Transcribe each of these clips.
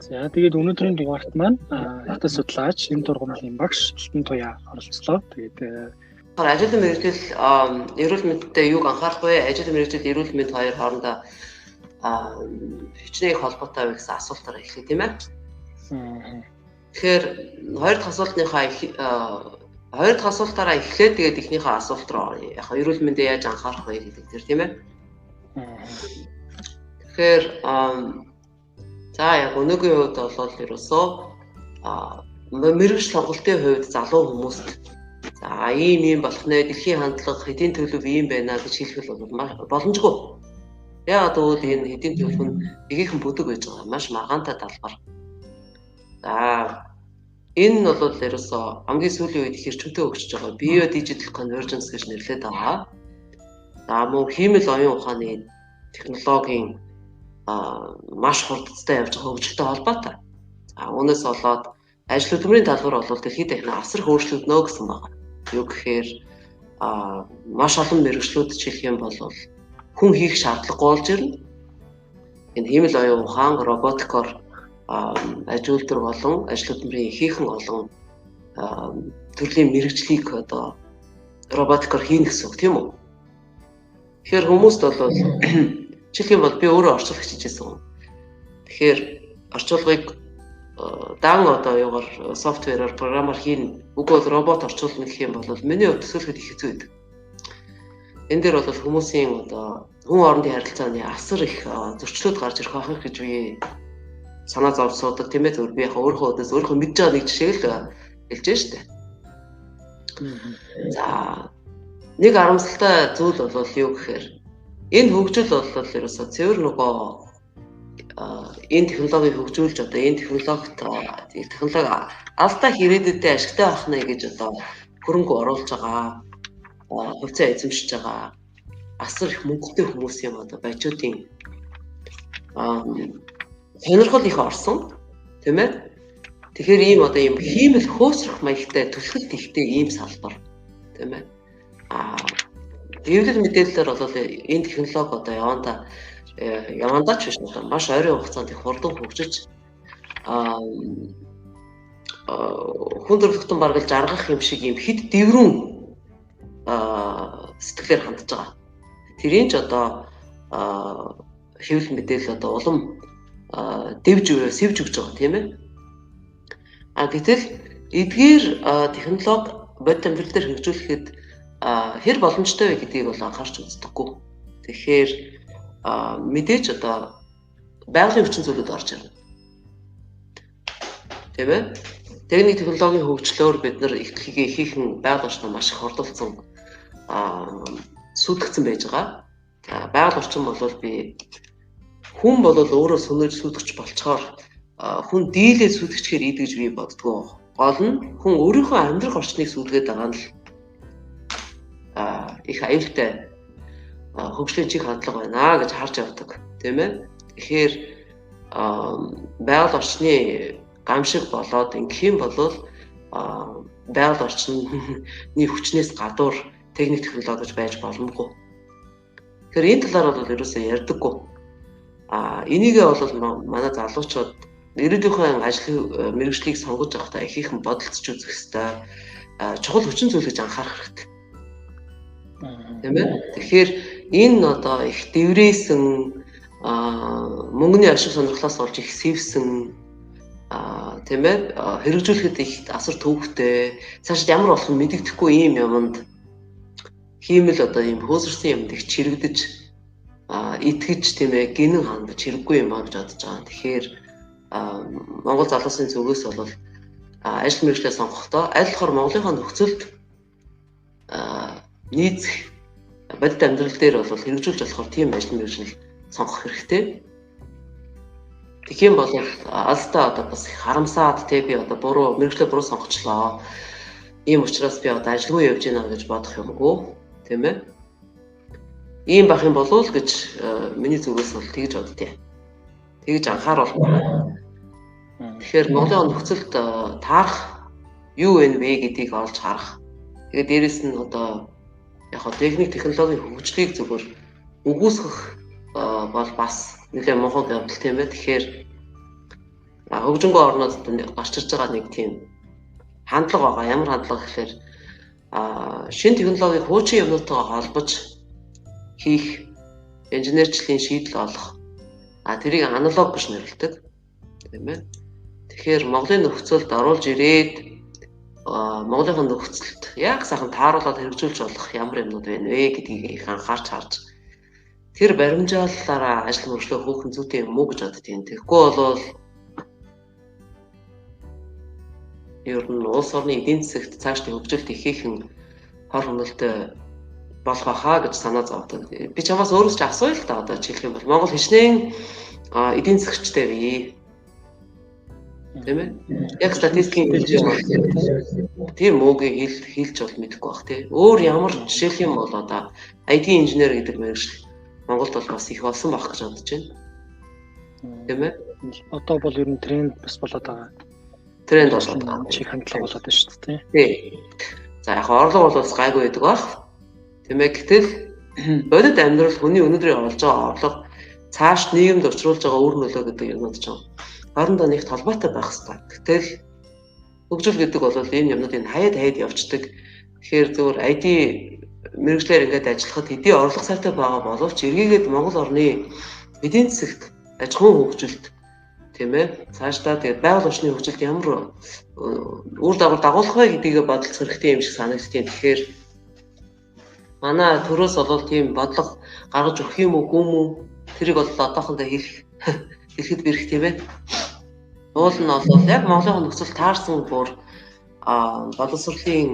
За тэгээд өнөөдрийн дугаарт маань хятад судлаач, эм тургамлын багш Алтан Туяа оролцлоо. Тэгээд ажил мэргэжил эрүүл мэндтэй юуг анхаарах вэ? Ажил мэргэжил эрүүл мэнд хоёр хоорондоо хичнээн холбоотой вэ гэсэн асуултаар эхлэв тийм ээ. Тэгэхээр хоёр дахь асуултаараа эхлээд тэгээд эхнийхээ асуулт руу оръё. Яг эрүүл мэндээ яаж анхаарах вэ гэдэг тэр тийм ээ. Тэгэхээр за яг өнөөгийн хувьд бол ерөөсөө мэрэгч сонголтын хувьд залуу хүмүүст за ийм болох нэ дэлхийн хандлага хэдийн төлөв ийм байна гэж хэлэх бол боломжгүй. Яагаад гэвэл энэ хэдийн төлөв нь нэгийнхэн бүдэг байж байгаа маш маргаантай талбар. За энэ нь бол ерөөсөө хамгийн сүүлийн үед их эрчимтэй өгчөж байгаа Bio Digital Convergence гэж нэрлэдэг байгаа. За мөн хиймэл оюун ухааны технологийн маш хурдтай явж байгаа хөгжилтэй холбоотой. За үүнээс болоод ажил хөдөлмөрийн талбар бол дэлхийд дахин асар хөгжлөгднө гэсэн байна. Юу гэхээр маш олон мэргэжлүүд жишээлх юм бол хүн хийх шаардлагагүй болж ирнэ. Энэ хиймэл оюун ухаан, роботикоор ажил үйлдвэр болон ажил хөдөлмөрийн ихээхэн олон төрлийн мэргэжлийг одоо роботикоор хийнэ гэсэн үг тийм үү? Тэгэхээр хүмүүст бол жишээлх юм бол би өөрөө орчуулах хичээсэн. Тэгэхээр орчуулгыг дан одоо юугаар софтвероор програмаар хийн үгүй бол робот орчуулна гэх юм бол миний хувьд төсөөлөхөд их хэцүү байдаг. Энэ дээр бол хүмүүсийн одоо хүн хоорондын харилцааны асар их зөрчлүүд гарч ирэх байх гэж би санаа зовж суудаг тийм ээ. Зөв би яг өөрөө мэдж байгаа нэг жишээг л хэлж штэ. За нэг харамсалтай зүйл бол юу гэхээр энэ хөгжил бол ерөөсөө цэвэр нөгөө энэ технологиг хөгжүүлж одоо энэ технологи алдаа хэрэгдэдтэй ашигтай байх нэ гэж одоо хөрөнгө оруулж байгаа хувьцаа эзэмшиж байгаа асар их мөнгөтэй хүмүүсийн одоо баячуудын сонирхол их орсон тийм ээ. Тэгэхээр ийм одоо ийм хиймэл хөөсрөх маягтай түлхэлт ихтэй ийм салбар тийм ээ. Хэвлэл мэдээлэлээр бол энэ технологи одоо явандаа ч биш одоо маш ойрын хугацаанд их хурдан хөгжиж хүн төрөлхтөн баргалж аргах юм шиг юм хэд дэврэн сэтгэлээр хандж байгаа. Тэрийн ч одоо хэвлэл мэдээлэл одоо улам сэвж өгч байгаа тийм ээ. Гэтэл эдгээр технологи бодит амьдрал дээр хэрэгжүүлэхэд хэр боломжтой вэ гэдгийг бол анхаарч үздэггүй. Тэгэхээр мэдээж одоо байгалийн хүчин зүйлүүд орж ирнэ. Тийм ээ. Техник технологийн хөгжлөөр бид нар ихээхэн байгаль орчноо маш их хордолцсон сүйтгэгдсэн байж байгаа. Байгаль орчин бол би хүн бол өөрөө сүнээр сүйтгэж болцохоор хүн дийлээ сүйтгэжхээр ийдэг гэж би боддгоо. Гол нь хүн өөрийнхөө амьдрах орчныг сүйтгээд байгаа нь их аюултай хөгжлийн чиг хандлага байна гэж харж явдаг тийм ээ. Тэгэхээр байгаль орчны гамшиг болоод ингэх юм бол байгаль орчны хүчнээс гадуур техник технологи гэж байж боломжгүй. Тэгэхээр энэ талаар бол ерөөсөө ярьдаггүй. Энийгээ бол манай залуучууд ирээдүйн ажил мэргэжлийг сонгож явахдаа ихээхэн бодолцож үзэх хэрэгтэй. Чухал хүчин зүйл гэж анхаарах хэрэгтэй. Тийм ээ. Тэгэхээр энэ одоо их дэврээсэн мөнгөний ашиг сонирхлоос олж их сэвсэн тийм ээ хэрэгжүүлэхэд их асар төвөгтэй цаашид ямар болох нь мэдэгдэхгүй ийм юмд хиймэл одоо ийм хөөсөрсөн юмд их чирэгдэж итгэж тийм ээ гинэн хандаж хэрэггүй юм аа гэж бодож байгаа. Тэгэхээр Монгол залуусын зүгээс бол ажил мэргэжлээ сонгохдоо аль болохоор Монголынхаа нөхцөлд нийцэх бодит амьдрал дээр бол хэрэгжүүлж болохоор тийм ажил мэргэжил сонгох хэрэгтэй. Тэгхийн бол алстаа одоо бас харамсаад те би одоо буруу мэргэжлээ буруу сонгочлоо. Ийм учраас би одоо ажилгүй явж гинэ гэж бодох юмгүй тийм ээ. Ийм байх юм болов уу гэж миний зүгээс бол тэгж боддیں۔ Тэгж анхааруул. Тэгэхээр Монголын нөхцөлд таарах юу вэ гэдгийг олж харах. Тэгээд дээрэс нь одоо яг техник технологийн хөгжлийг зөвхөн үгүйсгэх бол бас нэлээд муухай явдал тийм ээ. Тэгэхээр хөгжингөө орнууд гарч ирж байгаа нэг тийм хандлага байгаа. Ямар хандлага гэхээр шинэ технологийн хуучин юмнуудтайгаа холбож хийх инженерчлэлийн шийдэл олох. Тэрийг аналог гэж нэрлэдэг. Тийм ээ. Тэгэхээр Монголын нөхцөлд оруулж ирээд Монголын нөхцөлд яг сайхан тааруулаад хэрэгжүүлж болох ямар юмнууд байна вэ гэдгийг их анхаарч харж тэр баримжааллаараа ажил мөрөглөө хөөхөн зүйтэй юм уу гэж боддtiin. Тэгэхгүй бол ер нь улс орны эдийн засагт цааш хөгжилт ихээхэн хор хөнөөлтөй болох байхаа гэж санаа зовдог. Би чамаас өөрөөс ч асууя л та одоо жишээлх юм бол Монгол хичнээн эдийн засагчтай бий. Тийм ээ. Яг статистикийн хэлж тийм мөгийг хэлж бол мэдэхгүй бах тий. Өөр ямар жишээлх юм бол одоо IT инженер гэдэг мэргэжил Монголд бол бас их болсон байх гэж бодож байна. Тийм ээ. Одоо бол ер нь тренд бас болоод байгаа. Тренд болоод байгаа. Чих хандлага болоод байна шүү дээ. Тий. За яг орлого бол бас гайгүй байдаг баг. Тийм ээ. Гэтэл бодит амьдрал хүний өнөөдрийн олж байгаа орлого цааш нийгэмд учруулж байгаа үр нөлөө гэдэг юмнууд ч хоорондоо нэг толгойтой байх хэрэгтэй. Гэтэл хөгжил гэдэг бол энэ юмнуудыг хаяад явцдаг. Тэгэхээр зөвхөн IT мэргэжлэр ингээд ажиллахад хэдийн орлого сайтай байгаа боловч эргээгээд Монгол орны эдийн засагт аж ахуйн хөгжилд тийм ээ цаашдаа тэгээд байгаль орчны хөгжилд ямар үр дагуулах вэ гэдгийг бодолцох хэрэгтэй юм шиг санагдтiin. Тэгэхээр манай төрөөс бол тийм бодлого гаргаж өгөх юм уу гүм үү тэрийг бол одоохондоо хэлэхэд бэрх тийм ээ. Уул нь бол яг Монголын нөхцөл таарсан бүр боловсролын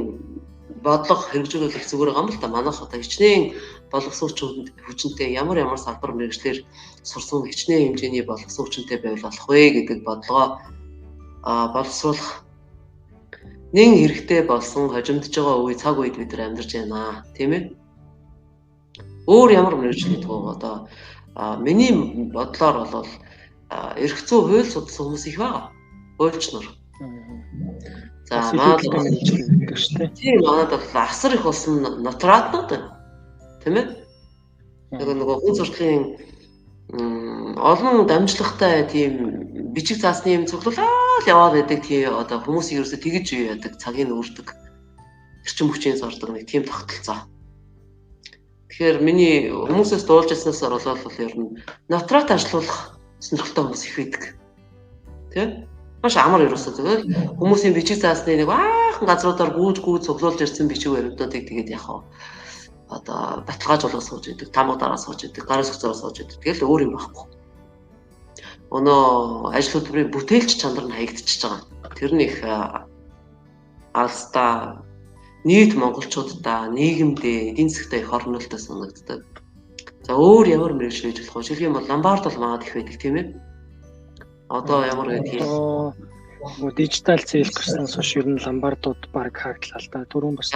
бодлого хэрэгжүүлэх зүгээр байгаа юм л да. Манайх одоо хичнээн боловсруучид хүчнтэй ямар салбар мэргэжлэр сурсан хичнээн хэмжээний боловсруучинтэй байвал болох вэ гэдэг бодлогоо боловсруулах нэн хэрэгтэй болсон хожимдж байгаа үе цаг үед бид нар амьдарч байна. Тийм ээ. Өөр ямар мэргэжил гэдэг вэ? Одоо миний бодлоор бол эрх зүйн хууль судалсан хүмүүс их байгаа. Хуульч нар. За манайд тийм манайд бол асар их болсон нотариатнууд байна. Тийм ээ? Нөгөө хүн сурталчилын олон дамжлагтай тийм бичиг заасны юм цуглуулаад яваад байдаг тийм одоо хүмүүс ерөөсө тэгж яадаг цагийг өөрдөг. Эрчим хүчийн зордог нэг тийм тогтолцоо. Тэгэхээр миний хүмүүсээс дуулж яснаас орлол ер нь нотариат ажиллуулах сонирхолтой хүмүүс их байдаг. Тийм? Маш амар ерөөсөө зөвхөн хүмүүсийн бичиг заасны нэг баахан газруудаар гүйж цуглуулж ирсэн бичиг баримтуудыг тэгээд яг одоо баталгааж болгож сууж идэг, тамга дараа сууж идэг, гарын согцоор сууж идэг. Тэгэл өөр юм байхгүй. Өнөө ажил хөдөлмөрийн бүтээлч чанар нь хаягдчихж байгаа. Тэр нь их алстаа нийт монголчуудаа нийгэмдээ эдийн засгтаа их орнолтой санагддаг. За өөр ямар мэргэжил хийж болох вэ? Жишээлх юм бол ломбард бол маад их байдаг тийм ээ. Одоо ямар гэдгийг дижитал зээл гарснаас хойш ер нь ломбардууд баг хаагдлаа л да. Түрүүн бас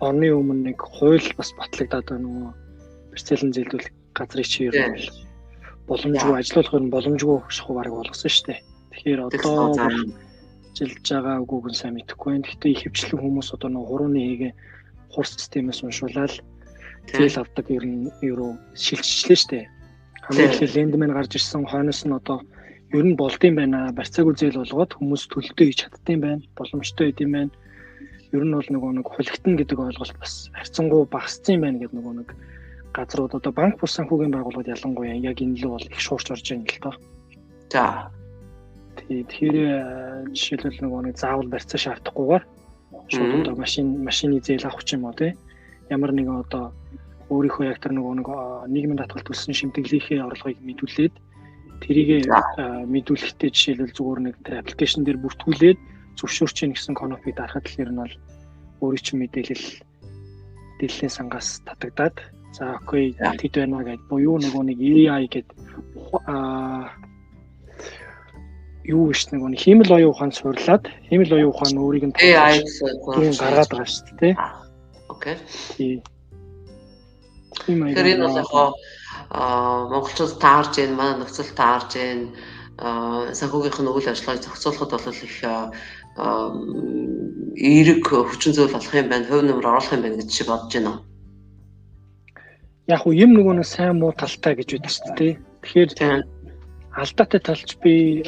орны өмнө нэг хууль бас батлагдаад байна нөгөө барьцаалан зээлдүүлэх газрыг чи ер нь боломжгүй ажиллуулах нь боломжгүй шахуу баг болгосон шүү дээ. Тэгэхээр одоо жилж байгаа үгүйг нь сайн мэдэхгүй байна. Гэхдээ ихэвчлэн хүмүүс одоо нөгөө хурууны хийгээ хур системээс уншуулаад зээл авдаг ер нь шилжчихлээ шүү дээ. Хамгийн их лендмен гарч ирсэн хойноос нь одоо ер нь болдсон байна. Барьцаагүй зээл болгоод хүмүүс төлөлтөө хийж чаддсан байна. Боломжтой байд юм байна. Ер нь бол нөгөө нэг хулигтан гэдэг ойлголт бас харьцангуй багассан байна гэдэг нөгөө нэг газрууд одоо банк бус санхүүгийн байгууллагууд ялангуяа яг энэ л бол их шуурч орж байна л доо. За. Тэгэхээр жишээлбэл нөгөө нэг заавал барьцаа шаардахгүйгээр шууд одоо машины зээл авах ч юм уу тий. Ямар нэгэн одоо өөрийнхөө яг тэр нөгөө нийгмийн даатгалт төлсөн шимтгэлийнхээ орлогыг мэдүүлээд тэрийг мэдүүлэхдээ жишээлбэл зүгээр нэг тэр аппликейшн дээр бүртгүүлээд зөвшөөрч ийн гэсэн конопыг дарахад л ер нь бол өөрийн чинь мэдээллийн сангаас татагдаад за окей тэд байна гэж буюу нөгөө нэг AI гэдэг юу гэж нөгөө нэг хиймэл оюун ухаан суурлаад хиймэл оюун ухаан өөрийг нь AI гаргаад байгаа шүү дээ. Окей. Тэр энэ бол яг монголчууд таарж байна, манай нөхцөл таарж байна. Санхүүгийнх нь үйл ажиллагааг зохицуулахад бол их эерэг хүчин зүйл болох юм байна, хувь нэмэр оруулах юм байна гэж чи бодож байна уу? Яг уу юм нөгөө нэг сайн муу талтай гэж үздэг шүү дээ. Тэгэхээр алдаатай талч би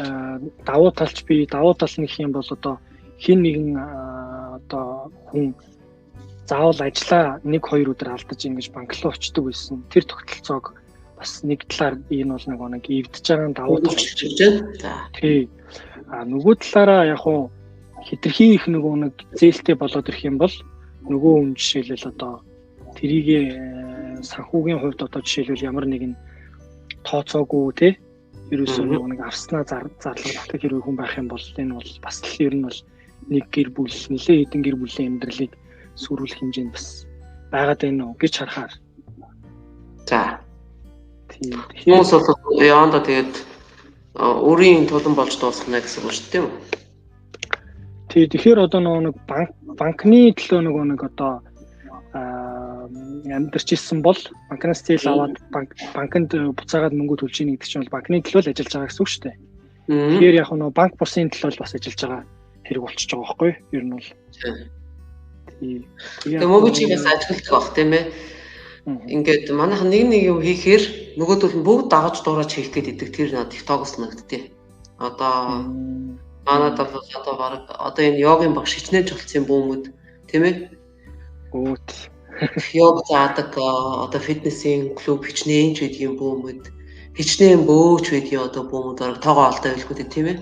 давуу талч би давуу тал нэг юм бол одоо хин нэгэн одоо хүн заавал ажиллаа 1-2 өдөр алдаж ингэж банк руу очдөг байсан. Тэр тогтолцоог бас нэг талаар энэ бол нэг эвдэж байгаа давуу тал гэж байна. Тий. Нөгөө талаараа яг хуу хитрхи их нэг зээлтэй болоод ирэх юм бол нөгөө хүн жишээлбэл одоо тэрийг санхүүгийн хувьд одоо жишээлбэл ямар нэгэн тооцоогүй те ерөөсөө нэг авснаа зарлах хэрэг хүн байх юм бол энэ бол бас л ер нь бол нэг гэр бүл нэлээд хэдэн гэр бүлийн амьдралыг сүрүүлэх хэмжээнд бас байгаад байна уу гэж харахаар. За. Хүмүүс бол яанда тэгээд өөрийн тулан болж дуусгана гэсэн үг шүү дээ. Тэгэхээр одоо нэг банкны төлөө нэг одоо амьдарч ирсэн бол банкнаас зээл аваад банкнд буцаагаад мөнгө төлж ийн гэдэг чинь бол банкны төлөө л ажиллаж байгаа гэсэн үг шүү дээ. Тэгэхээр яг нэг банк бусын төлөө бас ажиллаж байгаа хэрэг болчихж байгаа байхгүй юу? Ер нь бол. Тэгээ мөнгөчигээс ажилтдаг бах тийм ээ. Ингээд манайхан нэг юм хийхээр нөгөөдөл нь бүгд дагаж дуурайж хийх гээд идэг тэр над их тоогос нагдтыг. Одоо манайд бол одоо энэ йогийн багш хичнээн жолцсон бүүмүүд тийм ээ. Гүт. Йог заадаг одоо фитнесийн клуб хичнээн ч гэдэг юм бүүмүүд хичнээн бөөч гэдэг одоо бүүмүүд бараг тоогоо олдоо байлгүй тийм ээ.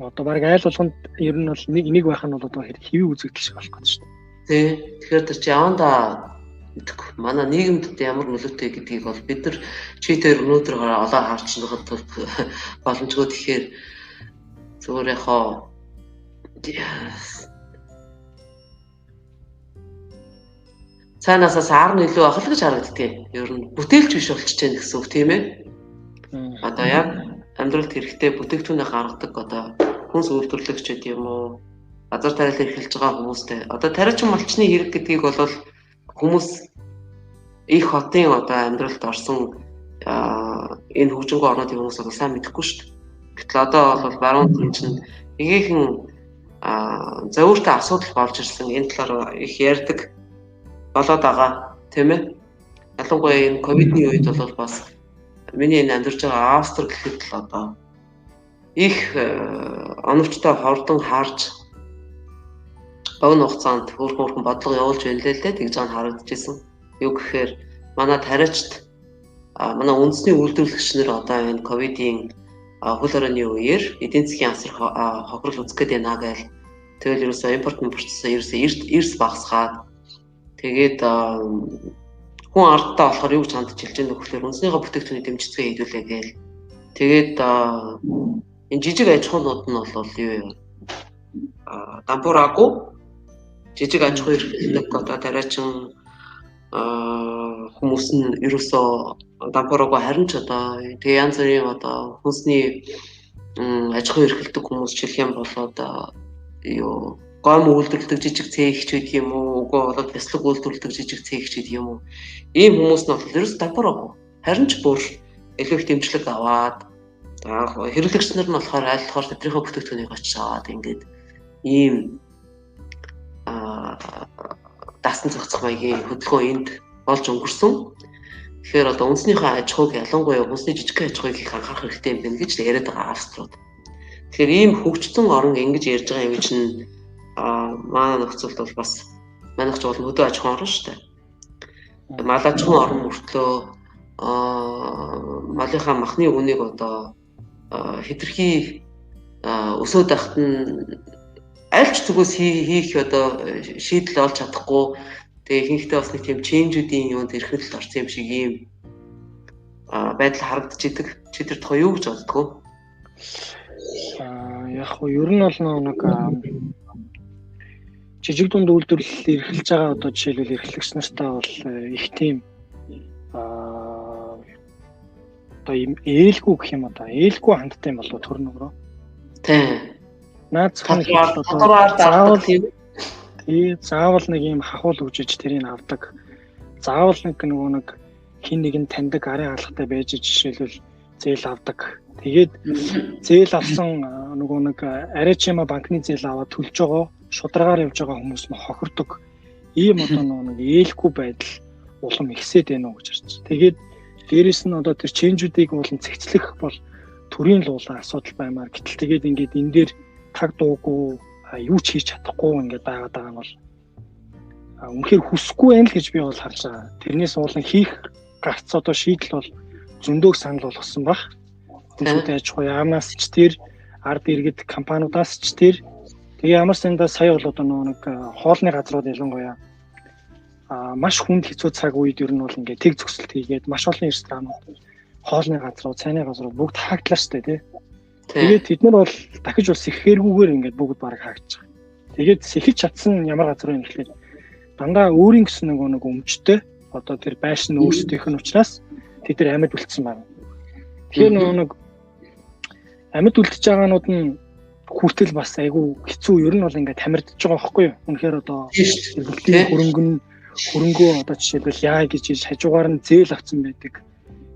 Одоо баг айл болгонд ер нь бол нэг байх нь бол одоо хэвийн үзэгдэл шиг болох гэж шүү дээ. Тий. Тэгэхээр тэр чи явандаа мэдгүй. Манай нийгэмд ямар нөлөөтэй гэдгийг бол бид нар читээр өнөөдөр олоо харж байгаад боломжгүй тэгэхээр зүгээр яхаа цаанаасаа сар нь илүү ахал гэж харагддаг. Ер нь бүтээлч биш болчихж байна гэсэн үг тийм ээ. Одоо яг амьдралд хэрэгтэй бүтээгдэхүүнээ гаргадаг одоо хүнс үйлдвэрлэгч гэдэг юм уу газар тариалан эрхэлж байгаа хүмүүстэй одоо тариачин малчны хэрэг гэдгийг бол хүмүүс их хотын одоо амьдралд орсон энэ хөгжингөө орнуудын хүмүүс одоо сайн мэдэхгүй шүү дээ. Гэтэл одоо бол баруун хүн чинь нэгэн зөвөртэй асуудал болж ирсэн энэ талаар их ярьдаг болоод байгаа тийм ээ. Ялангуяа энэ ковидны үед бол бас миний энэ амьдарч байгаа Австри гэхэд л одоо их оновчтой хордон харж богино хугацаанд хөөрхөн бодлого явуулж байна лээ л дээ тэгж байгаа харагдчихсэн. Юу гэхээр манай тариачд манай үндэсний үйлдвэрлэгч нар одоо энэ ковидын хөл хорионы үеэр эдийн засгийн асар хохирол үзэх гээд байна гээл тэгэл ерөөсөө импорт ерөөсөө эрс багасгаад тэгээд хүн ардтаа болохоор юу гэж хандж хэлж байгаа нөхөөр үндэснийхээ бүтээгдэхүүний дэмжицгээ хийдүүлээ гээл тэгээд энэ жижиг аж ахуйнууд нь бол юу дампуураагүй жижиг аж ахуй эрхлэх одоо тариачин хүмүүс нь ерөөсөө дампуураагүй харин ч одоо тэгээ янз бүрийн одоо хүнсний аж ахуй эрхэлдэг хүмүүс жилх юм бол одоо юу гом үйлдвэрлэдэг жижиг цээгч гэдэг юм уу үгүй болоод бяцлаг үйлдвэрлэдэг жижиг цээгч гэдэг юм уу ийм хүмүүс нь бол ерөөсөө дампуураагүй харин ч бүр илүү их дэмжлэг аваад хэрэглэгч нар нь болохоор аль болохоор тэднийхээ бүтээгдэхүүнийг очиж аваад ингээд ийм даасан зохицох маягийн хөдөлгөөн энд болж өнгөрсөн. Тэгэхээр одоо үндэснийхээ аж ахуйг ялангуяа үндэсний жижиг аж ахуйг их анхаарах хэрэгтэй юм байна гэж яриад байгаа Авструуд. Тэгэхээр ийм хөгжсөн орн ингэж ярьж байгаа юм чинь манай нөхцөлд бол бас манайх ч бол хөдөө аж ахуйн орн шүү дээ. Мал аж ахуйн орн мөртлөө малынхаа махны үнийг одоо хэтэрхий өсөөд байхад нь аль ч зүгээс хийх одоо шийдэл олж чадахгүй тэгээ ихэнхдээ бас нэг тийм ченжүүдийн юунд эрхэлэлд орсон юм шиг ийм байдал харагдаж идэг. Чи тэр тухай юу гэж боддгоо? Яг хөө ер нь бол нэг жижиг дунд үйлдвэрлэл эрхэлж байгаа одоо жишээлбэл эрхлэгч нартай бол их тийм одоо ийм ээлгүй гэх юм одоо ээлгүй хандтай юм болов төр нөгрөө. Тийм. Наад зах заавал нэг ийм хахуул үжиж тэрийг авдаг. Заавал нэг хин нэгэн таньдаг арын алгатай байж жишээлбэл зээл авдаг. Тэгээд зээл авсан нэг арай чима банкны зээл аваад төлж байгаа шударгаар явж байгаа хүмүүс нь хохирдог. Ийм одоо нэг ээлгүй байдал улам ихсээд байна уу гэж харж. Тэгээд дээрэс нь одоо тэр ченжүүдийг болон цэгцлэх бол төрийн луулаа асуудал баймаар гэтэл тэгээд ингээд энэ дээр таг дуугүй юу ч хийж чадахгүй ингээд байгаад байгаа нь бол үнэхээр хүсэхгүй байх л гэж би бол харж байгаа. Тэрнээс уулын хийх гарц одоо шийдэл бол зөндөөх санал болгосон баг. Хүмүүстэй аж ахуй яамнаас ч тэр ард иргэд компаниудаас ч тэр тэгээ ямар сандаа сая бол одоо нэг хоолны газрууд ялангуяа маш хүнд хэцүү цаг үед ер нь бол ингээд тэг зөксөлт хийгээд маш олон ресторанууд хоолны газрууд, цайны газрууд бүгд хаагдлаа штэ тий. Тэгээд тэд нар бол дахиж бас ихэхэргүйгээр ингээд бүгд бараг хаагдж байгаа. Тэгээд сэхэж чадсан ямар газар вэ гэхэлээ дандаа өөрийн гэсэн нэг өмчтэй одоо тэр байшин өөрсдийнх нь учраас тэд нар амьд үлдсэн байна. Тэгэхээр нэг амьд үлдэж байгаанууд нь хүртэл бас айгүй хэцүү ер нь бол ингээд тамирдж байгаа байхгүй юу? Үнэхээр одоо хөрөнгөө одоо жишээлбэл яа гэж хажуугаар нь зээл авсан байдаг.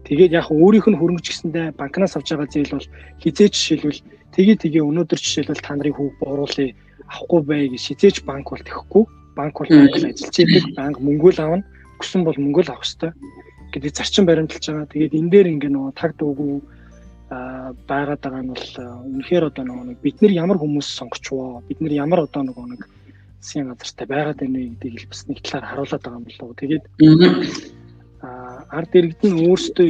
Тэгээд яг өөрийнх нь хөрөнгөж гисэндээ банкнаас авч байгаа зээл бол хизээч жишээлбэл тэгээ өнөөдөр жишээлбэл та нарын хүүг бууруулъя авахгүй бай гэж хизээч банк бол тэхгүй. Банк бол банк ажиллаж идэг, банк мөнгө л авна. Өгсөн бол мөнгө л авах хэрэгтэй гэдэг зарчим баримталж байгаа. Тэгээд энэ дээр ингээ нөгөө таг дуугүй байгаад байгаа нь бол үнэхээр одоо нэг бид нар ямар хүмүүс сонгочвоо, бид нар ямар одоо нэг засгийн газартай байгаад байна вэ гэдгийг бас нэг талаар харуулад байгаа юм болов. Тэгээд ард иргэд нь өөрсдөө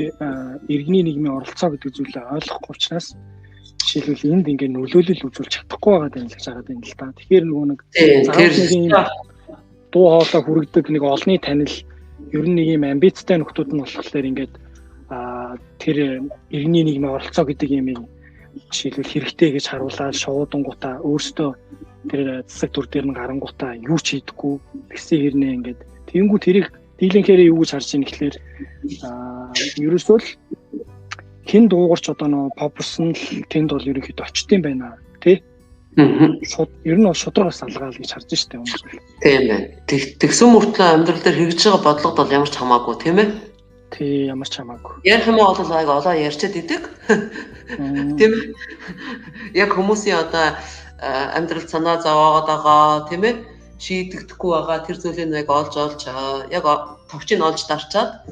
иргэний нийгмийн оролцоо гэдэг зүйлээ ойлгохгүй учраас жишээлбэл энд ингээ нөлөөлөл үзүүлж чадахгүй байгаа юм л гэж хараад байна л да. Тэгэхээр нөгөө нэг дуу хоолой хүргэдэг нэг олонний танил ер нь нэг юм амбицтай нөхдүүд нь болохоор ингээд тэр иргэний нийгмийн оролцоо гэдэг юмыг жишээлбэл хэрэгтэй гэж харуулаад шуудангуудаа өөрсдөө тэр засаг дүр дээр нь гарангуудаа юу ч хийдэггүй тэгсэн хэрнээ ингээд тэгэнгүүт тэрийг дийлэнхээр юу гэж харж ийн гэхлээр ерөөсөө л хэн дуугарч одоо нөө попсон л тэнд бол ерөнхийдөө очтын байна тий. Шууд ер нь бол шудраг бас алгаал гэж харж штэ хүмүүс. Тийм байна. Тэгсэн мөртлөө амьдрал дээр хэрэгж байгаа бодлогод бол ямар ч хамаагүй тийм ээ. Тий ямар ч хамаагүй. Ярих юм бол аяг олоо ярьчаад идэг. Тийм ээ. Яг хүмүүсийн одоо амьдрал санаа зовоогоод байгаа тийм ээ. Шийдэгдэхгүй байгаа тэр зүйлийг яг олж яг товчийг олж дарчаад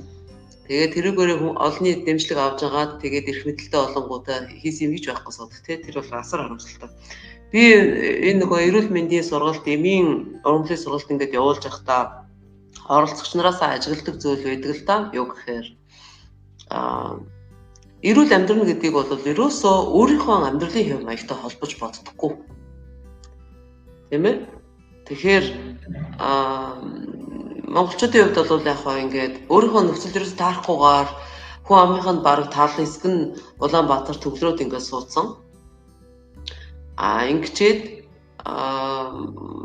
тэгээд тэрүүгээр олонний дэмжлэг авж агаад тэгээд эрх мэдэлтэй олонгуудаа хийсэн юм гэж байхгүй сууд тий тэр бол асар харамсалтай. Би энэ нөгөө эрүүл мэндийн сургалт эмийн ургамлын сургалт ингээд явуулж байхдаа оролцогч нараас ажигладаг зүйл байдаг л да. Юу гэхээр эрүүл амьдрал гэдгийг бол ерөөсөө өөрийнхөө амьдралын хэв маягтай холбож боддоггүй. Тийм ээ? Тэгэхээр монголчуудын хувьд бол яг хаа ингээд өөрийнхөө нөхцөл төрөөс таарахгүйгээр хүн амынханд бараг таалан хэсэг нь Улаанбаатар төглөөд ингээд суудсан. Ингэчээд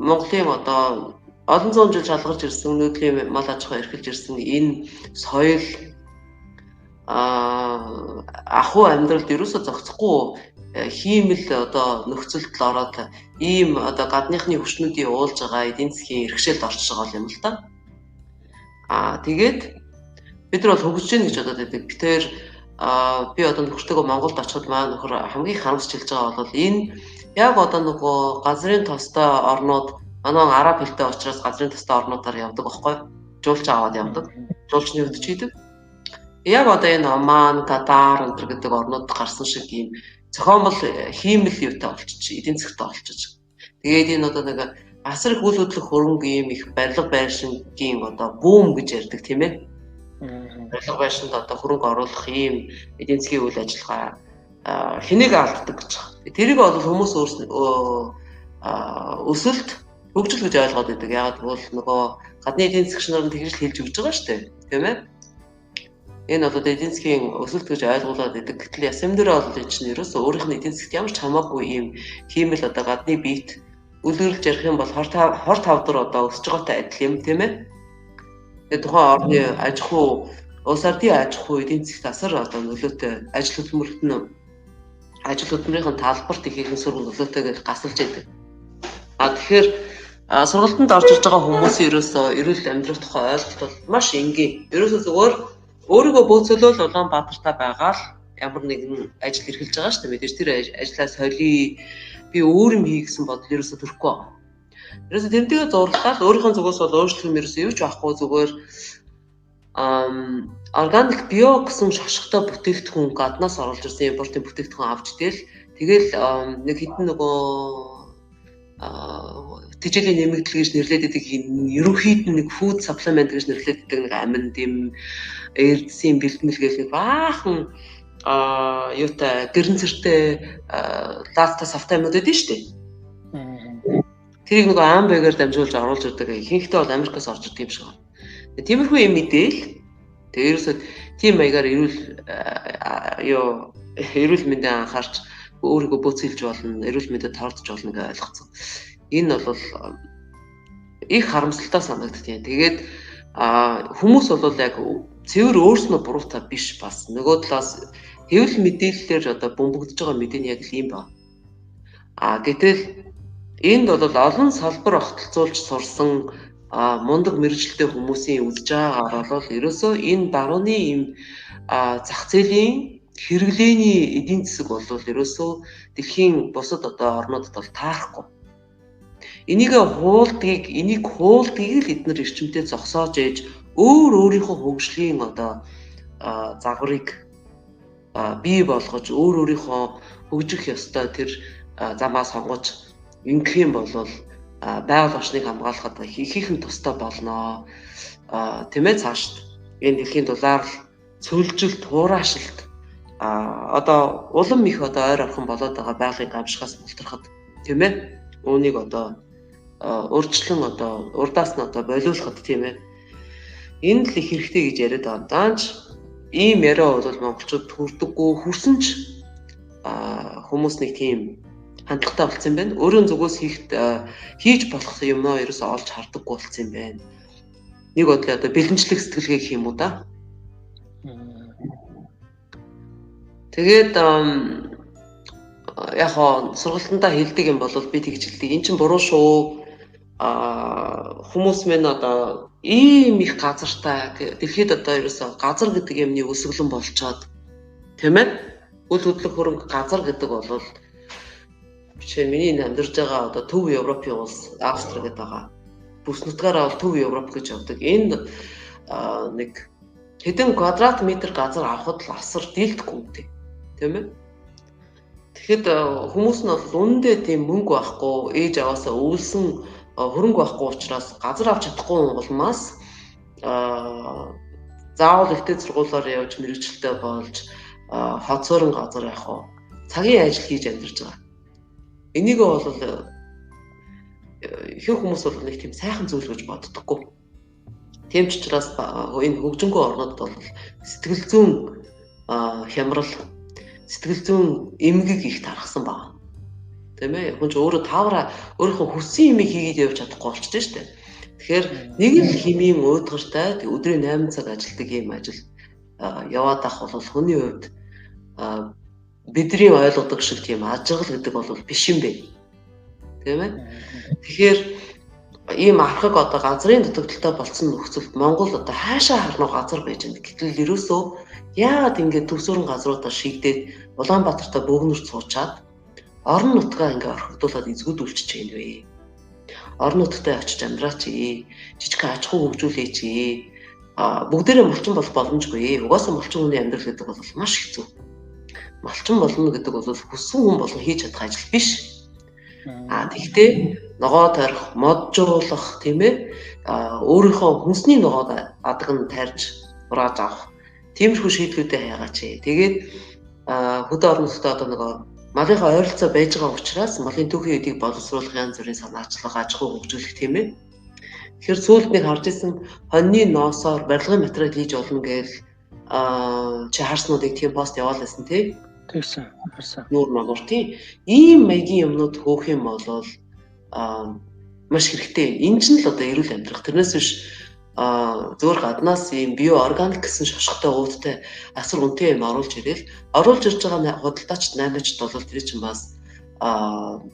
Монголын одоо олон зуун жил шалгарч ирсэн өнөөдрийн мал аж ахуй эрхэлж ирсэн энэ соёл ахуй амьдралд ерөөсөө зохицохгүй хиймэл одоо нөхцөлд л ороод ийм одоо гадныхны хүчнүүдийн уулж байгаа эдийн засгийн иргэшээлд орж байгаа юм л та. Тэгээд бид нар бол хөгжиж гэнэ гэж бодоод байдаг. Тэгэхээр би одоо нөхөртөөгөө Монголд очиход маань нөхөр хамгийн харамсч хэлж байгаа бол энэ яг одоо нөгөө газрын тостой орнууд манай араб хэлтэй учраас газрын тостой орнуудаар явдаг байхгүй жуулч аваад явдаг. Жуулчны хувьд ч хийдэг. Яг одоо энэ Оман, Катар энэ гэдэг орнууд гарсан шиг ийм зохион бол хиймэл юутай болчих, эдийн засгтай болчих. Тэгээд энэ одоо нэг асар их үйл хөдлөх хөрөнгө ийм их барилга байршингийн одоо бүүм гэж ярьдаг тийм ээ. Барилга байршинд одоо хөрөнгө оруулах ийм эдийн засгийн үйл ажиллагаа хэнийг алддаг гэж байна. Тэрийг бол хүмүүс өсөлт хөгжил гэж ойлгоод байдаг. Ягаад гэвэл нөгөө гадны эдийн засгч нар нь тэгж хэлж өгч байгаа шүү дээ. Тийм ээ. Энэ одоо эдийн засгийн өсөлт гэж ойлгуулад байдаг. Гэтэл ясам дээр бол энэ чинь ерөөсөө өөрийнх нь эдийн засгт ямар ч хамаагүй ийм хиймэл одоо гадны биет үлгэрлж ярих юм бол хор тавдар одоо өсөж байгаатай адил юм тийм ээ. Тэгээд тухайн орны аж ахуй, улс ардын аж ахуй эдийн засгт асар одоо нөлөөтэй ажил хөдөлмөрийн талбарт их ихэнх сургууль нөлөөтэйгээр гасалж байдаг. Тэгэхээр сургалтанд орж ирж байгаа хүмүүсийн ерөөсөө эрүүл амьдрах тухай ойлголт бол маш энгийн. Ерөөсөө зөвхөн өөрийгөө бөөцөлөөл Улаанбаатартай байгаа л ямар нэгэн ажил эрхэлж байгаа шүү дээ. Мэдээж тэр ажлаа солио би өөр юм хий гэсэн бодол ерөөсөө төрөхгүй байгаа. Ерөөсөө тэмдэгээ зурлаад өөрийнхөө зүгээс бол өөрчлөх юм ерөөсөө юу ч байхгүй зүгээр Органик био гэсэн шошготой бүтээгдэхүүн гаднаас оруулж ирсэн импортын бүтээгдэхүүн авч тэгэл нэг хэдэн нөгөө тэжээлийн нэмэгдэл гэж нэрлээд байдаг ерөнхийд нэг food supplement гэж нэрлээд байдаг нэг амин дэм эрдэсийн бэлтгэл гэх нэг баахан юутай гэрэн цэртэй ласта савтаймууд байдаг шүү дээ. Тэрийг нөгөө амбэгээр дамжуулж оруулж ирдэг. Ихэнхдээ бол Америкаас орж ирдэг юм шиг байна. Тиймэрхүү юм мэдээл тэрөөсөө тийм маягаар эрүүл мэндийн анхаарч өөрийгөө бөөцөлж болно, эрүүл мэндэд тоордож болно гэж ойлгоцсон. Энэ бол их харамсалтай санагддаг. Тэгээд хүмүүс бол яг цэвэр өөрснөө буруутай биш бас нөгөө талаас хэвлэл мэдээллээр одоо бөмбөгдөж байгаа мэдээ нь яг л юм ба. Гэтэл энд бол олон салбар огтлцуулж сурсан мундаг мэргэжилтэй хүмүүсийн үзэж байгаагаар бол ерөөсөө энэ барууны юм зах зээлийн хэрэглээний эдийн засаг бол ерөөсөө дэлхийн бусад одоо орнуудад бол таарахгүй. Энийг хуулдгийг л эдгээр эрчимтэй зогсоож ээж өөрийнхөө хөгжлийн одоо загварыг бий болгож өөрийнхөө хөгжих ёстой тэр замаа сонгож ингэх юм бол байгаль орчныг хамгаалахад ихэнх тустай болно. Тийм ээ цаашд энэ дэлхийн дулаар цөлжилт, хураашилт одоо улам их одоо ойр орхон болоод байгаа байгалийн гамшигаас мултрахад тийм ээ үүнийг одоо урьдчилан одоо урдаас нь одоо болиулахад тийм ээ энэ л их хэрэгтэй гэж яриад байгаа. Даанч ийм яриа бол монголчууд хүрдэггүй хүрсэн ч хүмүүс нэг тийм хандлагатай болсон юм байна. Өөрийн зүгээс хийж болох юмноо ерөөсөө олж хардаггүй болсон юм байна. Нэг бодлоо одоо бэлэнчлэх сэтгэлгээ гэх юм уу да. Тэгээд яг сургалтандаа хэлдэг юм бол би тэгж хэлдэг. Эн чинь буруу шүү. Хүмүүс мэн одоо ийм их газартай дэлхийд одоо ерөөсөө газар гэдэг юмны өсөглөн болчоод тийм ээ. Үл хөдлөх хөрөнгө газар гэдэг бол жишээ нь миний амьдарч байгаа одоо Төв Европын улс Австри гэдэг байгаа. Бүс нутгаараа бол Төв Европ гэж явдаг. Энд нэг хэдэн квадрат метр газар авахд л асар дийлдэхгүй юм тийм ээ. Тэгэхэд хүмүүс нь бол үнэндээ тийм мөнгө байхгүй, ээж аваасаа өвлсөн хөрөнгө байхгүй учраас газар авч чадахгүй улмаас заавал ихтэй сургуулиар явж мэрэгчлээ болж хоцорон газар явах цагийн ажил хийж амьдарч байгаа. Энийг бол ихэнх хүмүүс бол нэг тийм сайхан зүйл гэж боддоггүй. Тийм ч учраас энэ хөгжингөө орнууд бол сэтгэл зүйн хямрал, сэтгэл зүйн эмгэг их тархсан байна. Тийм ээ. Хүн ч өөрөө таавра өөрийнхөө хүссэн юмыг хийгээд явж чадахгүй болчихж штэ. Тэгэхээр нэг л химийн уудгартай өдрийн 8 цаг ажилладаг юм ажил яваад ах бол хүний хувьд бидний ойлгодог шиг тийм ажигл гэдэг бол биш юм бэ. Тийм ээ. Тэгэхээр ийм архаг одоо газрын дутагдaltaй болсон нөхцөлд Монгол одоо хаашаа харнаа газар байж байна. Гэтэл ерөөсөө яагаад ингэж төвсөрөн газруудаа шийдээд Улаанбаатартай бөөгнөрч суучаад орон нутгаа ингэ орхигдуулаад эзгүүдүүлчих чинь вэ? Орон нутгад очиж амьдраач ээ. Жижиг аж ахуй хөгжүүлээч ээ. Бүгдээрээ малчин болох боломжгүй. Угаасаа малчин хүний амьдрал гэдэг бол маш хэцүү. Малчин болно гэдэг бол хүссэн хүн болон хийж чадах ажил биш. Тэгтээ ногоо тойрох, моджуулах тийм ээ өөрийнхөө хүнсний ногоод адаг нь тарьж урааж авах тиймэрхүү шийдлүүдэд хайгаач. Тэгээд хөдөө орон нутгад одоо нөгөө малынхаа ойролцоо байж байгаа учраас малын түүхийн эдийг боловсруулах янз бүрийн санаачлага, аж ахуй хөгжүүлэх тийм ээ. Тэгэхээр сүүлд нэг харж исэн хоньны ноосоор барилгын материал хийж болно гэж чи харснуудыг тийм пост явуулсан тий. Тэгсэн харсан. Нүүр магур тий. Ийм маягийн юмнууд хөөх юм бол маш хэрэгтэй. Энэ ч л одоо эрүүл амьдрах. Тэрнээс биш зөвөр гаднаас ийм био органик гэсэн шошготой уудтай асар үнэтэй юм оруулж ирэл оруулж ирж байгаа худалдаач найдагчд бол тэр чинь бас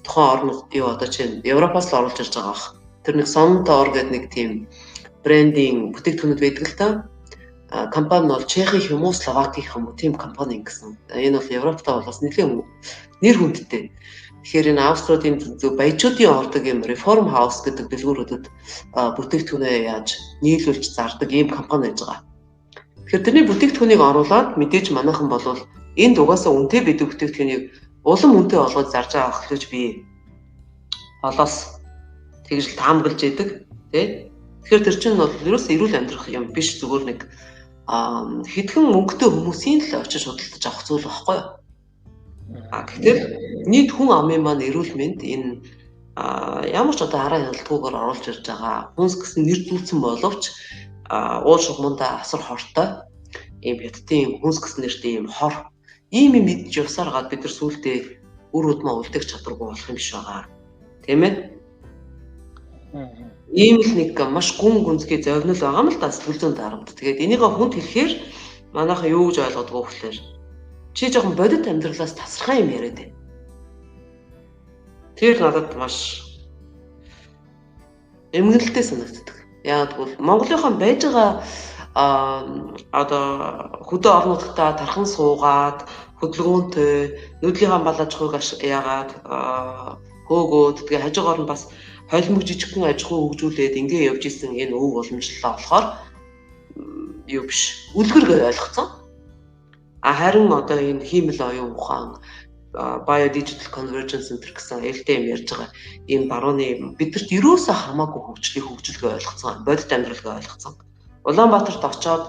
тухайн орнууд юу одоо чинь Европоос л оруулж ирж байгаа бах. Тэр нэг Somtor гэдэг нэг тийм брендинг бүтээгдэхүүнүүд байдаг л та. Компани бол Чехих юм уу Словаких юм уу тийм компани гэсэн. Энэ бол Европтой бол бас нэлээд нэр хүндтэй. Тэгэхээр энэ Австрийн зөв баячуудын ордог юм Reform House гэдэг дэлгүүрүүдэд бүтээгдэхүүнээ яаж нийлүүлж зардаг ийм компани байж байгаа. Тэгэхээр тэрний бүтээгдэхүүнийг оруулаад мэдээж манайхан болвол энд угаасаа үнэтэй бидэг бүтээгдэхүүнийг улам үнэтэй болгож зарж байгаа хөтлөж би олоос тэгж таамаглаж идэг тий. Тэгэхээр тэр чинь бол ерөөс эрүүл амьдрах юм биш, зүгээр нэг хэдхэн мөнгөтэй хүмүүсийн л очиж худалдаж авах зүйл байхгүй юу? Гэхдээ нийт хүн амын маань эрүүл мэнд энэ ямар ч одоо хараа хяналтгүйгээр оруулж ирж байгаа хүнс гэсэн нэр зүүцэн боловч уул шугамдаа асар хортой ийм хятадын хүнс гэсэн нэртэй ийм хор ийм юм мэдж явсаар гад бид нар сүултээ үр удмаа үлдэх чадваргүй болох юм биш байгаа. Тийм ээ? Ийм л нэг маш гүн гүнзгий зовнил байгаа юм л да сэтгэл зүйн дарамт. Тэгээд энийг хүнд хэлэхээр манайхан юу гэж ойлгодгоо гэхээр чи жоохон бодит амьдралаас тасархаа юм яриад байна. Тэр надад маш эмгэнэлтэй санагддаг. Яг бол Монголынхан байж байгаа одоо хөдөө орон нутгатаа тархан суугаад хөдөлгөөнтэй нүдлийнхаа бал аж ахуйг яагаад хөөгөөд тэгээ хажуугаар нь бас холимог жижигхэн аж ахуй хөгжүүлээд ингээ явж исэн энэ өв уламжлалаа болохоор юу биш үлгэр ойлгоцсон. Харин одоо энэ хиймэл оюун ухаан Bio Digital Convergence Center гэсэн ээлтэй юм ярьж байгаа ийм барууны бидэрт юусаа хамаагүй хөгжлөгийг ойлгоцсон. Бодит амьдралыг ойлгоцсон. Улаанбаатарт очоод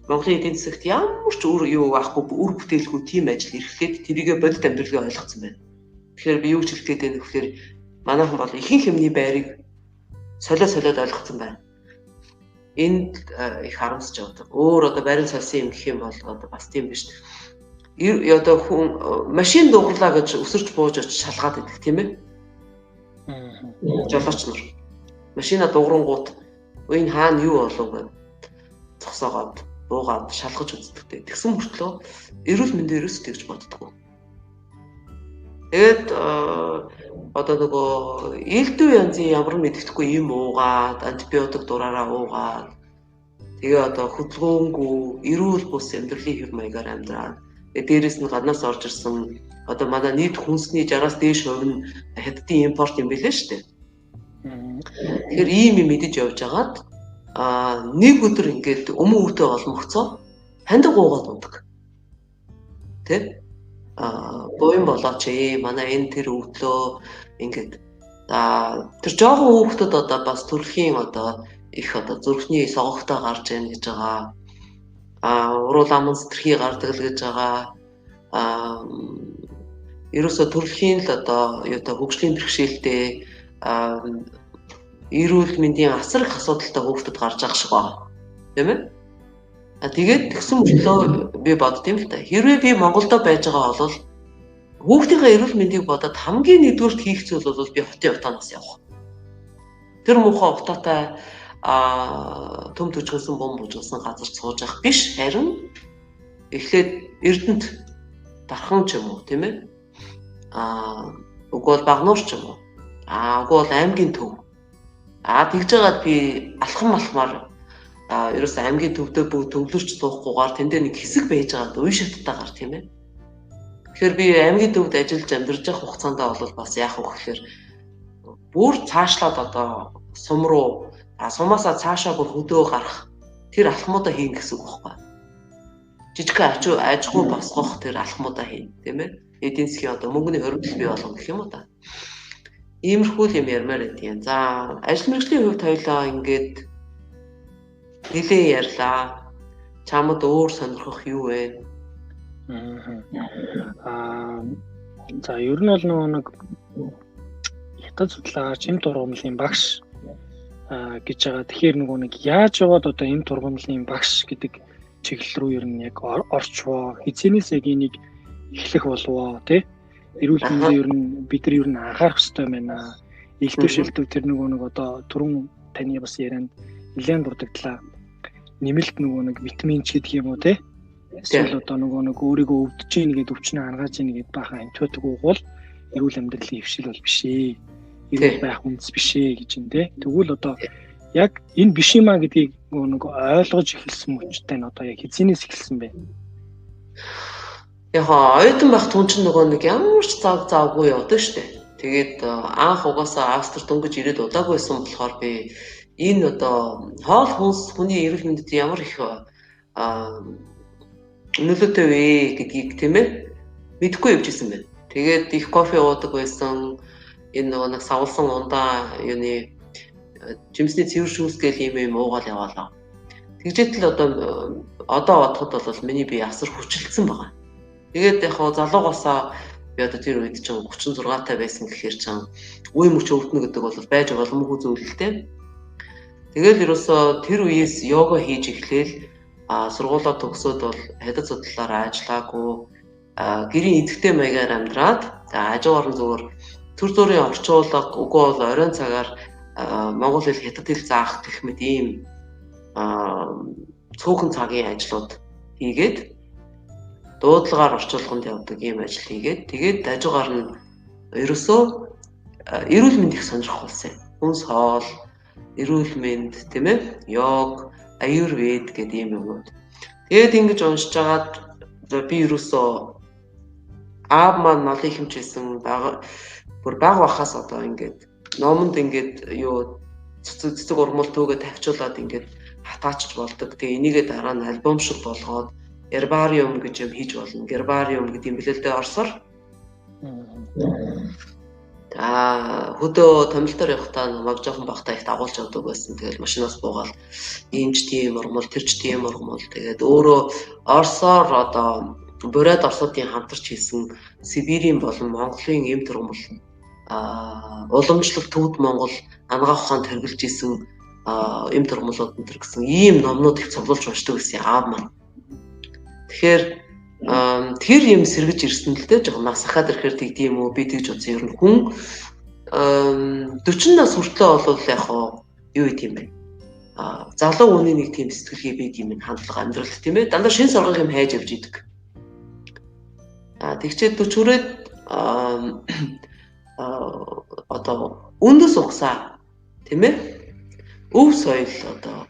Монголын эдийн засагт ямар ч юу байхгүй үр бүтээлгүй тийм ажил эрхлээд тэрийгэ бодит амьдралыг ойлгоцсон байна. Тэгэхээр би юу ч хэлгээд байна гэхээр манайхан бол ихэнх юмны байрыг солиод ойлгоцсон байна. Энд их харамсаж байна. Өөр одоо барин солисон юм гэх юм бол одоо бас тийм биш. Одоо хүн машин дугарлаа гэж өсөрч бууж очиж шалгаад идэх тийм ээ. Жолооч нар машина дуурангууд энэ хаана юу болов гэж зогсоогоод буугаад шалгаж үздэг. Тэгсэн мөртлөө эрүүл мэндээрээс тэгж боддгоо. Тэгээд одоо нөгөө элдв янзын ямар мэддэхгүй юм уугаад антибиотик дураараа уугаад тэгээ одоо хөдөлгөөнгүй эрүүл бус амьдралын хэв маягаар амьдраад дээрээс нь гаднаас орж ирсэн одоо манай нийт хүнсний 60-аас дээш хувь нь хятадын импорт юм билээ шүү дээ. Тэгэхээр ийм юм мэдэж явж хагаад нэг өдөр ингээд өмнө өвдөө олмогцоо хандаг уугаад ундаг. Тэ? Боён болооч манай энэ тэр өвдлөө ингээд тэр жоохон хүүхдүүд одоо бас төрөлхийн одоо их одоо зүрхний согогтой гарч ийн гэж байгаа. Уруул аман сэтэрхий гардаг л гэж байгаа. Ерөөсө төрөлхийн л одоо юу та хөгжлийн бэрхшээлтэй эрүүл мэндийн асар их асуудалтай хүүхдүүд гарч байгаа шиг байна. Тийм ээ? Тэгээд тэгсэн мөртлөө би боддtiin л та. Хэрвээ би Монголдо байж байгаа бол хүүхдийнхээ эрүүл мэндийг бодоод хамгийн нэгдүгürt хийх зүйл бол би хотын утаанаас явах. Тэр муухай утаатай төм төжгөнсөн бом бужгсан газар сууж явах биш, харин эхлээд Эрдэнэт дархан ч юм уу, тийм ээ? Уг бол Багнуур ч юм уу. Уг бол аймгийн төв. Тэгж жагаад би алхамаар ерөөс аймгийн төвдөө бүгд төвлөрч дуухгүйгээр тэндээ нэг хэсэг байж байгаа уй шаттайгаар тийм ээ. Тэгэхээр би аймгийн төвд ажиллаж амьдарч явах хугацаанд бол бас яах вэ гэхээр бүр цаашлаад одоо сум руу сумаасаа цаашаа бүр хөдөө гарах тэр алхмуудаа хийн гэсэн үг байхгүй. Жижиг ажгүй босгох тэр алхмуудаа хийн тийм ээ. Эдийн засгийн одоо мөнгөний хоригдол бий болгох гэх юм уу та. Иймэрхүү юм ярмаар байдیں۔ За ажил мэргэжлийн хувьд хоёлаа ингээд нэлээ ярьлаа. Чамд өөр сонирхох юу вэ? За ер нь бол нэг хятад судлаагаар эм тургамлын багш гэж байгаа. Тэгэхээр нэг яаж яваад одоо эм тургамлын багш гэдэг чиглэл рүү ер нь яг орчвоо. Хизэнээс яг энийг эхлэх болвоо тий. Эрүүл мэндийн ер нь бид нар ер нь анхаарах хэрэгтэй байна. Илтв шилтв тэр нэг одоо түрүүн таны бас ярианд нэлээд дурдагдлаа. Нэмэлт нэг витамин ч гэдэг юм уу тий. Эсвэл одоо нэг өөрийгөө өвдөж ийн гэдэг өвчнөө харгааж ийн гэдэг бахан антибиотик уувал эрүүл амьдралын хөвшил бол биш ээ. Эрүүл байх үндэс биш ээ гэж юм тий. Тэгвэл одоо яг энэ биш юмаа гэдгийг нэг ойлгож эхэлсэн мөчтэй нь одоо яг хизэнээс эхэлсэн бэ? Яг оюутан байх тун чинь нэг ямар ч завгүй явдаг штэ. Тэгээд анх угаасаа Австрид дөнгөж ирээд удаагүйсэн болохоор би энэ одоо хоол хүнс хүний эрүүл мэндэд ямар их нөлөөтэй вэ гэдгийг тийм ээ мэдэхгүй явж исэн байна. Тэгээд их кофе уудаг байсан. Энэ нэг савлсан ундаа юуны жимсний цэвэр шүүс гэл юм уугаал яваалаа. Тэгжээд л одоо бодоход бол миний бие асар хүчилдсэн байгаа. Тэгээд яг залуугаасаа би одоо тэр үед чинь 36 таа байсан гэхээр чинь үе мөч өвднө гэдэг бол байж боломгүй зүйл л дээ. Тэгэл ерөөсөө тэр үеэс йога хийж эхлээл сургуулаа төгсөөд бол хятад судлалаараа ажиллаагүй гэрийн идэвхтэй маягаар амьдраад хажуугаар нь зүгээр төр зүрийн орчуулга үгүй бол оройн цагаар монгол хэл хятад хэл заах гэх мэт ийм цөөхөн цагийн ажлууд хийгээд дуудлагаар орчуулганд явдаг ийм ажил хийгээд тэгээд хажуугаар нь ерөөсөө эрүүл мэнд их сонирхолтой. Хүнс хоол, эрүүл мэнд, тийм ээ, йог, аюрвед гэдэг ийм юмуд. Тэгээд ингэж уншиж агаад би ерөөсөө аав маань ноолын хэмжээсэн бүр бага бахаас одоо ингээд номонд ингээд юу цэцэг урмал төгөө тавьчуулаад ингээд хатаачч болдог. Тэгээ энийгээ дараа нь альбом шиг болгоод гербариум гэж юм хийж болно. Гербариум гэдэг юм билээ л дээ орсоор. Хөдөө томилтоор явахдаа намайг жоохон багтаа их дагуулж явдаг байсан. Тэгэл машинаас буугаад иймч тийм урмал, тэрч тийм урмал. Тэгээд өөрөө орсоор одоо бурайд орсуудын хамтарч хийсэн Сибирийн болон Монголын эм турмал уламжлал төвд Монгол ангаа ухаанд хэрэгжилж исэн эм турмалууд энэ гэсэн ийм номнууд их цуглуулж уншдаг гэсэн аав маань. Тэгэхээр тэр юм сэргэж ирсэн л дээ жоохон нас ахаад ирэхээр тэгдэм үү би тэгж бодсон ер нь хүн 40 нас хүртлээ бол яг юу гэдэг юм бэ? Залуу хүний нэг тийм сэтгэлгээ бий юм хандлага амьдралд тийм ээ дандаа шин соргох юм хайж явж идэг. Тэгчээд 40-өрөөд одоо үндэс угсаа тийм ээ өв соёл одоо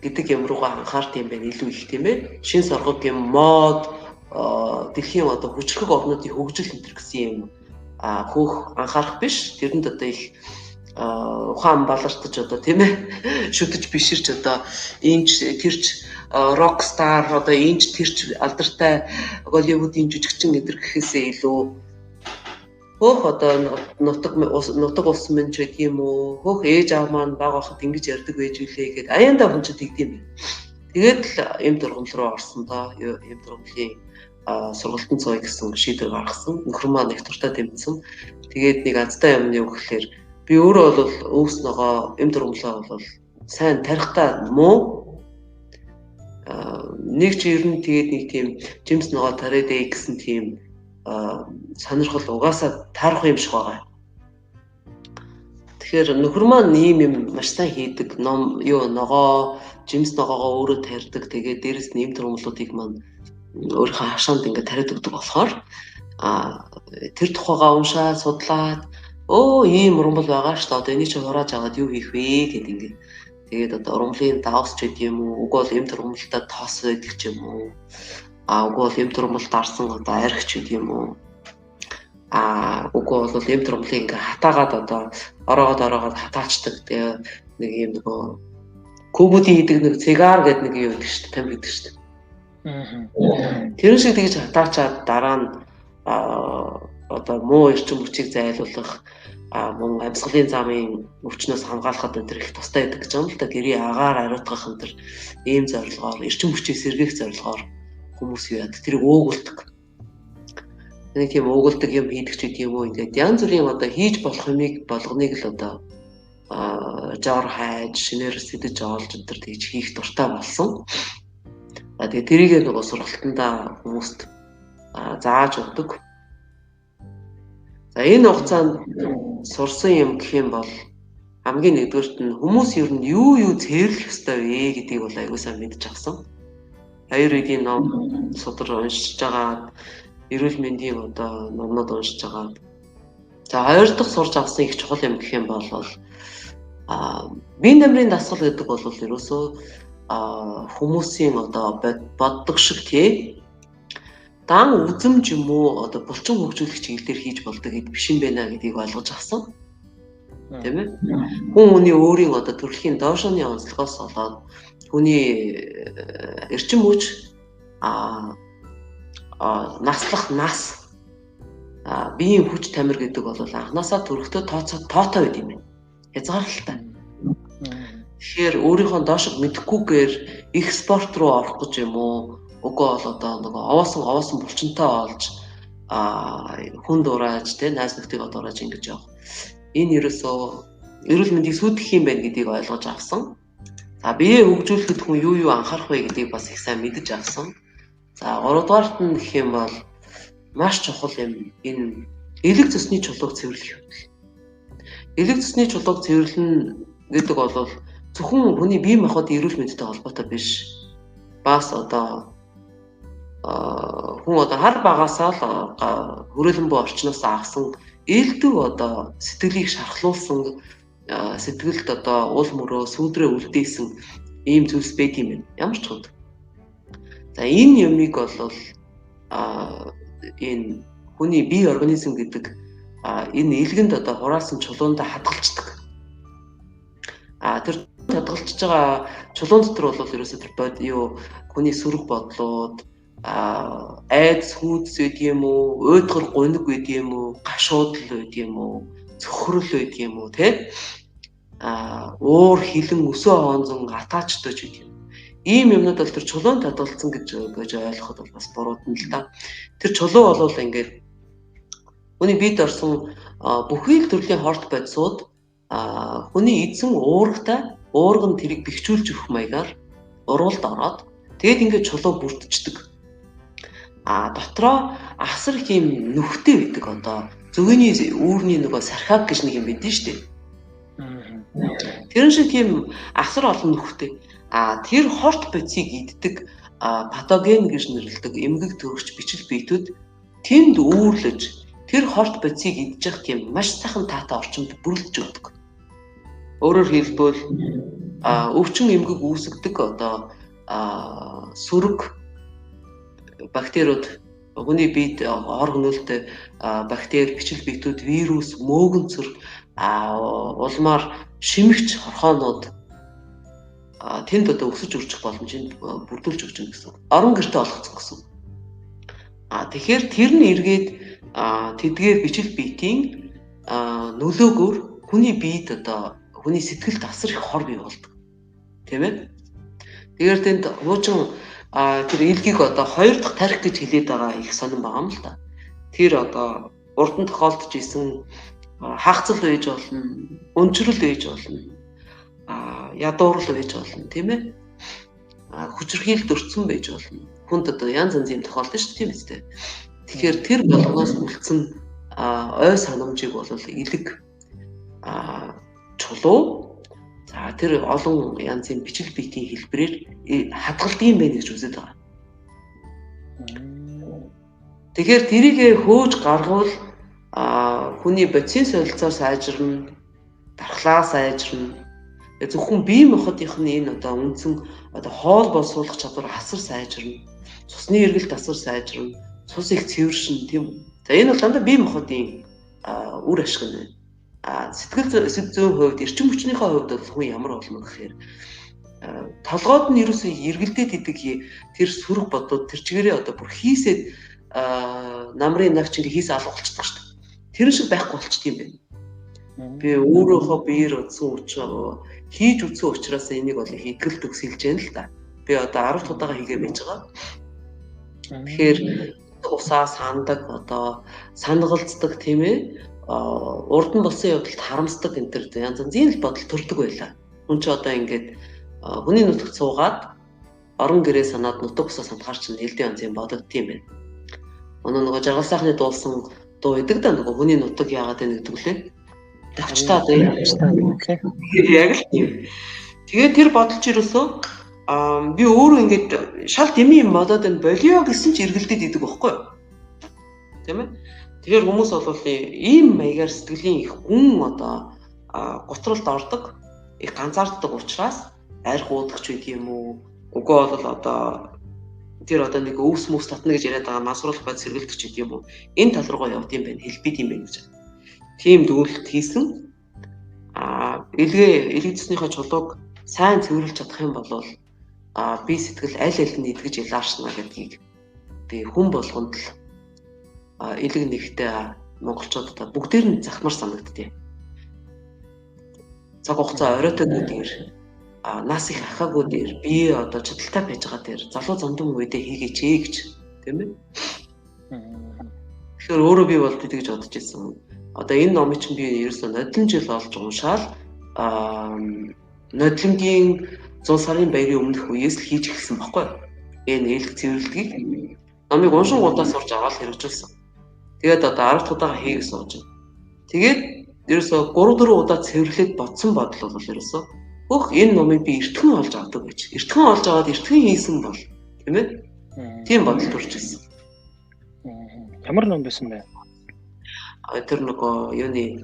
гэдэг юм руугаа анхаард юм байна илүү их тийм ээ шин соргог юм мод дэлхийн одоо хүчрхэг орнуудын хөгжил энэ гэсэн юм хөөх анхаарах биш тэрэнд одоо их ухаан балартаж одоо тийм ээ шүтэж биширч одоо энэч тэрч рокстар одоо энэч тэрч алдартай Голливуудын жүжигчин эдэр гэхээсээ илүү хөөх одоо нутаг ус мэн ч гэдэг юм уу хөөх ээж аав маань баг байхад ингэж ярьдаг байж үлээ гэд аяндаа хүнчд тэгдэм юм. Тэгээд л эм тургамал руу орсон доо эм тургамлын сургалтын цой гэсэн шийдвэр гаргасан. Нөхөр маань их туртаа тэмцсэн. Тэгээд нэг азтай юмны үг гэхээр би өөрөө бол өвснөгөө эм тургамлаа бол сайн тарихтаа муу нэг ч ер нь тэгээд нэг тийм жимс ногоо тариадэ гэсэн тийм сонирхол угаасаа таарах юм шиг байгаа. Тэгэхээр нөхөр маань ийм юм маш сайн хийдэг. Ном юу ногоо, жимс ногоогоо өөрөө тарьдаг. Тэгээд дээрэс нь эм тургамлуудыг маань өөрийнхөө хашаанд ингээд тариад өгдөг болохоор тэр тухайгаа уншаад судлаад ийм урмал байгаа шүү дээ. Одоо энийг чи хурааж аваад юу хийх вэ гэд ингээд тэгээд одоо урмлын давс ч гэдэг юм уу, уг бол эм тургамлтай тоос байдаг ч юм уу. Уг бол эм тургамал дарсан одоо архич гэдэг юм уу. Уг бол эм тургамлыг ингээ хатаагаад одоо ороогоод хатаачдаг. Тэгээ нэг юм нөгөө кубүүдийн хийдэг нэг цигар гэдэг нэг юм байдаг шүү дээ. Там гэдэг шүү дээ. Тэр шиг тэгж хатаачаад дараа нь одоо муу эрчим хүчийг зайлуулах мөн амьсгалын замын өвчнөөс хамгаалахад энэ их тустай байдаг гэж юм л да. Гэрийн агаар ариутгах энэ ийм зорилгоор эрчим хүчийг сэргээх зорилгоор хүмүүс юу яд тэрийг уугуулдаг. Нэг тийм уугуулдаг юм хийдэг ч гэдэг юм уу ингээд янз бүрийн одоо хийж болох юмыг болгоныг л одоо жоор хайж шинээр сэдэж олж энэ төр тэгж хийх дуртай болсон. Тэгээ тэрийг нөгөө сургалтандаа хүмүүст зааж өгдөг. За энэ хугацаанд сурсан юм гэх юм бол хамгийн нэгдүгээрт нь хүмүүс ер нь юу цээрлэх ёстой вэ гэдгийг бол аягүй сайн мэдж авсан. Аюрведийн ном судар уншиж байгаа, эрүүл мэндийн одоо номнууд уншиж байгаа. За хоёр дахь сурч авсан их чухал юм гэх юм бол биеийн дамирын дасгал гэдэг бол ерөөсөө хүмүүсийн одоо боддог шиг тий дан үзэмж юм уу одоо булчин хөгжүүлэх чиглэлээр хийж болдог гэд биш юм байна гэдгийг ойлгож авсан. Тийм ээ. Хүн хүний өөрийн одоо төрөлхийн доошооны онцлогоос болоод хүний эрчим хүч наслах нас биеийн хүч тамир гэдэг бол анханасаа төрөхдөө тоотой байд юм байна. Хязгаарлалтай. Тэгэхээр өөрийнхөө доошог мэдэхгүйгээр их спорт руу орох гэж юм уу? Үгүй бол одоо нөгөө овоосон булчинтай олж хүн дурааж найз нөхдөйгөө дурааж ингэж явах. Энэ ерөөсөө эрүүл мэндийг сүйтгэх юм байна гэдгийг ойлгож авсан. За биеэ хөгжүүлэхэд хүн юу анхаарах вэ гэдгийг бас их сайн мэдэж авсан. За 3 дугаарт нь гэх юм бол маш чухал юм. Энэ элэг цэсний чулууг цэвэрлэх юм. Элэг цэсний чулууг цэвэрлэн гэдэг бол зөвхөн хүний бие махбодын эрүүл мэндтэй холбоотой биш. Бас одоо хүн одоо хар багасаа л хүрээлэн буй орчноос авсан ээлдэг одоо сэтгэлийг шархлуулсан сэтгэлд одоо уул мөрөө сүудрээ үлдээсэн ийм зүйлс байт юм байна. Ямар ч чухал. За энэ юмыг бол энэ хүний бие организм гэдэг энэ элгэнд одоо хураасан чулуундаа хадгалцдаг. Тэр хадгалж байгаа чулуун дотор бол ерөөсөө тэр хүний сөрөг бодлууд айдас хүйдс байд юм уу, уйдгар гуниг байд юм уу, гашуудлал байд юм уу, цөхрөл байд юм уу, уур хилэн өсөө хоонзон атаачдаж байд юм. Ийм юмнууд бол тэр чулуунд хадгалсан гэж ойлгоход бол бас буруудна л да. Тэр чулуу бол ингээд хүний биед орсон бүхий л төрлийн хорт бодисууд хүний эзэн уурган тэрийг бэхжүүлж өгөх маягаар уруулд ороод тэгээд ингээд чулуу бүрдчихдэг. Дотроо асар их юм нүхтэй байдаг одоо зөвгөний үүрний нөгөө сархаг гэж нэг юм байдэн шүү дээ. Тэр шиг тийм асар олон нүхтэй. Тэр хорт бодисыг иддэг патоген гэж нэрлэдэг эмгэг төрөгч бичил биетүүд тэнд үүрлэж тэр хорт бодисыг идж явах тийм маш сайхан таатай орчинд бүрэлдэж өгдөг. Өөрөөр хэлбэл өвчин эмгэг үүсгдэг одоо сүрэг бактериуд хүний биед органолтой бактери, бичил биетүүд, вирус, мөөгөнцөр улмаар шимэгч хорхоонууд тэнд одоо өсөж үржих боломжийг бүрдүүлж өгч байгаа гэсэн. Орон гэртээ олгоцсон гэсэн. Тэгэхээр тэр нь эргээд тэдгээр бичил биетийн нөлөөгөөр хүний биед одоо хүний сэтгэлд асар их хор бий болдог. Тийм ээ? Тэгэхээр тэнд хуучин тэр элгийг одоо 2 дахь тарих гэж хэлээд байгаа их сонирн байгаа юм л да. Тэр одоо урд нь тохиолдож исэн хаагцал байж болно, өнчрөл байж болно, ядуурл байж болно, тийм ээ? Хүчрхийлд өртсөн байж болно. Хүнд одоо янз янзын тохиолдож шүү дээ, тийм үстэй. Тэгэхээр тэр болгоноос үлдсэн ой санамжийг бол элэг чулуу тэр олон янзын бичил биетийн хэлбэрээр хадгалдаг юм байна гэж үздэг байгаа. Тэгэхээр тэрийг хөөж гаргавал хүний бодисын солилцоо сайжирна, дархлаа сайжирна. Зөвхөн бие махбодынхны энэ одоо үндсэн одоо хоол боловсруулах чадвар асар сайжирна. Цусны эргэлт асар сайжирна. Цус их цэвэршин тийм үү. За энэ бол дандаа бие махбодын үр ашиг нь. Сэтгэл зүйн хувьд, эрчим хүчнийхээ хувьд бол хүн ямар болно гэхээр толгойд нь ерөөсөө эргэлдээд идэг тэр сүрэг бодлууд тэр чигээрээ одоо бүр хийсээд намрын навч ингээ хийс алгуулчихдаг шүү дээ. Тэр шиг байхгүй болчт юм байна. Би өөрөөхөө биеэр утсан учраас хийж үтсэн учраас энийг бол идгэл төгсөлж яана л да. Би одоо 10 удаага хийгээ байж байгаа. Тэгэхээр усаа сандаг одоо сангалцдаг тийм ээ. Урд нь болсон явдалд харамсдаг энэ төр янз янзын бодол төрдөг байлаа. Хүн ч одоо ингээд хүний нутагт суугаад орон гэрээ санаад нутаг усаа сандахаар чинь элдэн янзын бодогд тийм байна. Нөгөө жаргал сайхны дуулсан дуу идэг да нөгөө хүний нутаг яагаад байна гэдэг лээ. Давчтаа дээ. Яг л тийм. Тэгээд тэр бодолч ерөөсөө би өөрөө ингээд шал дэмий юм бодоод энэ болио гэсэн чи эргэлдээд идэг байхгүй юу? Тийм ээ? Тэгэхээр хүмүүс бол ийм маягаар сэтгэлийн их гүн одоо готролд ордог, их ганцаарддаг учраас арх уудагч байд юм уу? Үгүй бол одоо тэр одоо нэг өвс мөс татна гэж яриад байгаа масруулах байд сэргэлдэгч байд юм уу? Энэ тал руугаа явд юм байна, хэлбид юм байна гэж. Тийм дүгнэлт хийсэн. Элэг цэснийхээ чулууг сайн цэвэрлж чадах юм бол би сэтгэл аль аль нь идгэж ялааршна гэдгийг би хүн болгонд л элэг нэгтэй монголчуудад бүгдээр нь захмар санагдтыг. Цаг хугацаа оройтойгоо дээр нас их ахаагүй дээр би одоо чадaltaй байж байгаа дээр залуу зандун үедээ хийгээч гэж тийм ээ. Тэгэхээр өөрөө би бол тэгж бодож ирсэн. Одоо энэ номыг чинь би ерөөсөө нодлон жил олж уншаал нодлонгийн 100 сарын баярын өмнөх үеэс л хийж эхэлсэн баггүй. Энэ элэг цэвэрлэгийг номыг уншингуудаа сурж аваад хэрэгжүүлсэн. Тэгээд одоо 10 дахь удаага хийх сууж. Тэгээд ерөөсөө 3-4 удаа цэвэрлээд бодсон бодол бол ерөөсөө энэ номыг би эртхэн олж авдаг гэж. Эртхэн олж аваад эртхэн хийсэн бол тийм ээ. Тийм бодол төрж ирсэн. Ямар ном байсан бэ? Тэр нөгөө юуны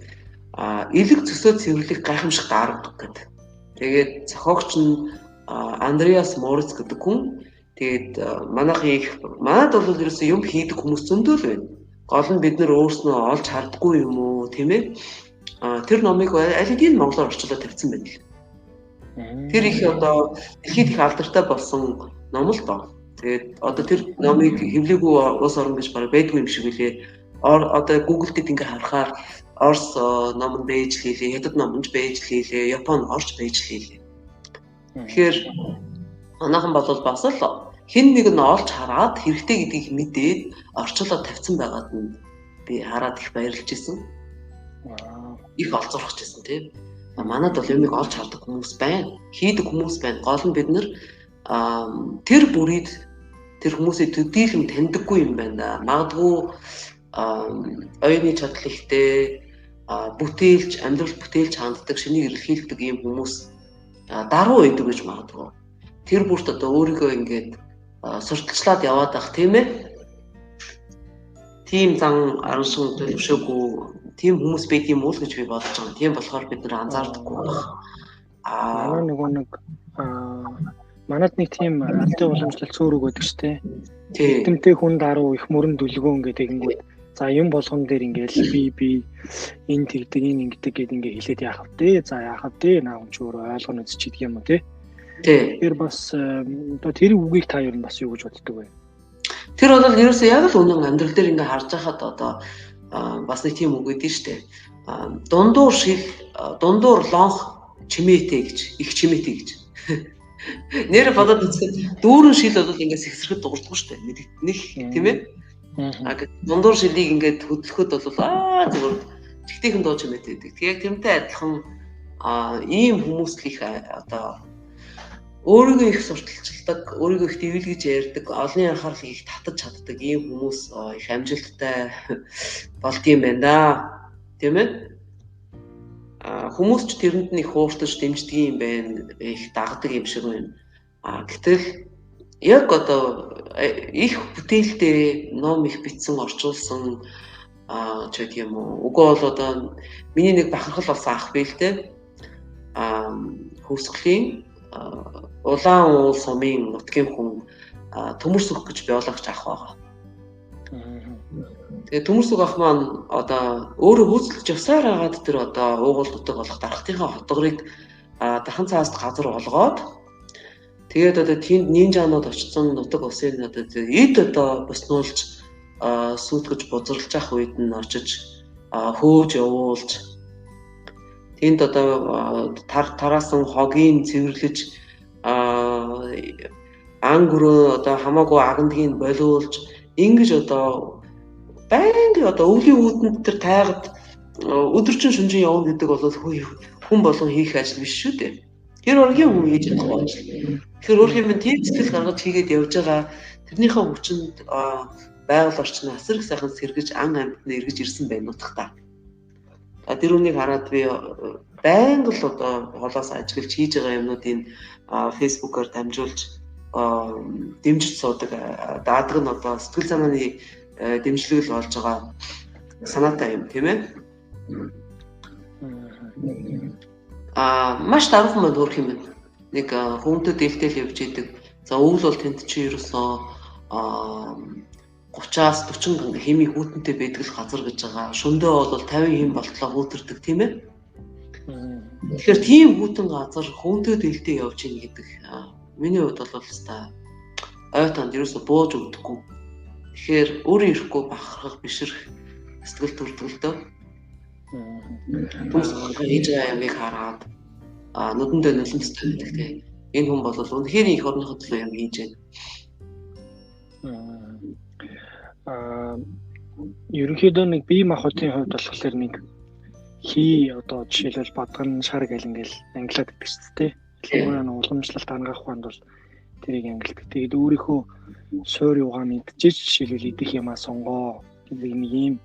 элэг цөсөө цэвэрлэх гайхамшиг дарга гэдэг. Тэгээд зохиогч нь Андреас Мориц гэдэг хүн. Тэгээд манайд бол ерөөсөө юм хийдэг хүмүүс зөндөө л байна. Гол нь бид нэр өөрснөө олж хардггүй юм уу тийм ээ. Тэр номыг аль хэдийн монголоор орчуулаад тавьсан байна л. Тэр их одоо дэлхийд их алдартай болсон ном л доо. Тэгээд одоо тэр номыг хэвлээгүй улс орн гэж бараг байдгүй юм шиг үлээ. Одоо Google дээр ингээ харахаар Орос ном нь байж лээ, Хятад ном нь байж лээ, Япон орч байж лээ. Тэгэхээр манайхан бол бас л хэн нэг нь олж хараад хэрэгтэй гэдгийг мэдээд орчуулаад тавьсан байгаад нь би хараад их баярлж ирсэн. Их олзуурч ирсэн тийм. Манайд бол юмыг олж хардаг хүмүүс байна. Хийдэг хүмүүс байна. Гол нь бид нэр тэр бүрийд тэр хүмүүсийг төдийлөн таньдаггүй юм байна. Магадгүй оюуны чадал ихтэй бүтээлч, амьдрал бүтээлч ханддаг, шинийг илэрхийлдэг ийм хүмүүс даруй байдаг гэж магадгүй. Тэр бүрт одоо өөрийгөө ингээд сурталчлаад яваад байх тийм ээ. Тийм зан араншин төлөвшөөгүй тийм хүмүүс байдаг юм уу гэж би бодож байгаа. Тийм болохоор бид нэр анзаардаггүй байна. Манайд нэг тийм алсын уламжлалт цөөрөг байдаг штэ. Тэмтэй хүн даруй их мөрөн дүлгөөн гэдэг ингээд за юм болгон дээр ингээл би энэ тэгдэг энэ ингэдэг гэд ингээ хэлээд яах вэ? За яах вэ? Наав ч өөрөө ойлгоно үзчихдэг юм уу те. Тэр бас одоо тэр үгийг та юу бас юу гэж боддог вэ? Тэр бол ерөөсөө яг л үнэн амьдрал дээр ингээ харж байхад одоо бас нэг тийм үг өгдөө штэ. Дундуур шил, дундуур лонх чимээтэй гэж, их чимээтэй гэж. Нэр бодоод үзэхэд дүүрэн шил бол ингээ сэгсрэхэд дуурдаггүй штэ. Нэг тийм ээ. Дундуур шилийг ингээд хөдлөхөд бол зүгээр чигтийнхэн дуу чимээтэй байдаг. Яг тэрнтэй адилхан ийм хүмүүс л их одоо өөрийгөө их сурталчилдаг, өөрийгөө их дэвлэгж ярьдаг, олонний анхаарлыг их татаж чаддаг ийм хүмүүс их амжилттай болдгийм байна да. Тийм ээ? Хүмүүс ч тэрэнд нь их хууртаж дэмждэг юм байна, их дагдаг юм шиг байна. Гэтэл яг одоо их бүтээлтэй ном их бичсэн, орчуулсан ч гэх юм уу. Уг бол одоо миний нэг бахархал болсон ах бэ л дээ. Хөвсгөлийн улаан уул сумын нутгийн хүн төмөрс өх гэж биологч ах байгаа. Тэгээ төмөрс өх ах маань одоо өөрөө хөөцөлж явсаар хагаад тэр одоо уугуул нутаг болох дархтынхаа хотгорыг дахин цааст газар олгоод тэгээд одоо тэнд нинжанууд очсон нутаг усын одоо эд одоо боснуулж сүйтгэж бузарлаж явах үед нь очиж хөөж явуулж тэнд одоо тараасан хогийн цэвэрлэж ангөрөө одоо хамаагүй агандгийг болиулж ингэж одоо байнга одоо өвлийн үүдэнд тэр тайгад өдөржин шөнжин явна гэдэг бол хүн болгон хийх ажил биш шүү дээ. Тэр ургийн хүн хийж байгаа ажил. Тэгэхээр өөрхийн минь тийм сэтгэл гаргаж хийгээд явж байгаа тэрнийхээ хүчинд байгаль орчин асар их сайхан сэргэж ан амьтанд эргэж ирсэн байна утгатай. Тэр үнийг хараад би байнга л одоо холоос ажиглаж хийж байгаа юмнуудыг фэйсбүүкээр дамжуулж дэмжиж суудаг. Дадаг нь одоо сэтгэл санааны дэмжлэг болж байгаа санаатай юм тийм ээ. Маш даруухан манд өөрх юм байна. Нэг хүнтэй дэлтэл явж идэг. За өвөл бол тэнд чи ерөөсөө 30-аас 40 хэмий хүүтэнтэй байдаг л газар гэж байгаа. Шөндөө бол 50 хэм болтлоо хүүтэрдэг тийм ээ. Тэгэхээр тийм хүүтэн газар хүнтэй дэлтэй явж ийн гэдэг миний хувьд бол хэвээр ой танд ерөөсө бууж өгдөггүй. Тэгэхээр өөрөө ирэхгүй бахархах бишрэх сэтгэл төрдөг л дөө. Түнс хийж байгаа ямыг хараад нүдэндээ нулимс тавьдаг тийм. Энэ хүн бол үнэхээр их орныхоо төлөө юм хийж байна. Ерөнхийдөө нэг бие махбодын хувьд болохоор нэг одоо жишээлбэл бадган шар гэл ингээл англиад гэдэг ч тийм. Ялангуяа уламжлалт ангаах ухаанд бол тэрийг ангилдаг. Тэгээд өөрийнхөө суур юугаа мэдчихэж жишээлбэл идэх юмаа сонгоо гэдэг нэг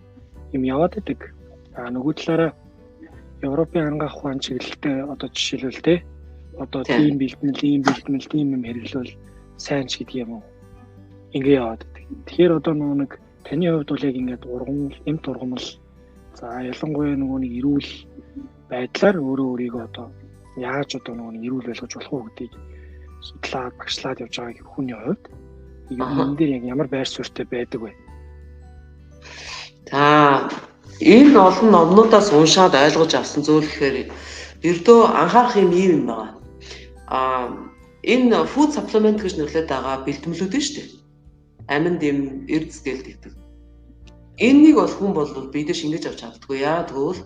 юм яваад байдаг. Нөгөө талаараа Европын ангаах ухаан чиглэлтэй одоо жишээлбэл тийм. Одоо тийм бэлтгэл тийм юм хэрэглэвэл сайн ч гэдэг юм уу. Ингээ яваад байдаг. Тэгэхээр одоо нэг таны хувьд бол яг ингээд эмт ургамал за ялангуяа нөгөө нэг эрүүл байдлаар өөрийгөө одоо яаж одоо нөгөө эрүүл байлгаж болох уу гэдгийг судлаад багшлаад явж байгаа хүний хувьд энэ дээр яг ямар байр суурьтай байдаг вэ? Энэ олон номнуудаас уншаад ойлгож авсан зүйл гэхээр ердөө анхаарах юм байгаа. Энэ food supplement гэж нэрлэдэг байгаа бэлтгэлүүд нь шүү дээ. Аминд юм эрдэс гэлдэг. Энэнийг бол хүн бол бидэд шингээж авч чаддаггүй. Яагаад гэвэл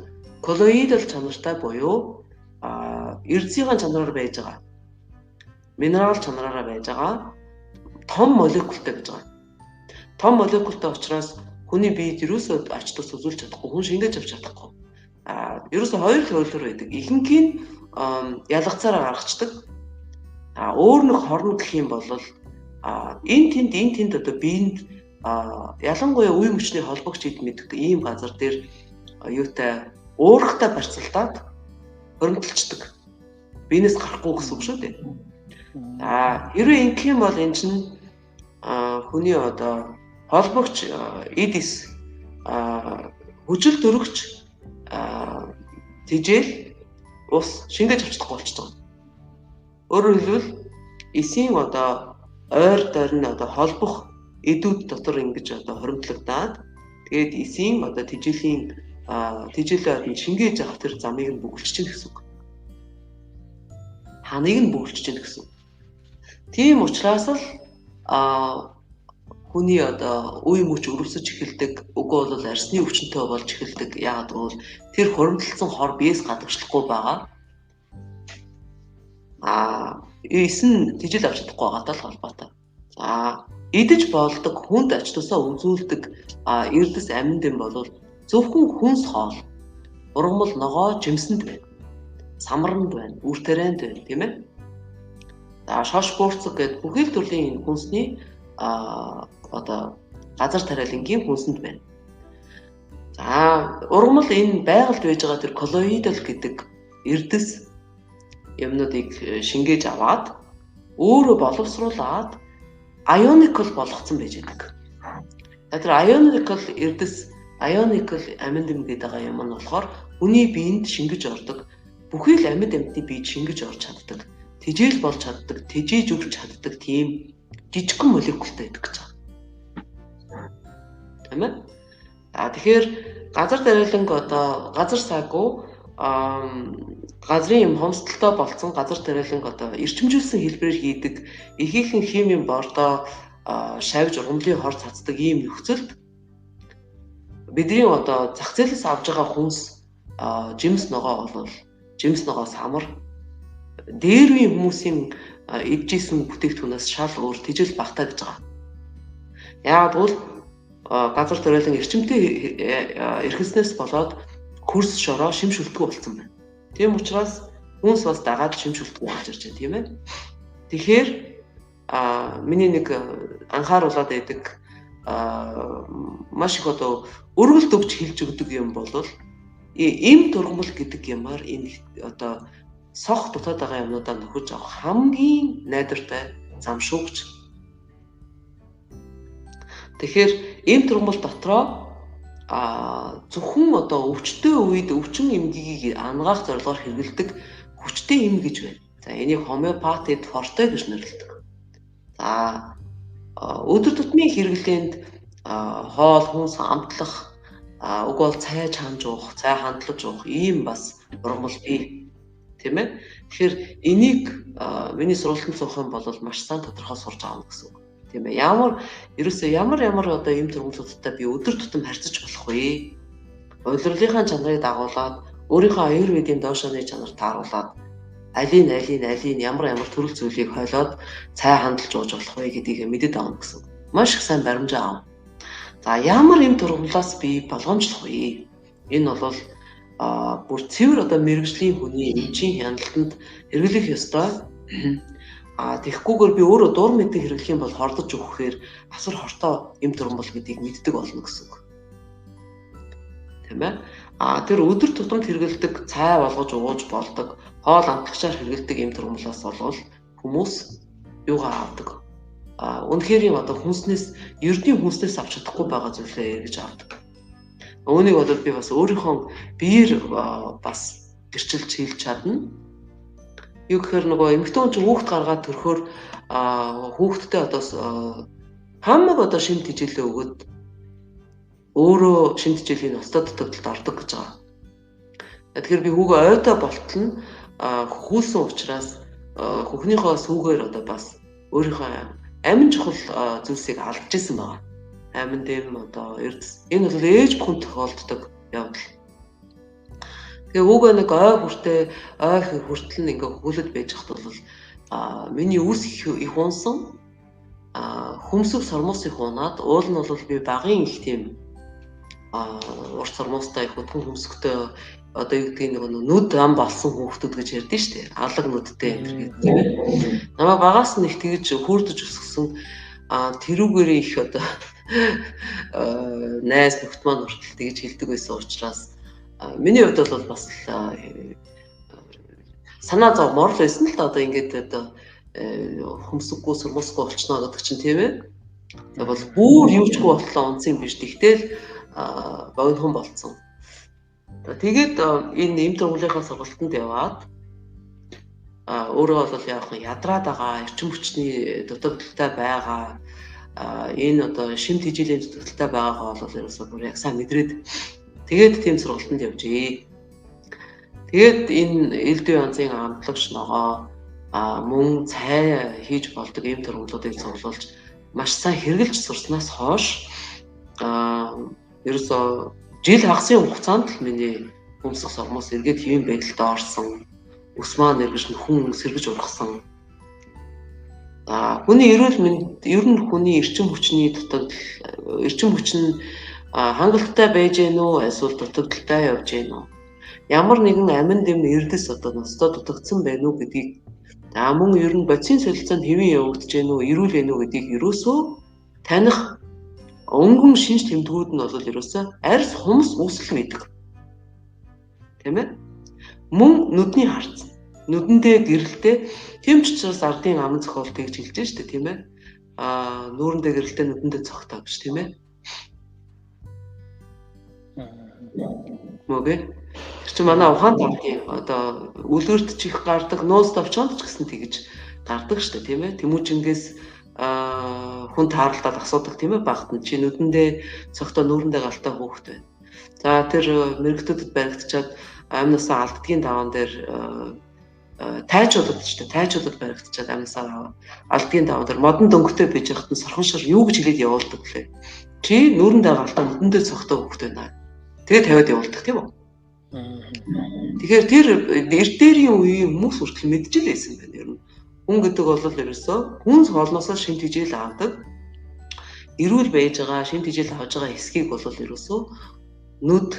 коллоидал чанартай буюу эрдэсийн чанараар байж байгаа. Минерал чанараараа байж байгаа том молекултай гэж байгаа. Том молекултай учраас хүний биед ерөөсөө ач тус үзүүлж чадахгүй, хүн шингээж авч чадахгүй. Ерөөсөө хоёр хөвлөр байдаг. Ихэнх нь ялгацаараа гаргацдаг. Өөр нэг хорн гэх юм бол энэ тэнд одоо биед ялангуяа үе мөчний холбогч хэд мэддэг ийм газар дээр юутай уурхтай барьцалдаад хөрөмтөлчдөг. Биенээс гарахгүй гэсэн үг шүү дээ. Хэрвээ ингэх юм бол энэ чинь хүний одоо холбогч эдис хүчил төрөгч тижэл ус шингээж авчихдаг болчихдог. Өөрөөр хэлбэл эсийн одоо ойр дорн одоо холбох эдүүд дотор ингэж одоо хоримтлагдаад тэгээд эсийн одоо тижээлийн тижээлээ шингээж авах тэр замыг нь бүгэлч чинь гэсэн үг. Ханыг нь бүгэлч чинь гэсэн үг. Тийм учраас л хүний одоо үе мөч өрөвсөж эхэлдэг, үгүй бол арсны өвчнөд болж эхэлдэг. Яагаад гэвэл тэр хоримтлсан хор биес гадагшлахгүй байгаа. Эсэн тижэл авч чадахгүй байгаатай л холбоотой. Идэж болдог хүнд ач тусаа үзүүлдэг эрдэс аминд юм бол зөвхөн хүнс хоол, ургамал ногоо жимсэнд байна. Самранд байна, үр тарианд байна, тийм ээ. Шош буурцаг гэдэг бүхэл төрлийн хүнсний одоо газар тариалангийн хүнсэнд байна. Ургамал энэ байгальд байж байгаа тэр коллоидал гэдэг эрдэс юмнуудыг шингээж аваад өөрөө боловсруулад ionicал болгоцсон байж байдаг. Тэр ionicал эрдэс ionical аминд гэдэг юм нь болохоор хүний биед шингэж ордог. Бүхий л амьд амьтны биед шингэж орж чаддаг. Тижээл болж чаддаг, тижээж өгч чаддаг тийм жижигхэн молекултай байдаг гэж байна. Тийм ээ? Тэгэхээр газар тариаланг одоо газар саагүй газрын юм хомсдолтой болцсон газар тариаланг одоо эрчимжүүлсэн хэлбэрээр хийдэг ихээхэн химийн бордоо шавж ургамлын хор цацдаг ийм нөхцөлд бидний одоо зах зээлээс авж байгаа хүнс жимс ногоо бол жимс ногоо самар дээр үеийн хүмүүсийн идчихсэн бүтээгдэхүүнээс шал өөр тижэл багтаа гэж байгаа. Яагаад бол газар тариалан эрчимтэй эрхэснээс болоод хөрс шороо шим шүлтгүү болсон байна. Тийм учраас хүнс бас дагаад шим шүлтгүү болж ирж байна, тийм ээ. Тэгэхээр миний нэг анхааруулад байдаг маш их одоо өргөлд өгч хэлж өгдөг юм бол эм тургамал гэдэг юмар энэ одоо сох дутаад байгаа юмнуудаа нөхөж авах хамгийн найдвартай зам шүүгч. Тэгэхээр эм тургамал дотроо зөвхөн одоо өвчтөе үед өвчин эмгэгийг ангаах зорилгоор хэрэглэдэг хүчтэй эм гэж байна. За энийг хомеопатид форте гэж нэрлэдэг. За өдөр тутмын хэрэглээнд хоол хүнс амтлах уг бол цай чанж уух, цай хандлаж уух ийм бас ургамал бий. Тийм ээ. Тэгэхээр энийг миний сургалтанд суух юм бол маш сайн тодорхой сурч аавна гэсэн үг. Тийм ээ. Ямар одоо юм төрөмжүүдтэй би өдөр тутам харьцаж болох вэ? Удирдлагын чанарыг дагуулад өөрийнхөө аюурведийн доошооны чанарт тааруулаад алийг ямар төрөл зүйлийг хойлоод цай хандалж ууж болох вэ гэдгийг мэдээд авах гэсэн. Маш их сайн баримжаа аав. За ямар юм тургамлаас би болгоомжлох вэ? Энэ бол бүр цэвэр одоо мэрэгжлийн хүний эмчийн хяналтанд хэрэглэх ёстой. Тэгэхгүйгээр би өөрөө дур мэдээ хэрэглэх юм бол хордож өгөхээр асар хортой юм тургамл гэдгийг мэддэг болно гэсэн үг. Тийм ээ. Тэр өдөр тутамд хэрэглэдэг цай болгож ууж болдог, хоол амтлагчаар хэрэглэдэг юм тургамлаас бол хүмүүс юугаар авдаг? Үнэхээр юм одоо ердийн хүнснээс авч чадахгүй байгаа зүйлээ эргэж авдаг. Үүнийг бол би бас өөрийнхөө биеэр бас гэрчилж хийлж чадна. Юу гэхээр нөгөө эмэгтэй хүн чинь хүүхд гаргаад төрөхөөр хүүхдтэй одоо хамаг одоо шимт хичээлээ өгöd өөрөө шимт хичээлийн ностой дутагдалд ордог гэж байгаа. Тэгэхээр би хүүгээ ойтой болтол нь хүүлсэн учраас хүүхнийхөө сүүгээр одоо бас өөрийнхөө амин чухал зүйлсийг алдчихсан байна. Амин дэм одоо эрдэс. Энэ бол ээж бүхэн тохиолддог явдал. Тэгээ үгүй нэг ой хүртэл ингээ хөлөд байж хат бол миний үс их унсан хөмсөг сормоос их унаад уул нь бол би багын их тийм урт сормоостай их хөдгөн хөмсгтэй одоо юу гэдгийг нэг нүд ам болсон хүүхдүүд гэж ярьдэн штэ. Алаг нүдтэй энэ гэдэг. Намайг багаас нь их тэгж хөөрдөж өсгсөн тэрүүгээр их одоо найз нөхд маань хүртэл тэгж хэлдэг байсан учраас миний хувьд бол бас санаа зов морл байсан л да одоо ингээд одоо хөмсөггүй сормосгүй болчихно гэдэг чинь тийм ээ. Тэгвэл бүр юучгүй боллоо унцсан биш. Тэгтэл богинохон болцсон. Тэгээд энэ эм тургуулийнхаа сургалтанд яваад өөрөө бол яг ядраад байгаа эрчим хүчний дутагдaltaй байгаа энэ одоо шимт хичээлийн дутагдaltaй байгаагаа бол ерөөсөө бүр яг сайн мэдрээд тэгээд тийм сургалтанд явжээ. Тэгээд энэ элд үе янзын амтлагч ногоо мөн цай хийж болдог эм тургуулуудыг цуглуулж маш сайн хэрэгжилж сурснаас хойш ерөөсөө жил хагасын хугацаанд л миний хөмсөх сормоос эргээд хэвэн байдалд орсон. Ус маань эргэж хүн сэргэж ургасан. Хүний эрүүл мэнд ер нь хүний эрчим хүчний эрчим хүч нь хангалттай байж гэнэ үү эсвэл дутагдaltaй явж гэнэ үү? Ямар нэгэн амин дэм эрдэс одоо ностой дутагдсан байна уу гэдгийг мөн ер нь бодисын солилцоонд хэвэн явагдаж гэнэ үү, эрүүл байна уу гэдгийг ерөөсөө таних өнгөн шинж тэмдгүүд нь бол ерөөсөө арьс хумс үүсэл байдаг. Тийм ээ? Мөн нүдний харц. Нүдэндээ гэрэлтэй тийм ч учраас ардын аман зохиол тэгж хэлж штэ тийм ээ. Нүүрэндээ гэрэлтэй нүдэндээ цогтой гэж тийм ээ. Мөгөө. Тэр чинь манай ухаан томгийн одоо үлгэрт чих гардаг, нууц товчонд ч гэсэн тэгж гардаг штэ тийм ээ. Тэмүүжингээс хүн тааралдаад асуудаг тийм ээ багт нь чи нүдэндээ цогтой нүүрэндээ галтай хүүхэд байна. За тэр мэрэгтүүдэд баригдчаад амнасаа алддгийн даван дээр тайчуудад баригдчаад амнасаа алддгийн даван дээр модон дөнгөтэй байж хахад нь сорхоншор юу гэж хэлээд явуулдаг лээ. Чи нүүрэндээ галтай нүдэндээ цогтой хүүхэд байна. Тэгээд тавиад явуулдаг тийм үү? Тэгэхээр тэр эрдээрийн үеийн хүмүүс хүртэл мэдчихлээсэн байна ер нь. Хүн гэдэг бол ерөөсөө хүн хоолноосоо шимт хичээл авдаг. Эрүүл байж байгаа, шимт хичээл авж байгаа хэсгийг бол ерөөсөө нүд,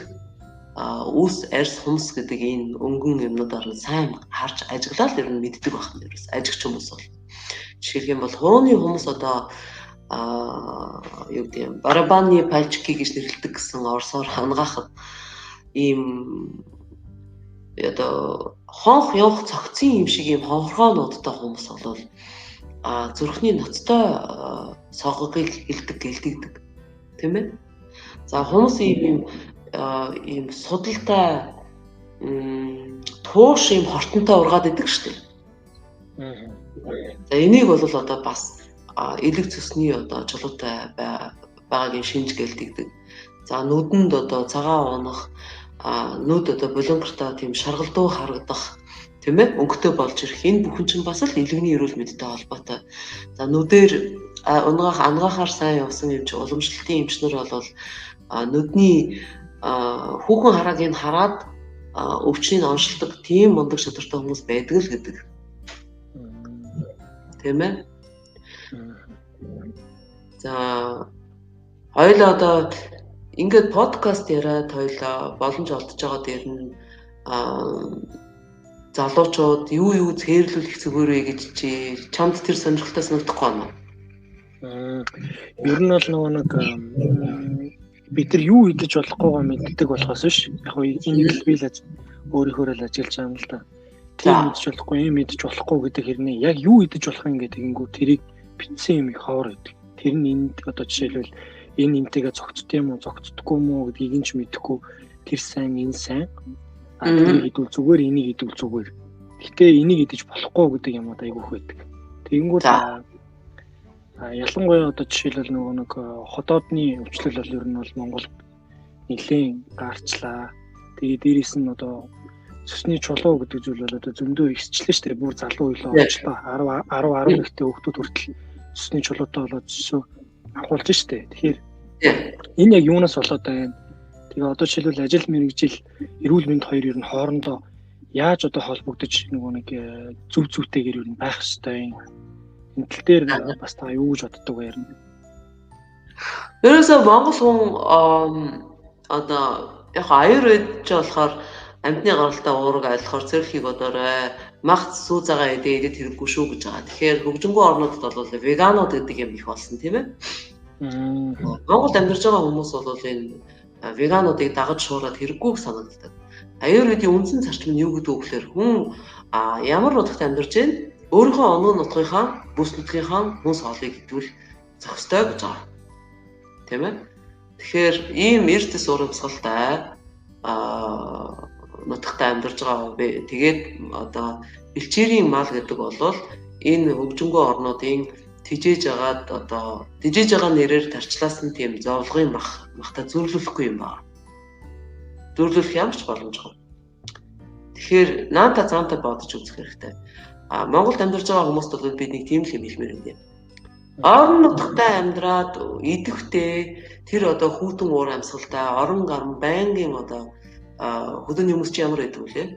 үс, арьс, хумс гэдэг энэ өнгөн юмнуудаар нь сайн харж ажиглаад ер нь мэддэг байна ерөөс. Ажигч хүмүүс бол. Жишээлх юм бол хууны хүмүүс одоо юу гэдэг юм барабаны пальчики гэж нэрлэдэг гэсэн орсоор хангаахад ийм одоо хонх явах цогцын юм шиг ийм хонхроонуудтай хүмүүс бол зүрхний ноцтой соггыг гэлдэгдэг тийм ээ. За хүмүүс ийм судалтай тууш ийм хортонтой ургаад идэг шүү дээ. За энийг бол одоо бас элэг цэсний одоо чулуутай байгаагийн шинж гэлдэгдэг. За нүдэнд одоо цагаан унах нүд одоо булангартаа тийм шаргалдуу харагдах Тийм ээ? Өнгөтэй болж ирэх. Энэ бүхэн чинь бас л илгэний эрүүл мэндтэй холбоотой. За нүдээр ангахаар сайн явсан юм чи уламжлалтын эмчнэр бол нүдний хүүхэн харааг хараад өвчнийг оншилдог тийм мундаг шатартай хүмүүс байдаг л гэдэг. Тийм ээ? За хоёлаа одоо ингээд подкаст яриад хоёлаа боломж олдож байгаа дээр нь залуучууд юу цээрлүүлэх зүгээр вэ гэж чи чамд тэр сонирхолтой санагдахгүй байна уу? Ер нь бол нэг бид нар юу идэж болохгүйгаа мэддэг болохоос биш. Яг энэ л би л өөрийнхөө л ажиллаж байгаа юм л да. Тийм идэж болохгүй, юм идэж болохгүй гэдэг хэрнээ яг юу идэж болох юм гэдэг ингэнгүү тэрийг битсэн юм ховор гэдэг. Тэр нь энд одоо жишээлбэл энэ энтэйгээ зогцд юм уу, зогцдоггүй юм уу гэдгийг нь ч мэдэхгүй тэр сайн, энэ сайн. Тэрийг идвэл зүгээр, энийг идвэл зүгээр. Гэтэ энийг идэж болохгүй гэдэг юм одоо айгүйх байдаг. Тэгэнгүүт ялангуяа одоо жишээлбэл нэг хотоодны өвчлөл бол ер нь бол Монголд нэлээд гарчлаа. Тэгээд дээрээс нь одоо цусны чулуу гэдэг зүйл бол одоо зөндөө ихсчлээ шүү дээ. Бүр залуу үеийн онцлоо 10-11-тэй хүүхдүүд хүртэл цусны чулуутай болоод зүсөө авахулж шүү дээ. Тэгэхээр энэ яг юунаас болоод байна? Тэгээ одоо жишээлбэл ажил мэргэжил эрүүл мэнд хоёр ер нь хоорондоо яаж одоо холбогдож нэг зүв зүйтэйгээр ер нь байх ёстой юм. Энэ тал дээр бас та юу гэж боддог вэ? Ерөөсөө Монгол хүн одоо яг аюурведч болохоор амьтны гаралтай уураг айлахаар цэрхийг одоорой магц сүү цагаа идээд хэрэггүй шүү гэж байгаа. Тэгэхээр хөгжингөө орнуудад бол веганууд гэдэг юм их болсон тийм ээ. Монголд амьдарч байгаа хүмүүс бол энэ вегануудыг дагаж шуураад хэрэггүй гэж санагддаг. Аюурведийн үндсэн зарчим нь юу гэдэг вэ гэхээр хүн ямар нутагт амьдарч байна өөрийнхөө оноо нутгийнхаа бүс нутгийнхаа хүн соолыг хэдвэл зохистой гэж байгаа. Тийм ээ. Тэгэхээр ийм эрдэс урамсгалтай нутагт амьдарч байгаа. Тэгээд одоо бэлчээрийн мал гэдэг бол энэ хөгжингөө орнуудын тижээж байгаа нэрээр тарчлаасан тийм зовлогын махта зөвлөхгүй юм байна. Зөвлөх ямар ч боломжгүй. Тэгэхээр наата цаантай бодож үзэх хэрэгтэй. Монголд амьдарч байгаа хүмүүст бол бид нэг тийм л юм хэлмээр байна. Орон нутагтаа амьдраад идэвхтэй тэр одоо хүүтэн уур амьсгалтай орон гарн байнгын одоо хөдөөний хүмүүс чи ямар байдаг вүлээ?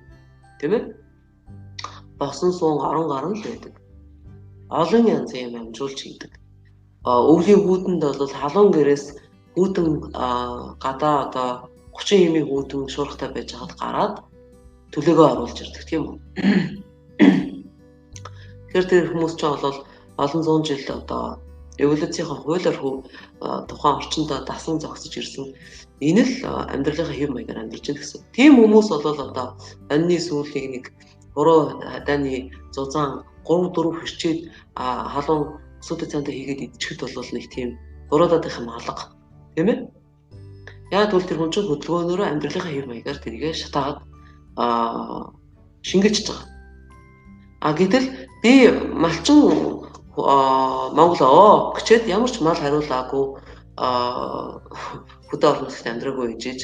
Тийм ээ? Босон суун орон гарн л байдаг. Олон янзын юм амжуулж хийдэг. Өвлийн хүүтэнд бол халуун гэрээс хүүтэн гадаа одоо 30 эмийн хүүтэн шуурхтай байж хаад гараад төлөөгөө оруулж ирдэг тийм үү? Тэгэхээр тэр хүмүүс ч бол олон зуун жил одоо эволюцийн хуулиар тухайн орчинд дасан зогсож ирсэн. Энэ л амьдралынхаа хэв маягаар амьдарч байгаа гэсэн. Тийм хүмүүс бол одоо анны сүүлийг нэг 3 дайны зузаан 3-4 хэрчээд халуун сүүдэд цаантай хийгээд идчихэд бол нэг тийм 3 даадын алга. Тийм ээ? Яг үл тэр хүн чинь хөдөлгөөнөөрөө амьдралынхаа хэв маягаар тэргээ шатаагаад шингэлж байгаа. Гэтэл би малчин Монгол гэчээд ямар ч мал хариулаагүй хөдөө орнолт амьдраагүй ээжиж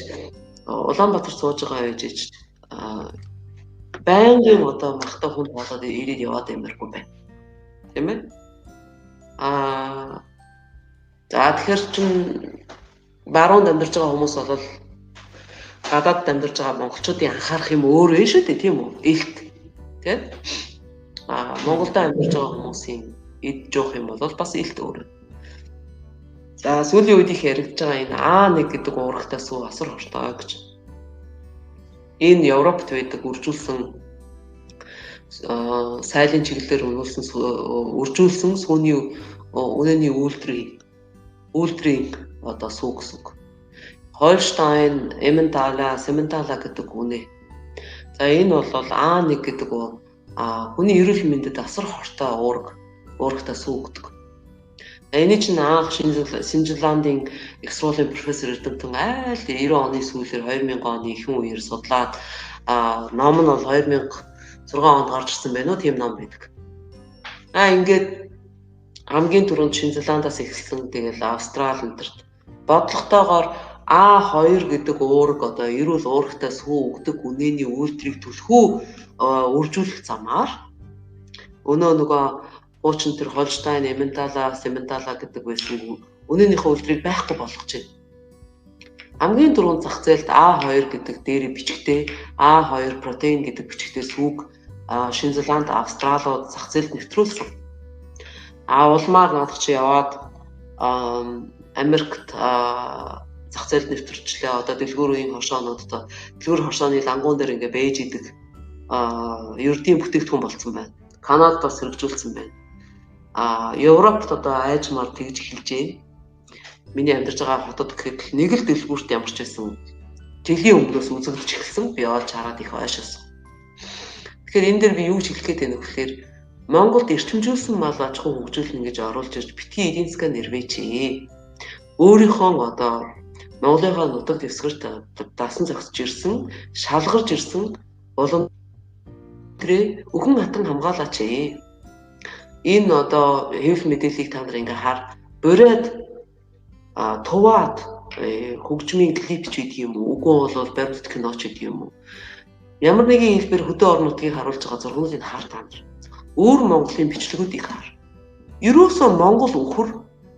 Улаанбаатар сууж байгаа ээжиж байнгын одоо махтай хүн болоод ирээд яваад ямаргүй байна. Тийм ээ? За тэгэхээр чин баруунд амьдарч байгаа хүмүүс бол гадаад амьдарч байгаа монголчуудын анхаарах юм өөр вэ шүү дээ, тийм үү? Илт. Тийм? Монголд амьдарч байгаа хүмүүсийн идж жоох юм бол бас илт өөр. За сүүлийн үед их яригдж байгаа энэ А1 гэдэг уурхтай сүү асар хортой гэж. Энэ Европт байдаг үржүүлсэн сайлын чиглэлээр үржүүлсэн сүүний үнэний үйлдвэрийн одоо сүү гэсэн. Holstein, Emmentaler, Simmenthaler гэдэг үнэ. За энэ бол А1 гэдэг хүний эрүүл мэндэд асар хортой уурхтай сүү гэдэг. Энэ чинь анх Шинжландын их сургуулийн профессор Эрдэмтэн айл 90 оны сүүлээр 2000 оны ихэнх үеэр судлаад ном нь бол 2006 онд гарч ирсэн байна уу, тийм ном байдаг. Ингээд хамгийн түрүүнд Шинжландаас эхэлсэн тэгэл Австрали энтерт бодлоготойгоор А2 гэдэг уураг одоо эрүүл уурхтай сүү өгдөг үнэний үйлдвэрийг түлхүү үржүүлэх замаар нөгөө хуучин тэр Холштайн, Эментала гэдэг байсан өнөөнийхөө үйлдвэрийг байхгүй болгож байна. Хамгийн түрүүнд зах зээлд А2 гэдэг дээр бичгтээ А2 протеин гэдэг бичгтээ сүг Шинэ Зеланд, Австралиуд зах зээлд нэвтрүүлсэн. Улмаар наадах чи яваад Америкт зах зээлд нэвтрүүлчлээ. Одоо дэлгүүр үеийн хошоонуудад дэлгүүр хошооны лангуун дээр ингээ бэж идэг ердийн бүтээгдэхүүн болсон байна. Канадад бас хэрэгжүүлсэн байна. Европт одоо айжмаар тэгж эхэлж байна. Миний амьдарч байгаа хотод гэхэд нэг л дэлгүүрт ямарч байсан жилийн өмнөөс үзэгдэж эхэлсэн. Би олж хараад их ойшоосон. Тэгэхээр энэ дээр би юу ч хэлэх гээд байна вэ гэхээр Монголд эрчимжүүлсэн мал аж ахуй хөгжүүлнэ гэж оруулж ирж битгий эдийн засгаа нэрвэж. Өөрийнхөө одоо Монголынхаа нутаг дэвсгэрт дасан зогсож ирсэн, шалгарч ирсэн болон тэрэ өхөн хатан хамгаалаач. Энэ одоо хэвлэл мэдээллийг та нар ингээ хар бурайд туваад хөгжмийн клип ч гэдэг юм уу, үгүй бол баримт кино ч гэдэг юм уу. Ямар нэгэн хэлбэр хөдөө орон нутгийг харуулж байгаа зургуулыг хар та нар. Өөр Монголын бичлэгүүдийг хар. Ерөөсөө Монгол өхөр,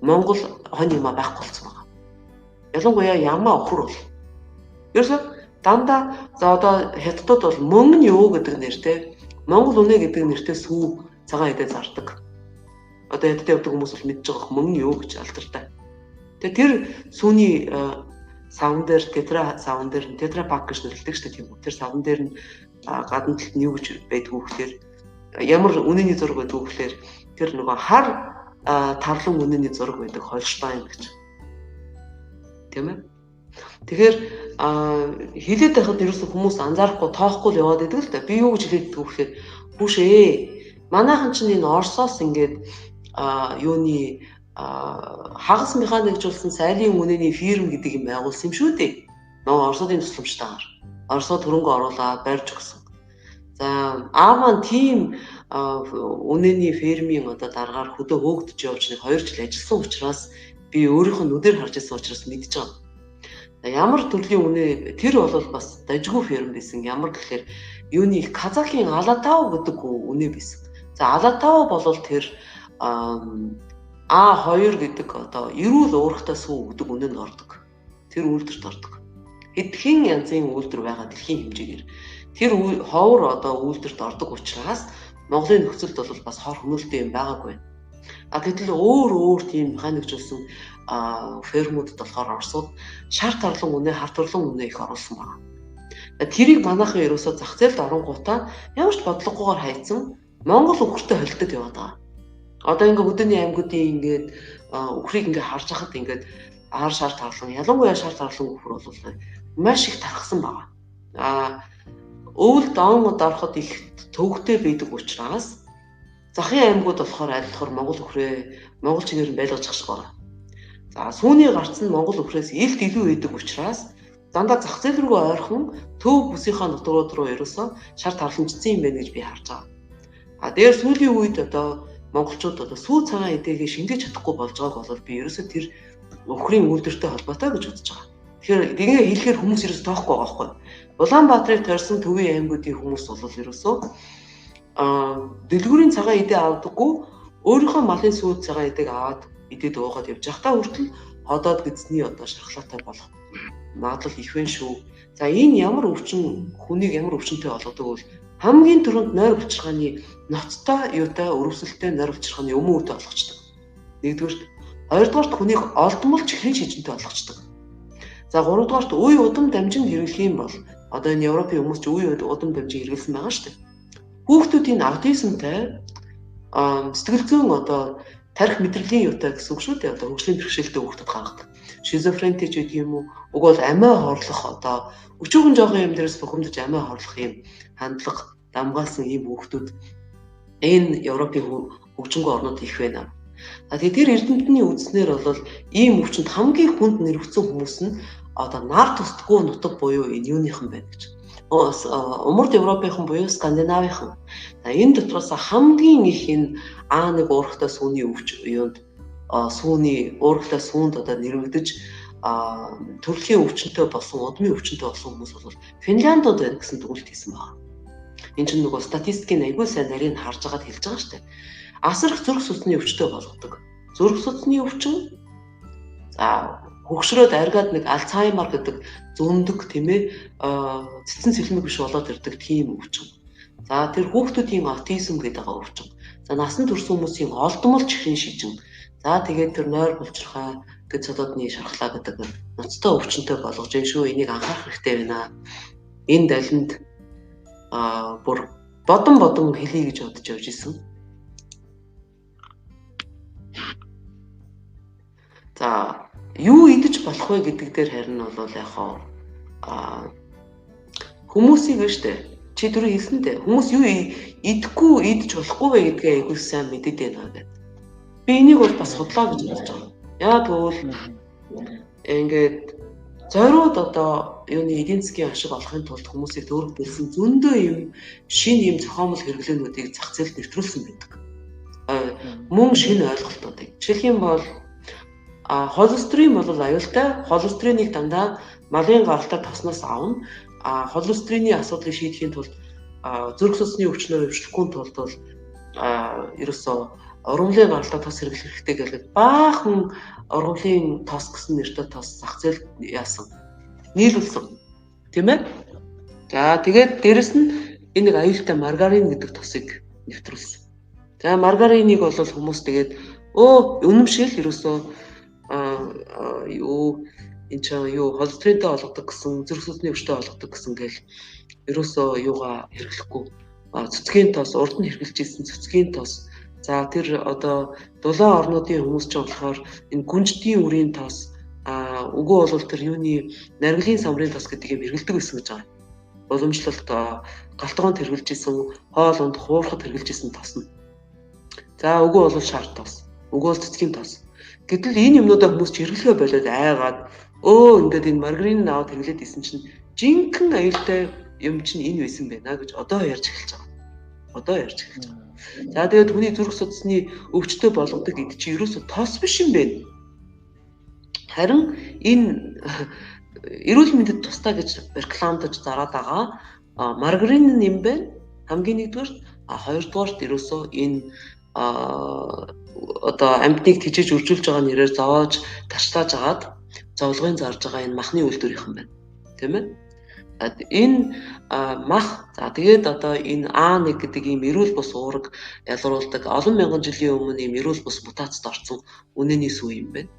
Монгол хонь юм байхгүй болсон байна. Ялангуяа ямаа өхөр бол. Ерөөсөө дандаа за одоо хятадд бол мөнгө юу гэдэг нэртэй, Монгол үнэ гэдэг нэртэй сүү цагаан эдээ зардаг. Одоо хятад явдаг хүмүүс бол мэдж байгаа мөнгө юу гэж алдартай. Тэгээ тэр сүүний савн дээр тетра пак гэж нэрлэдэг шүү дээ тийм үү. Тэр савн дээр нь гадна талд нь юу гэж байдгүй гэхээр ямар үнэний зураг байдгүй гэхээр тэр нөгөө хар тарлан үнэний зураг байдаг Холштайн гэж. Тийм ээ. Тэгэхээр хилээд байхад ерөөсөн хүмүүс анзаарахгүй тоохгүй л яваад байдаг л да. Би юу гэж хэлээд байдгүй гэхээр хүүшээ манайхан чинь энэ Оросоос ингээд юуны хагас механикжуулсан сайлын үнэний фирм гэдэг юм байгуулсан юм шүү дээ. Нөгөө Оросуудын тусламжтайгаар. Оросууд хөрөнгө оруулаад барьж өгсөн. За маань тийм үнэний фермийн одоо дараагаар хөдөө хөөгдөж явж нэг 2 жил ажилласан учраас би өөрийнхөө нүдээр харж байсан учраас мэдж байгаа. Ямар төрлийн үнэ тэр бол бас дажгүй ферм байсан. Ямар гэхээр юуны Казахын Алатау гэдэг үнэ байсан. За Алатау бол тэр А2 гэдэг одоо эрүүл уурхтай сүү гэдэг үнэнд ордог. Тэр үйлдвэрт ордог. Хэдхэн янзын үйлдвэр байгаа дэлхийн хэмжээгээр тэр ховор одоо үйлдвэрт ордог учраас Монголын нөхцөлд бол бас хор хөнөөлтэй юм байгаагүй. Гэтэл өөр тийм механикжуулсан фермуудад болохоор Оросууд шар тарлан үнэ, хар турлан үнэ их оруулсан байна. Тэрийг манайхан ерөөсөө зах зээлд оронгуудаа ямар ч бодлогогоор хайцсан Монгол өхөртөө холилдод яваад байгаа. Одоо ингээ хөдөөний аймагуудын ингээд өхрийг ингээ харж хахад ингээд шар тарлан ялангуяа шар тарлан өхөр бол маш их тархсан байна. Өвөл доомод ороход их төвөгтэй байдаг учраас захын аймагуд болохоор айлтгахаар Монгол өхрөө Монгол чигээр нь байлгаж ах шиг байна. За сүүний гарц нь Монгол өхрөөс илт илүү байдаг учраас дандаа зах зээл рүү ойрхон төв бүсийнхаа нутгууд руу ерөөсөө шар тарламжсан юм байна гэж би харж байгаа. Дээр сүүлийн үед одоо монголчууд одоо сүү цагаан эдээгээ шингээж чадахгүй болж байгааг бол би ерөөсөө тэр өхрийн үйлдвэртэй холбоотой гэж бодож байгаа. Тэгэхээр нэгээ хэлэхээр хүмүүс ерөөсөө тоохгүй байгаа байхгүй. Улаанбаатарыг тойрсон төвийн аймагуудын хүмүүс бол ерөөсөө дэлгүүрийн цагаан эдээ авдаггүй өөрийнхөө малын сүү цагаан эдээг аваад эдээд уугаад явж байхдаа хүртэл ходоод гидсний одоо шархлаатай болох магадлал их вэ шүү. За энэ ямар өвчин хүнийг ямар өвчнөд болгодог вэ? Хамгийн түрүүнд нойр булчиргааны ноцтой юутай өрөвсөлттэй нойр булчиргааны өмнө үедээ олгочдөг. Нэгдүгээрт, хоёрдугаарт хүнийг олдмол чихрийн шижинтэй олгочдөг. За гуравдугаарт үе удам дамжин хэрэглэх юм бол одоо энэ Европын хүмүүс ч үе удам дамжин хэрэглэсэн байгаа шүү дээ. Хүүхдүүдийн аутизмтай сэтгэл зүйн одоо тарих мэдрэлийн юутай гэсэн үг шүү дээ. Одоо хөгжлийн бэрхшээлтэй хүүхдэд гаргадаг. Шизофрентэй ч гэдэг юм уу? Уг бол амиа хорлох одоо өчүүхэн жоохон юм дээрээс бухимдаж амиа хорлох юм хандлага дамгаалсан ийм хүүхдүүд энэ Европын хөгжингөө орнууд их байна. Тэгээд тэр эрдэмтний үзснээр бол ийм өвчнөд хамгийн хүнд нэрвцэн хүмүүс нь одоо нар тусдаггүй нутаг буюу энэ юуныхан байна гэж. Умард Европынхан буюу Скандинавийнхан. Энэ дотроос хамгийн их энэ А1 уурхтай сүүний юунд сүүний уурхтай сүүнд одоо нэрвэгдэж төрөлхийн өвчнөд болсон, удмын өвчнөд болсон хүмүүс бол Финляндд байна гэсэн дүгнэлт хийсэн байна. Энэ чинь нөгөө статистикийн аягүй сайн нарийг харж байгаад хэлж байгаа шүү дээ. Асар их зүрх судасны өвчтөй болгодог. Зүрх судасны өвчин хөгшрөөд аргаад нэг Альцгеймер гэдэг зөндөг тийм ээ цэцэн сэлмэг биш болоод ирдэг тийм өвчин. За тэр хүүхдүүдийн аутизм гэдэг өвчин. За насан турш хүмүүсийн олдмол чихрийн шижин. За тэгээд тэр нойр булчирхай гэж цолоодны шархлаа гэдэг ноцтой өвчнөд болгож энэ шүү энийг анхаарах хэрэгтэй байна. Энэ далинд бүр бодон хэлье гэж бодож явж исэн. За юу идэж болох вэ гэдэг дээр харин бол яг хүмүүсийг нь штэ чи түрүү хэлсэн дээ хүмүүс юу идэхгүй идэж болохгүй вэ гэдгээ айгүй сайн мэдээд байна гэдэг. Би энийг бол бас судлаа гэж бодож байгаа. Яа тэгвэл ингээд зориуд одоо юуны эдийн засгийн ашиг олохын тулд хүмүүсийг төөрөгдүүлсэн зөндөө юм шинэ юм зохиомжтой хэрэглээнүүдийг зах зээлд нэвтрүүлсэн байдаг. Мөн шинэ ойлголтуудыг. Жишээлх юм бол холестерин бол аюултай. Холестериныг дандаа малын гаралтай тосноос авна. Холестерины асуудлыг шийдэхийн тулд зүрх судасны өвчнөөр өвчлөхгүй тулд бол ерөөсөө ургамлын гаралтай тос хэрэглэх хэрэгтэй гэдэг баахан ургамлын тос гэсэн нэртэй тос зах зээлд яасан. Нийлүүлсэн. Тийм ээ? За тэгээд дээрэс нь энэ нэг аюултай маргарин гэдэг тосыг нэвтрүүлсэн. За маргариныг бол хүмүүс тэгээд үнэмшил ерөөсөө энэ ч юу холестеринтэй болгодог гэсэн зүрх судасны өвчтэй болгодог гэсэн гэл ерөөсөө юугаа хэрэглэхгүй цэцгийн тос урд нь хэрэглэж ирсэн цэцгийн тос за тэр одоо дулаан орнуудын хүмүүс ч болохоор энэ гүнжтийн үрийн тос үгүй бол тэр юуны наргилын самрын тос гэдэг юм хэрэглэдэг байсан гэж байгаа. Уламжлалт галтгоонд хэрэглэж ирсэн хоол унд хуурахад хэрэглэж ирсэн тос нь. За үгүй бол шар тос, үгүй бол цэцгийн тос. Гэтэл энэ юмнуудаа хүмүүс хэрэглэхээ болоод айгаад ингээд энэ маргарин аваад хэрэглээд исэн чинь жинхэнэ аюултай юм чинь энэ байсан байна гэж одоо ярьж эхэлж байгаа. За тэгээд хүний зүрх судасны өвчтөй болгодог эд чинь ерөөсөө тос биш юм байна. Харин энэ эрүүл мэндэд тустай гэж рекламдаж зараад байгаа маргарин юм байна. Хамгийн нэгдүгээр хоёрдугаарт ерөөсөө энэ одоо амьтныг тижиж үржүүлж байгаа нэрээр зовоож ташлааж агаад зовлогын зарж байгаа энэ махны үйлдвэрийнхэн байна. Тийм ээ? Энэ мах за тэгээд одоо энэ А1 гэдэг ийм эрүүл бус уураг ялгаруулдаг олон мянган жилийн өмнө ийм эрүүл бус мутацид орсон үнэний сүе юм байна.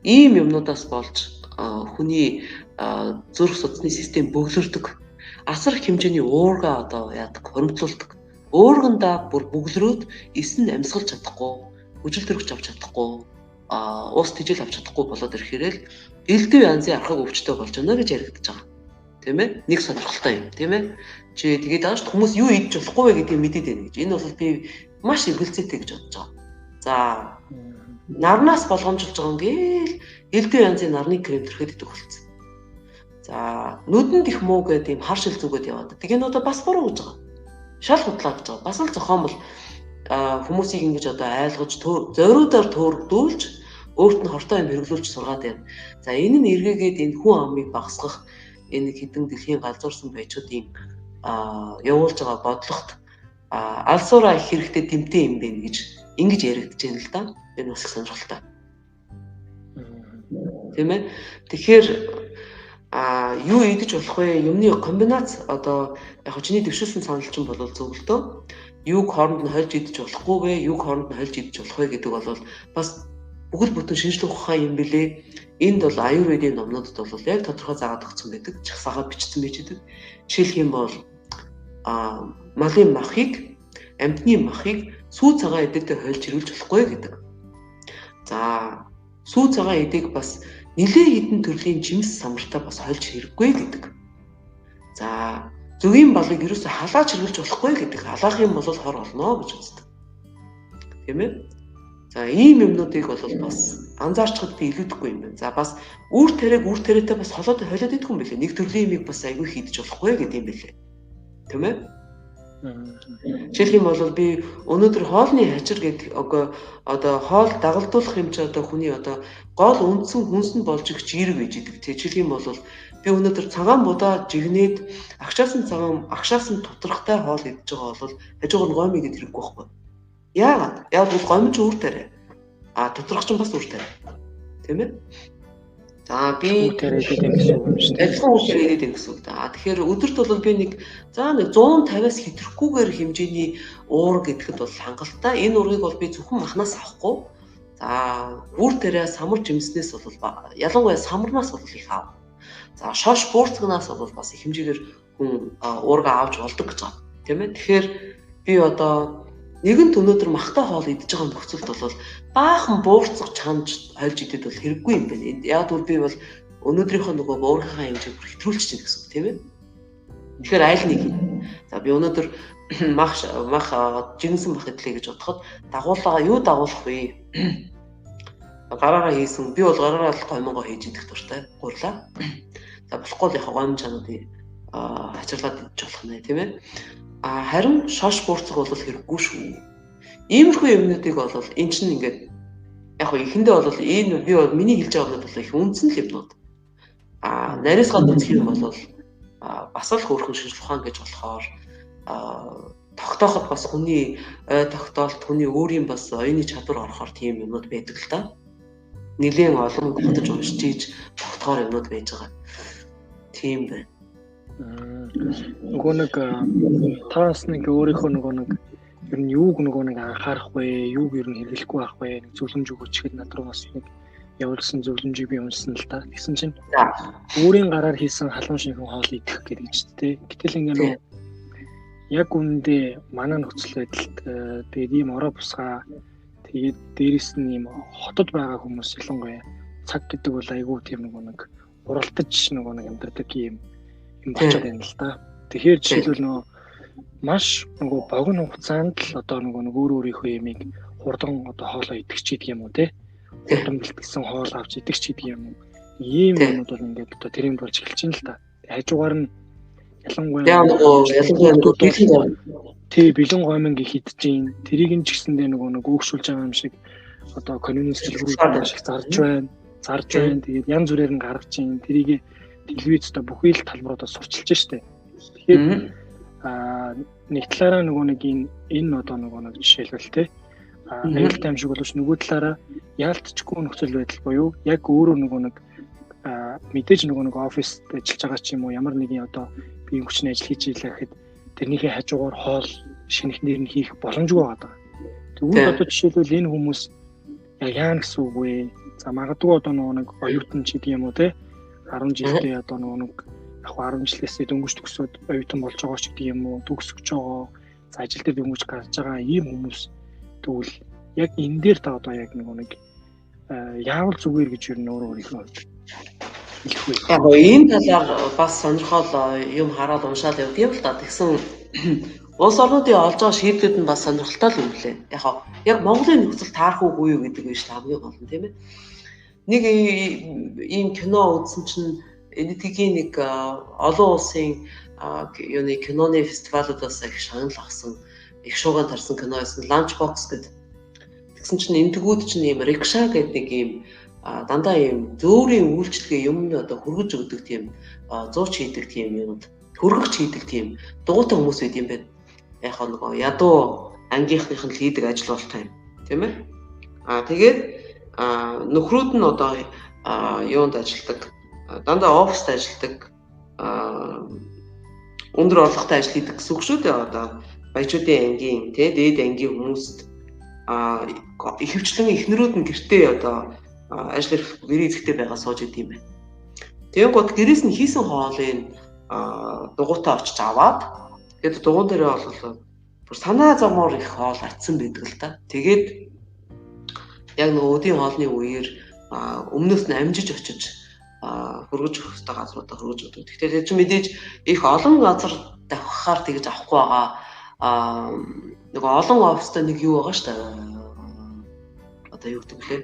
Ийм юмнуудаас болж хүний зүрх судасны систем бөглөрдөг. Асар их хэмжээний уурга одоо яадаг хөрөмтлүүлдэг. Уургандаа бүр бөглөрөөд эс нь амьсгалж чадахгүй, хүчил төрөгч авч чадахгүй, уус тижэл авч чадахгүй болоод ирэхээрэл элдв янзын архаг өвчтөй болж байна гэж яригдаж байгаа. Тийм ээ? Нэг сонирхолтой юм, тийм ээ? Чи тэгээд ааш хүмүүс юу идэж болохгүй вэ гэдгийг мэдээд байна гэж. Энэ бол би маш эргэлзээтэй гэж бодож байгаа. За нарнаас болгоомжлж байгаа юм гээл элдв янзын нарны крем төрөхөд идэх болсон. За нүдэнд их муу гэдэг юм хар шил зүгээд яваад. Тэгээд одоо бас буруу гэж байгаа. Шал худлаа гэж байгаа. Бас л зохиомл хүмүүсийг ингэж одоо айлгаж зориудаар төөрөгдүүлж өөрт нь хортой юм хэрэглүүлж сургаад байна. За энэ нь эргээгээд энэ хүн амыг багасгах энэ хэдэн дэлхийн галзуурсан байчуудын явуулж байгаа бодлогот алсуураа их хэрэгтэй тэмтэй юм байна гэж ингэж яригдж байна л да. Энэ бас их сонирхолтой. Тийм ээ. Тэгэхээр юу идэж болох вэ? Юмны комбинац одоо яг чиний дэвшүүлсэн санал чинь бол зөв л дөө. Юуг хооронд нь хольж идэж болохгүй вэ? Юуг хооронд нь хольж идэж болох вэ гэдэг бол бас бүгд бүтэн шинжлэх ухаан юм билээ. Энд бол аюурведийн номнуудад бол яг тодорхой заагаад өгсөн байдаг. Чагсаагаар бичсэн байж байдаг. Жишээлх юм бол малын махыг, амьтны махыг сүү цагаан эдэгтэй хольж ирүүлж болохгүй гэдэг. За сүү цагаан эдэг бас нэлээд хэдэн төрлийн жимс самартай бас хольж хэрэггүй гэдэг. За зөгийн балыг ерөөсө халааж хэрэглэж болохгүй гэдэг. Халаах юм бол хор олно гэж үздэг. Тийм ээ? За ийм юмнуудыг бол бас анзаарчхад би илүүдэхгүй юм байна. За бас үр тариатай бас холиод идэх юм билээ. Нэг төрлийн юмыг бас айгүй хийдэж болохгүй гэдэг юм билээ. Тийм ээ? Жишээлх юм бол би өнөөдөр хоолны хажир гэдэг одоо хоол дагалдуулах юм чи одоо хүний одоо гол үндсэн хүнс нь болж өгч эерэг гэж идэг. Жишээлх юм бол би өнөөдөр цагаан будаа жигнээд агшаасан тутрахтай хоол идэж байгаа бол хажуугаар нь гомь идэх хэрэггүй байхгүй. Яагаад? Яг бол гомь ч үр тариа. Тутрах ч бас үр тариа. Тийм ээ? За би тэрээд юм гэсэн үг юм шүү дээ. Адилхан үгээр ирээд юм гэсэн үг. Тэгэхээр өдөрт бол би нэг 150-аас хэтрэхгүйгээр хэмжээний уур гэдэгэд бол хангалттай. Энэ ургийг бол би зөвхөн махнаас авахгүй. За үр тариа самар жимснээс бол ялангуяа самарнаас бол их аав. За шош буурцгнаас бол бас их хэмжээгээр хүн уурга авч болдог гэж байна. Тийм ээ. Тэгэхээр би одоо нэгэнт өнөөдөр махтай хоол идэж байгаа нөхцөлд бол баахан буурцаг чанж хольж идээд бол хэрэггүй юм байна. Яг бол би бол өнөөдрийнхөө нөгөө уурхийнхаа хэмжээг хэтрүүлж чинь гэсэн үг тийм ээ. Тэгэхээр айл нэг юм. За би өнөөдөр мах жигнсэн мах идлээ гэж бодоход дагуулгаа юу дагуулах вэ? Гараараа хийсэн. Би бол гараараа л гомгоо хийж идэх дуртай. Гурлаа. За болохгүй л яг гомж чануудыг хачирлаад идэж болох нэ тийм ээ. Харин шош буурцаг бол хэрэггүй шүү. Иймэрхүү юмнуудыг бол эн чинь ингээд яг хөө эхэндээ бол энэ би бол миний хэлж байгаа юмнууд бол их үндсэн л юмнууд. Нарийсгаад үзэх юм бол бас л хөөрхөн шинжлэх ухаан гэж болохоор тогтооход бас хүний тогтоолт хүний өөрийн бас оюуны чадвар орохоор тийм юмнууд байдаг л да. Нэлээд олон гутаж уншиж ийж тогтохоор юмнууд байж байгаа. Тийм байна. Нөгөө нэг таас нэг өөрийнхөө нөгөө нэг ер нь юуг нөгөө нэг анхаарах вэ? Юуг ер нь хэрэглэхгүй байх вэ? Нэг зөвлөмж өгөөч гэхэд над руу бас нэг явуулсан зөвлөмжийг би уншсан л та. Тэгсэн чинь өөрийн гараар хийсэн халуун шинхэн хоол идэх гэдэг ч тийм. Гэтэл ингээд яг үүндээ манай нөхцөл байдалд тэгээд ийм ороо бусгаа тэгээд дээрэс нь ийм хотод байгаа хүмүүс ялангуяа цаг гэдэг бол айгүй тийм нэг уралдаж нэг амьдардаг юм болчиход байна л да. Тэгэхээр жишээлбэл нөгөө маш нөгөө богино хугацаанд л одоо нөгөө өөрийнхөө ямиг хурдан одоо хоолоо идэх ч гэдэг юм уу те. Хурдан бэлтгэсэн хоол авч идэх ч гэдэг юм уу. Ийм юмуд бол ингээд одоо тэрэнд болж эхэлж байна л да. Хажуугаар нь ялангуяа бэлэн гоминг их идчихээн. Тэрийг нь ч гэсэндээ нөгөө өөгшүүлж байгаа юм шиг одоо коммунист хэлбэрүүд шиг зарж байна. Тэгээд янз бүрээр нь гаргаж чинь тэрийг телевизтэй бүхий л талбаруудаас сурчилж штэ. Тэгэхээр нэг талаараа энэ одоо нэг жишээлбэл те аюултай юм шиг боловч нөгөө талаараа яалтчгүй нөхцөл байдал буюу яг өөрөө мэдээж нэг оффист ажиллаж байгаа ч юм уу ямар нэгэн одоо биеийн хүчний ажил хийж ийлээ гэхэд тэрнийхээ хажуугаар хоол шинэхнэр нь хийх боломжгүй байгаа. Тэгвэл одоо жишээлбэл энэ хүмүүс яана гэсэн үг вэ? За магадгүй одоо нэг оюутан ч гэдэг юм уу те 10 жилдээ одоо яг 10 жилээс дөнгөж төгсөөд оюутан болж байгаа ч гэдэг юм уу төгсөж байгаа. За ажил дээр дөнгөж гарч байгаа ийм хүмүүс тэгвэл яг энэ дээр та одоо яг яавал зүгээр гэж юу өөрийнхөө хэлэх вэ? Яг энэ талаар бас сонирхол юм хараад уншаад явд юм л да. Тэгсэн улс орнуудын олж байгаа шийдлүүд нь бас сонирхолтой юм лээ. Яг Монголын нөхцөл таарах уугүй юу гэдэг нь шүү дээ хамгийн гол нь тийм ээ. Нэг ийм кино үзсэн чинь эдгээр нэг олон улсын киноны фестивалуудаас их шагнал авсан их шууган тарсан кино байсан Lunchbox гэдэг. Тэгсэн чинь энтгүүд чинь ийм рикша гэдэг нэг ийм дандаа ийм зөөрийн үйлчлэгээ юм одоо хөргөж өгдөг тийм зууч хийдэг тийм юм хөргөгч хийдэг тийм дугуйтай хүмүүс байд юм байна. Яг ядуу ангийнхных нь хийдэг ажил болтой юм тийм ээ. Тэгээд нөхрүүд нь одоо юунд ажилладаг дандаа оффист ажилладаг өндөр орлоготой ажил хийдэг гэсэн үг шүү дээ. Одоо баячуудын ангийн дээд ангийн хүмүүст ихэвчлэн эхнэрүүд нь гэртээ одоо ажил гэрээ эзэгтэй байгаа сууж идэв юм байна. Тэгэнгүүт гэрээс нь хийсэн хоолыг дугуйтаа очиж аваад тэгээд дугуун дээрээ бол бүр санаа зовмоор их хоол арцсан байдаг л да. Тэгээд яг өдийн хоолны үеэр өмнөөс нь амжиж очиж хөргөж өгөх хэрэгтэй газруудаа хөргөж өгдөг. Тэгэхээр тэр чинь мэдээж их олон газар давхахаар тэгж авахгүй байгаа. Нөгөө олон оффистай нэг юу байгаа шүү дээ. Одоо юу гэдэг вэ?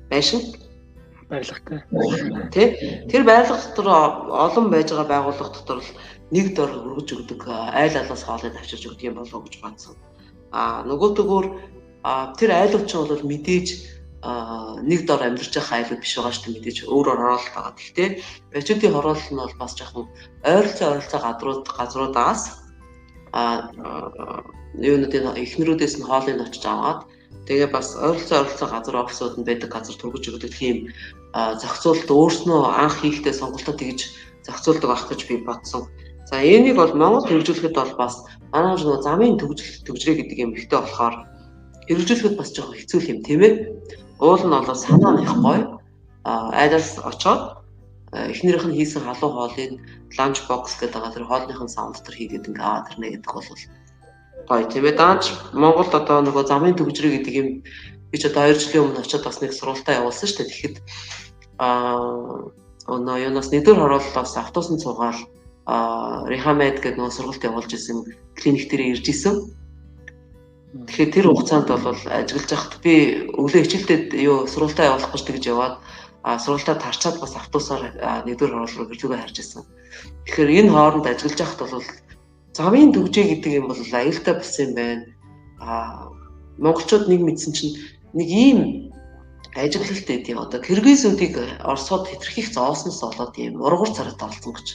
Байшин. Баярлагатай. Тэр байрлал дотор олон байж байгаа байгууллага дотор л нэг дор өргөж өгдөг айл алаас хоолыг авчирч өгдөг юм болов уу гэж бодсон. Нөгөөдөгөөр тэр айлууд чинь бол мэдээж нэг дор амьдарч байгаа айлууд биш байгаа шүү дээ, мэдээж өөрөөр хороолт байгаа. Гэхдээ бачуудын хороолт нь бол бас жоохон ойролцоо газруудаас юунуудын эхнэрүүдээс нь хоолыг очиж аваад тэгээ бас ойролцоо газар офисууд нь байдаг газар түргэж өгдөг тийм зохицуулалт өөрснөө анх хийхдээ сонголтоо тэгж зохицуулдаг байх гэж би бодсон. За энийг бол Монгол хэрэгжүүлэхэд бол бас манай нөгөө замын төгжрээ гэдэг юм ихтэй болохоор хэрэгжүүлэхэд бас жоохон хэцүү юм тийм ээ. Уул нь бол санаа их гоё. Айлаас очоод эхнэрийнх нь хийсэн халуун хоолыг ланч бокс гэдэг байгаа тэр хоолныхын саунд дотор хийгээд ингээ тэрнэ гэдэг бол гоё тийм ээ. Даанч Монголд одоо нөгөө замын төгжрээ гэдэг юм би ч одоо 2 жилийн өмнө очоод бас нэг сургалтаа явуулсан шүү дээ. Тэгэхэд юунаас нэгдүгээр хорооллоос автобусанд суугаад Рехамед гэдэг нөгөө сургалт явуулж исэн клиник дээр ирж исэн. Тэгэхээр тэр хугацаанд бол ажиллаж байхад би өглөө хичээлдээ сургалтаа явуулах гэж тэгж яваад сургалтаа тарчаад бас автобусаар нэгдүгээр хороол руу гэрлүүгээ харж исэн. Тэгэхээр энэ хооронд ажиллаж байхад бол замын төгжээ гэдэг юм бол аюултай болсон юм байна. Монголчууд нэг мэдсэн чинь нэг ийм ажиглалт гэдэг одоо киргизүүдийг Оросод хэтэрхийх зоосноос болоод ийм ургуур царайтай болсон гэж.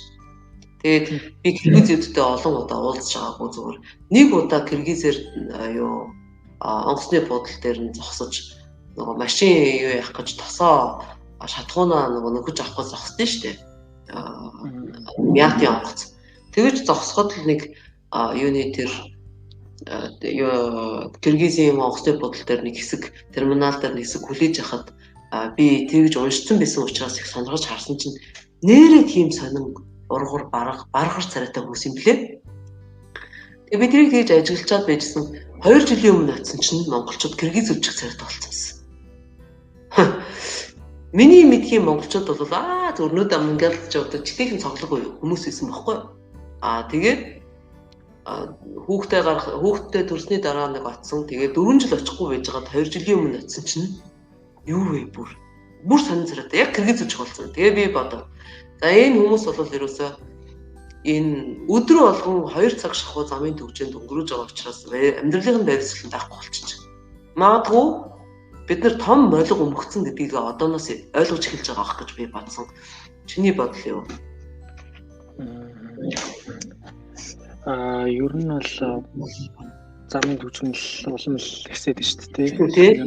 Тэгээд би киргизүүдтэй олон удаа уулзж байгаагүй зүгээр нэг удаа киргизээр онгоцны буудлын дээр нь зогсож нөгөө машин явах гэж тосоо шатгуунаа нөгөө нөхөж авах гэж зогсдөө штэ. Мяти онгоц. Тэгэж зогсоход л нэг юуны тэр Киргизийн онгоцны буудлын дээр нэг хэсэг терминал дээр нэг хэсэг хүлээж яхад би тэгж уншсан байсан учраас их сонирхож харсан чинь нэрээ тийм сонин ургуур баргар царайтай хүмүүс юм блэ. Тэгээ би тэрийг тэгж ажиглчаад байжсэн 2 жилийн өмнө очсон чинь монголчууд киргиз үжих царайтай болсон. Миний мэдхийн монголчууд бол зөрнөд амгалж явдаг читэйхэн цоглог хүмүүс байсан байхгүй юу? Тэгээд хүүхдээ төрсний дараа нэг оцсон. Тэгээд 4 жил очихгүй байж байгаад 2 жилийн өмнө очсон чинь юу вэ бүр сонин царайтай яг киргиз үжих болсон. Тэгээ би бодоо. За энэ хүмүүс бол ерөөсөө энэ өдөр болгон 2 цаг шахуу замын төгжээнд өнгөрөөж байгаа учраас амьдралын байрсгалан байхгүй болчих. Магадгүй бид нар том молиг өмгцэн гэдгийг одооноос ойлгож эхэлж байгаа ах гэж би бодсон. Чиний бодол юу? Ер нь бол замын төгжмөл улам л хэсэд шүү дээ.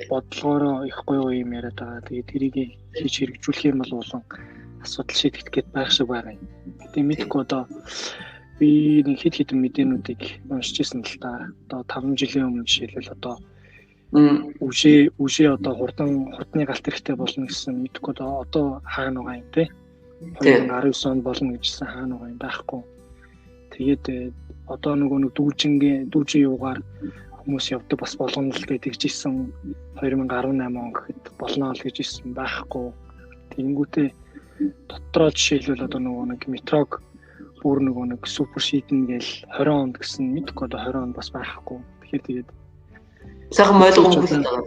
Бодлогоороо их гоё юм яриад байгаа. Тэгээд тэрийг хийж хэрэгжүүлэх юм бол улам асуудал шийдэгдэх гээд байх шиг байгаа юм. Гэтэ мэдгүй одоо би нэг хэд хэдэн мэдээнүүдийг уншиж ирсэн л та. Одоо 5 жилийн өмнө жишээлбэл одоо үжээ одоо хурдны галт хэрэгтэй болно гэсэн мэдгүй одоо хаана байгаа юм те. 2019 онд болно гэжсэн хаана байгаа юм байхгүй. Тэгээд одоо нэг дүүжин юугаар хүмүүс явдаг бас болгоно л гэж хэлжсэн 2018 он гэхэд болно л гэж хэлсэн байхгүй. Тэнгүүтээ дотроо жишээлбэл одоо нэг метрог бүр нэг супер шийдэн гээл 20 онд гэсэн мэдгүй одоо 20 онд бас байхгүй. Тэгэхээр тэгээд сайхан ойлгох хүмүүс байгаа.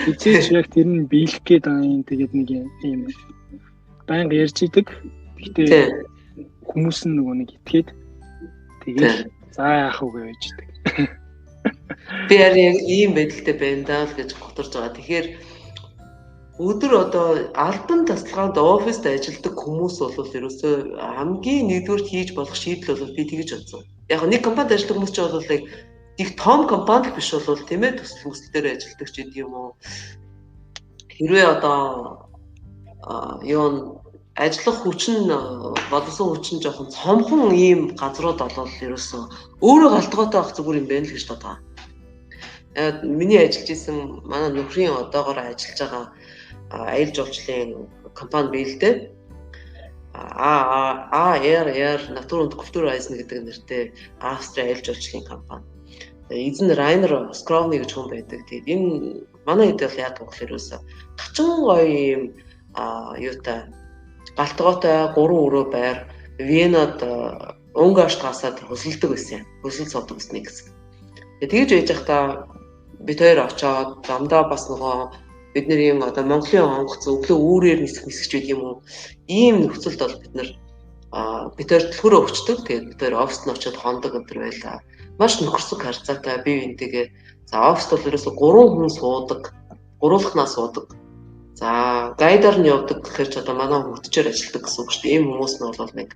Хизээч яг тэр нь биелэх гээд байгаа юм. Тэгээд нэг юм байнга ярьж идэг. Гэхдээ хүмүүс нь нэг итгээд тэгээд за яах вэ гэж идэг. Би яг ийм байдалтай байна даа л гэж готорж байгаа. Тэгэхээр өдөр одоо албан тасалгаанд оффист ажилладаг хүмүүс бол ерөөсөө хамгийн нэгдүгээр хийж болох шийдэл бол би тэгж бодсон. Яг нэг компанид ажилладаг хүмүүс ч бол яг их том компани биш бол тийм ээ төсөл дээр ажилладаг ч гэдэг юм уу. Хэрвээ одоо ажиллах хүчин боловсон хүчин жоохон цомхон ийм газрууд болол ерөөсөө өөрөө галтгоотой авах зүгээр юм байна л гэж бодоо. Миний ажиллаж исэн манай нөхрийн одоогоор ажиллаж байгаа аялал жуулчлалын компани биелдэ. Натур und Kulturreisen гэдэг нэртэй Австрийн аялал жуулчлалын компани. Эзэн Райнер Скровны гэж хүн байдаг. Тэгээд энэ манай хэд бол яг болохоор тачин гоё юм юутай галтгоотой 3 өрөө байр Венад Унгарштрасад хөсөлдөг байсан. Хөсөл суудаг гэсэн нэг хэсэг. Тэгээд тэгж байж байхдаа бид хоёр очоод замдаа бас нөгөө бид нар ийм одоо Монголын онгоц өглөө үүрээр нисэх гэдэг юм уу? Ийм нөхцөлд бол бид нар төлхөрөө өгчдөг. Тэгээд бид нэр оффист нь очиод хондог өдр байлаа. Маш нөхөрсөг харьцаатай бие биентэйгээ за оффист бол ерөөсө 3 хүн суудаг. Гурвуулхнаа суудаг. За гайдаар нь явдаг гэхээр ч одоо манай хөгтчээр ажилладаг гэсэн үг шүү дээ. Ийм хүмүүс нь бол нэг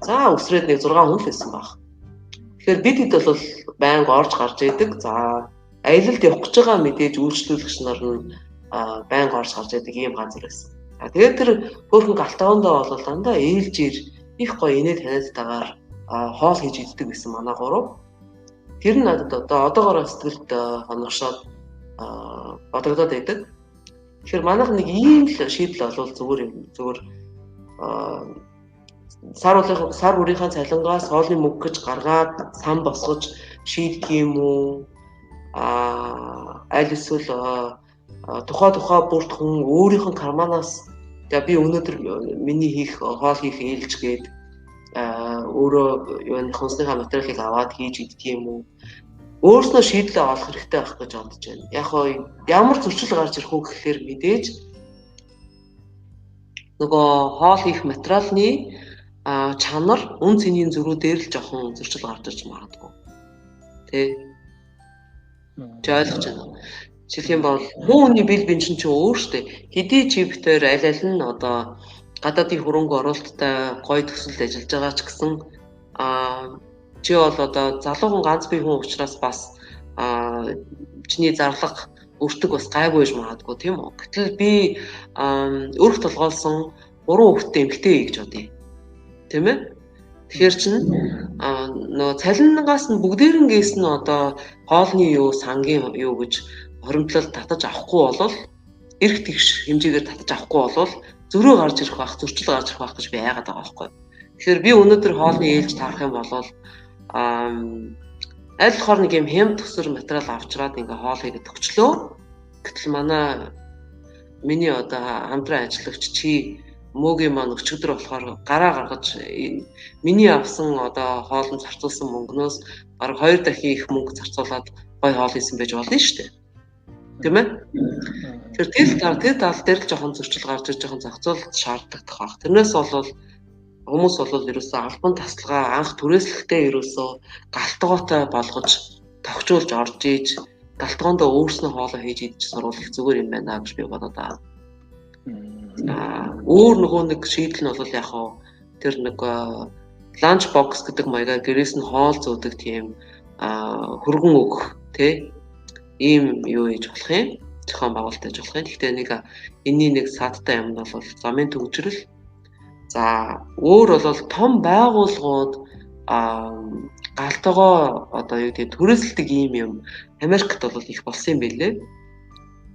за өсрээд нэг 6 хүн л байсан баг. Тэгэхээр бид хэд бол байнга орж гарч идэг. За аялалд явах гэж байгаа мэдээж үйлчлүүлэгч нар нь байнга орж гарч идэг ийм газар байсан. Тэгээд тэр хөөрхөн галтгоондоо бол дандаа ээлжээр их гоё инээ таниадтайгаар хоол хийж иддэг гэсэн манай гурав. Тэр нь надад одоогоор сэтгэлд хоногшоод бодогдоод байдаг. Тэгэхээр манайх нэг ийм л шийдэл олвол зүгээр сар үрийнхаа цалингаас хоолны мөнгө гэж гаргаад сан босгож шийдэх юм уу? Аль эсвэл тухай бүрт хүн өөрийнх нь карманаас за би өнөөдөр миний хоол хийх ээлж гээд өөрөө юуны хүнсний материалыг аваад хийж идэх юм уу? Өөрснөө шийдлээ олох хэрэгтэй байх гэж бодож байна. Яг ямар зөрчил гарч ирэх үү гэхээр мэдээж нөгөө хоол хийх материалны чанар үн цэнийн зөрүүдээр л жоохон зөрчил гарч ирж магадгүй. Тэ. Ойлгож байна. Жишээлх юм бол хүний бил бин чинь өөр штэ. Хэдий чипээр аль нь одоо гадаадын хөрөнгө оруулалттай гоё төсөлд ажиллаж байгаа ч гэсэн чи бол одоо залуухан ганц бие хүн учраас бас чиний зарлага өртөг бас гайгүй байж магадгүй тийм үү. Гэтэл би өрх толгоолсон 3 хүүхэдтэй эмэгтэй гэж бодъё. Тийм ээ. Тэгэхээр чинь нөө цалингаас нь бүгдээрнгээс нь одоо хоолны юу сангийн юу гэж хоримтлал татаж авахгүй болол эрх тэгш хэмжээгээр татаж авахгүй болол зөрөө гарч ирэх байх, зөрчил гарч ирэх байх гэж би яагаад байгаа байхгүй. Тэгэхээр би өнөөдөр хоолны ээлж таарах юм бол аль болохоор нэг юм хэм төсөр материал авчраад ингээ хоол хийгээд өгчлөө. Гэтэл миний одоо хамтран ажиллагч чи мөгийн маань өчигдөр болохоор гараа гаргаж миний авсан одоо хоолнд зарцуулсан мөнгнөөс бараг 2 дахин их мөнгө зарцуулаад гой хоол хийсэн байж болно шүү дээ. Тийм ээ. Тэгэхээр тэр тал дээр л жоохон зөрчил гарч ирж жоохон зохицуулалт шаардлагатай байх. Тэрнээс бол хүмүүс бол ерөөсөө албан тасалгаа анх түрээслэхдээ ерөөсөө галтгоотой болгож тогтжуулж орж ийж галтгоондоо өөрснөө хоолоо хийж идэж сурвал их зүгээр юм байна гэж би бодоод байгаа. Өөр нөгөө нэг шийдэл нь бол яг тэр нэг ланч бокс гэдэг маягаар гэрээс нь хоол зөөдөг тийм хөргөн өгөх тий ийм юу хийж болох юм зохион байгуулалт хийж болох юм. Гэхдээ энэний нэг садтай юм бол замын төвчрөл. За өөр бол том байгууллагууд галтгоо одоо юу гэдэг түрээсэлдэг юм Америкт бол их болсон юм байлээ.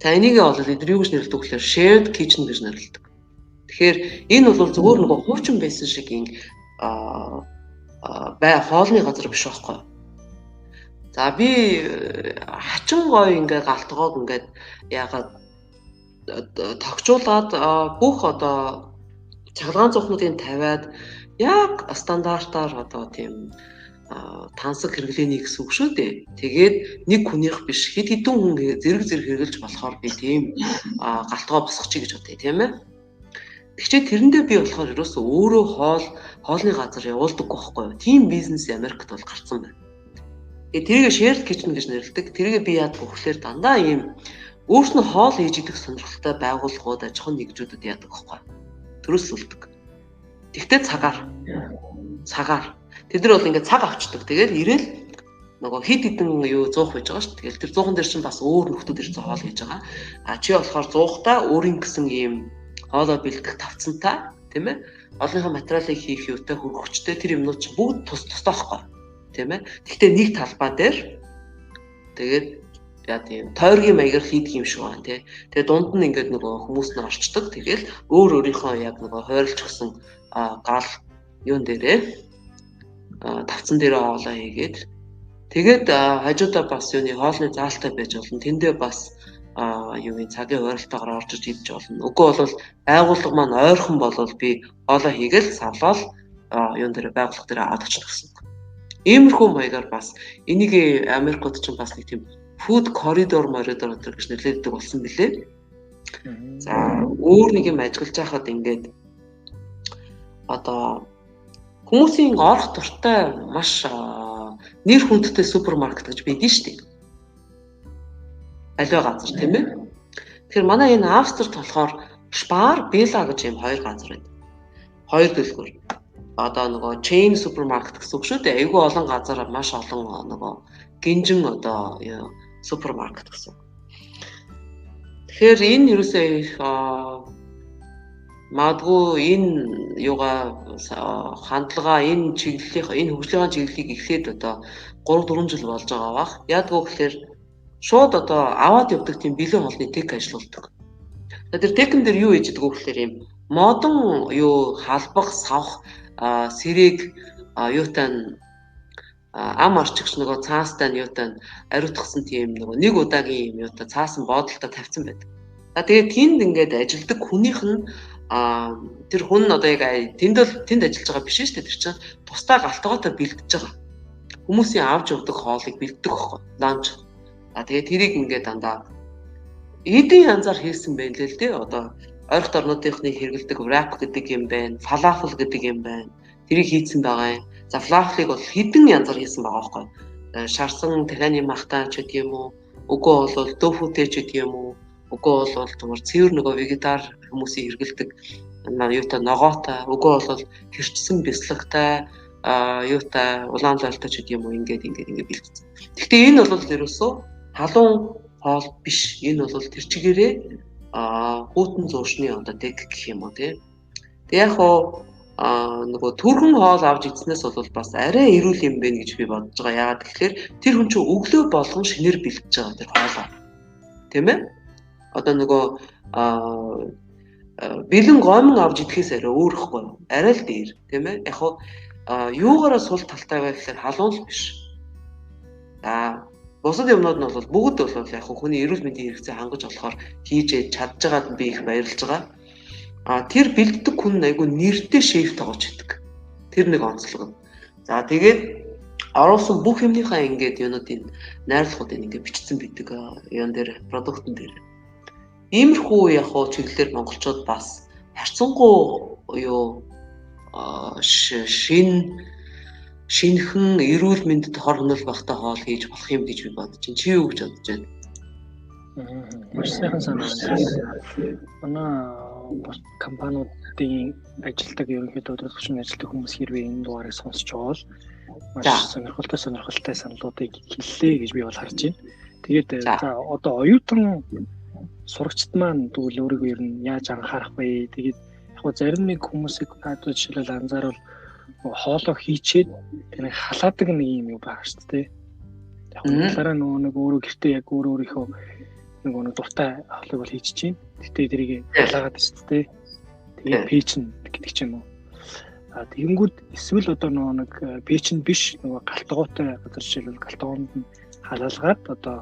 За энийг бол эдгээр юу гэж нэрлэдэг вэ? Shared kitchen гэж нэрлэдэг. Тэгэхээр энэ бол зөвхөн нөгөө хуучин байсан шиг хоолны газар биш байхгүй. За би хачин гоё ингээ галтгоог ингээд яагаад тогтжуулаад бүх одоо чагалгаан цухнуудыг тавиад яг стандартаар одоо тийм тансаг хэрэглээний гэсэн үг шүү дээ. Тэгээд нэг хүнийх биш хэд хэдэн хүн зэрэг хэрэглэж болохоор би тийм галтгоо босгочих гэж бодъё тийм ээ. Тэгчээ тэрэндээ би болохоор ерөөсөө өөрөө хоолны газар явуулдаггүй байхгүй юу. Тийм бизнес Америкт бол гарсан байна. Тэгээд тэрийг shared kitchen гэж нэрлэдэг. Тэрийг би яадаг гэхээр дандаа ийм өөрснөө хоол хийж идэх сонирхолтой байгууллагууд аж ахуйн нэгжүүдэд яадаг байхгүй юу. Төрөсөлдөг. Тэгтээ цагаар тэд нар бол ингээд цаг авчдаг. Тэгээд ирээл нөгөө хид хідэн юу 100 байж байгаа шүү. Тэгэл тэр 100-ын дээр чинь бас өөр нөхдүүд ирж хоол хийж байгаа. Чи болохоор 100-таа өөрийн гэсэн ийм хоолоо бэлдэх тавцантай тийм ээ. Олонхоо материалыг хийх юутай хөргөчтэй тэр юмнууд чинь бүгд тус тусдаахгүй тийм ээ. Гэхдээ нэг талбай дээр тэгээд яа тийм тойргийн маягаар хийдэг юм шиг байна тий. Тэгээд дунд нь ингээд нөгөө хүмүүс нь орчдөг. Тэгэл өөрийнхөө яг нөгөө хойрлж гсэн гал юун дээрээ тавцан дээрээ хоолоо хийгээд тэгээд хажуудаа бас юуны хоолны заалтай байж болно. Тэндээ бас юуны цагийн ойролтойгоор орж иж идэж болно. Үгүй бол байгууллага маань ойрхон болвол би хоолоо хийгээл савлал юун дээр байгууллага дээр аваад очих гэсэн. Иймэрхүү маягаар бас энийг Америкууд ч бас нэг тийм food corridor гэж нэрлэдэг болсон билээ. За өөр нэг юм ажиглаж байхад ингээд одоо хүмүүсийн орох дуртай маш нэр хүндтэй супермаркет гэж байдэн шүү дээ. Аливаа газар тийм ээ. Тэгэхээр манай энэ Австрид болохоор Spar, Bella гэж юм хоёр газар байна. Хоёр дэлгүүр. Одоо нөгөө chain супермаркет гэсэн үг шүү дээ. Айгүй олон газар маш олон нөгөө гинжин одоо супермаркет гэсэн. Тэгэхээр энэ ерөөсөө магадгүй энэ хандлага энэ хөгжлийн чиглэлийг эхлээд одоо 3-4 жил болж байгаа бах. Яадгүй гэхээр шууд одоо аваад явдаг тийм бэлэн холны тек ажиллаулдаг. Тэр текэн дээр юу хийж идэг вэ гэхээр юм модон халбах, савх, сэрэг юутай ам арчигч нөгөө цаастай нь юутай ариутгсан тийм нөгөө нэг удаагийн юм юутай цаасан боодолтой тавьсан байдаг. Тэгээд тэнд ингээд ажилдаг хүнийх нь тэр хүн одоо яг тэнд ажиллаж байгаа биш шүү дээ. Тэр чинь тусдаа галтгоотой бэлдэж байгаа. Хүмүүсийн авч явдаг хоолыг бэлддэг байхгүй. Ланч. Тэгээд тэрийг ингээд дандаа эдийн янзаар хийсэн байх л дээ. Одоо ойролт орнуудынхны хэрэгэлдэг wrap гэдэг юм байна. Falafel гэдэг юм байна. Тэрийг хийсэн байгаа юм. За falafel-ыг бол хэдэн янзаар хийсэн байгаа байхгүй. Шарсан дахианы махтаа ч гэдэг юм уу. Үгүй бол tofu-тэй ч гэдэг юм уу. Үгүй бол зүгээр цэвэр нөгөө вегетар хүмүүсийн хэрэгэлдэг юутай ногоотой, үгүй бол хэрчсэн бяцлагтай, юутай улаан лалтай ч гэдэг юм уу ингээд бэлдсэн. Гэхдээ энэ бол ерөөсөө халуун хоол биш. Энэ бол тэр чигээрээ хүүтэн зуушны одоо тэг гэх юм уу тий. Тэг яг нөгөө түргэн хоол авч идснээс бол бас арай эрүүл юм байна гэж би бодож байгаа. Яагаад гэхээр тэр хүн чинь өглөө болгон шинээр бэлдэж байгаа тэр хоолоо. Тийм ээ? Одоо нөгөө бэлэн гомн авч идэхээс арай өөр ихгүй. Арай л дээр, тийм ээ? Яг юугаараа сул талтай байх гэхээр халуун л биш. Бусад юмнууд нь бол бүгд бол яг хүний эрүүл мэндийн хэрэгцээ хангаж болохоор хийж чадж байгаад би их баярлж байгаа. Тэр бэлддэг хүн айгүй нэртэй шеф тоогооч идэг. Тэр нэг онцлог. За тэгээд оруулсан бүх юмныхаа ингээд юунуудын найрлагуудыг ингээд бичсэн бидэг юун дээр продуктын дээр. Иймэрхүү яг чиглэлээр монголчууд бас харьцангуй шинхэн эрүүл мэндэд хор хөнөөл багтаа хоол хийж болох юм гэж би бодож байна. Чи юу гэж бодож байна? Маш сайхан санаа. Манай компаниудын ажилтдаг ерөнхийдөө төвшин ажилтдаг хүмүүс хэрвээ энэ дугаарыг сонсч байгаа бол маш сонирхолтой саналуудыг хэллээ гэж би бол харж байна. Тэгээд за одоо оюутан сурагчид маань тэгвэл өөрийгөө ер нь яаж анхаарах вэ? Тэгээд яг зарим нэг хүмүүсийг одоо жишээлбэл анзаарвал хоолоо хийчээд тэр халаадаг нэг юм байна шүү дээ. Яг талаараа нэг өөрөө гэртээ яг өөрийнхөө нэг дуртай хоолыг бол хийж чинь. Гэтэ тэрийг халаагаад шүү дээ. Тэгээд пэйчн гэдэг ч юм уу. Тэгэнгүүт эсвэл одоо нэг пэйчн биш нэг галтгоотой газар жишээлбэл галтгоонд нь халаалгаад одоо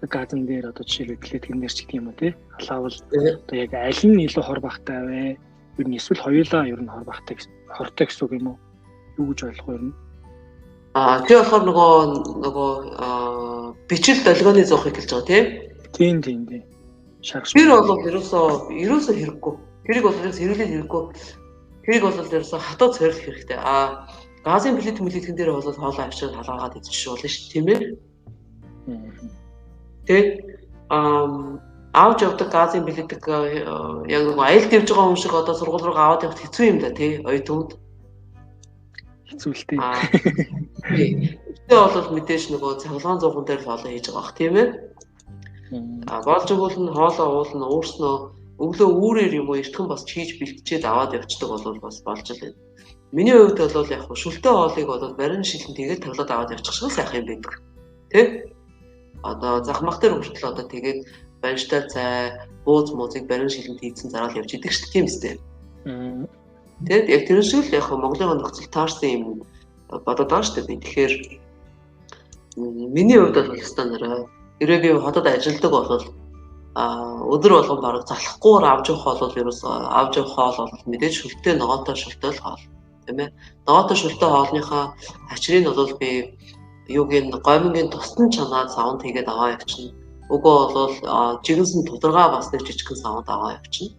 газан дээр одоо жишээлбэл клеткинээр ч гэх юм уу тий. Халаавал одоо яг аль нь илүү хор багтай вэ? Ер нь эсвэл хоёулаа ер нь хортой гэсэн үг юм уу? Юу гэж ойлгох вэ ер нь? Тэр болохоор нөгөө бичил долгионы зоохыг хэлж байгаа тийм. Тийм. Шаргаш. Тэр бол ерөөсөө хэрэггүй. Тэрийг бол хэрэглээд хэрэггүй. Тэрийг бол ерөөсөө хатуу цорилох хэрэгтэй. Газын плитэн дээр бол хоолоо авчирд халаагаад идчих болно шүү дээ, тийм ээ? Тэг авч явдаг газын бэлддэг яг нэг аялал явж байгаа хүн шиг одоо сургууль руу аваад явах хэцүү юм да тий оюутнууд хэцүүлтэй. Тэ бол мэдээж нөгөө цахилгаан зууган дээр л хоолоо хийж байгаа бах тийм ээ. Болж игэл нь хоолоо уулна өөрснөө өглөө үүрээр юм уу эртхэн бас хийж бэлтчихэд аваад явцдаг бол бас болж л байна. Миний хувьд бол яг шүлтэй хоолыг бол барин шилэн тэгээд тавлаад аваад явчих шиг сайхан юм байдаг. Тэ? Одоо захмах дээр хүртэл одоо тэгээд банштай цай, бууз муузыг барин шилэнд хийцэн зараал явж идэг шүү дээ тийм үстэй. Тэгээд яг тэр шиг л яг Монголын нөхцөл таарсан юм бодоод байгаа шүү дээ. Тэгэхээр миний хувьд бол стандараа хэрвээ би хотод ажилладаг бол өдөр болгон бараг залхахгүйгээр авч явах бол ерөөсөө авч явах хоол бол мэдээж шүлтэй ногоотой шүлтэй л хоол тийм ээ. Ногоотой шүлтэй хоолныхаа хачрыг бол би юугийн гомингийн тусдан чанаад саунд хийгээд аваа явчихна. Угөө бол жигэнсэн тодоргой бас нэг жижигхэн саунд аваа явчихна.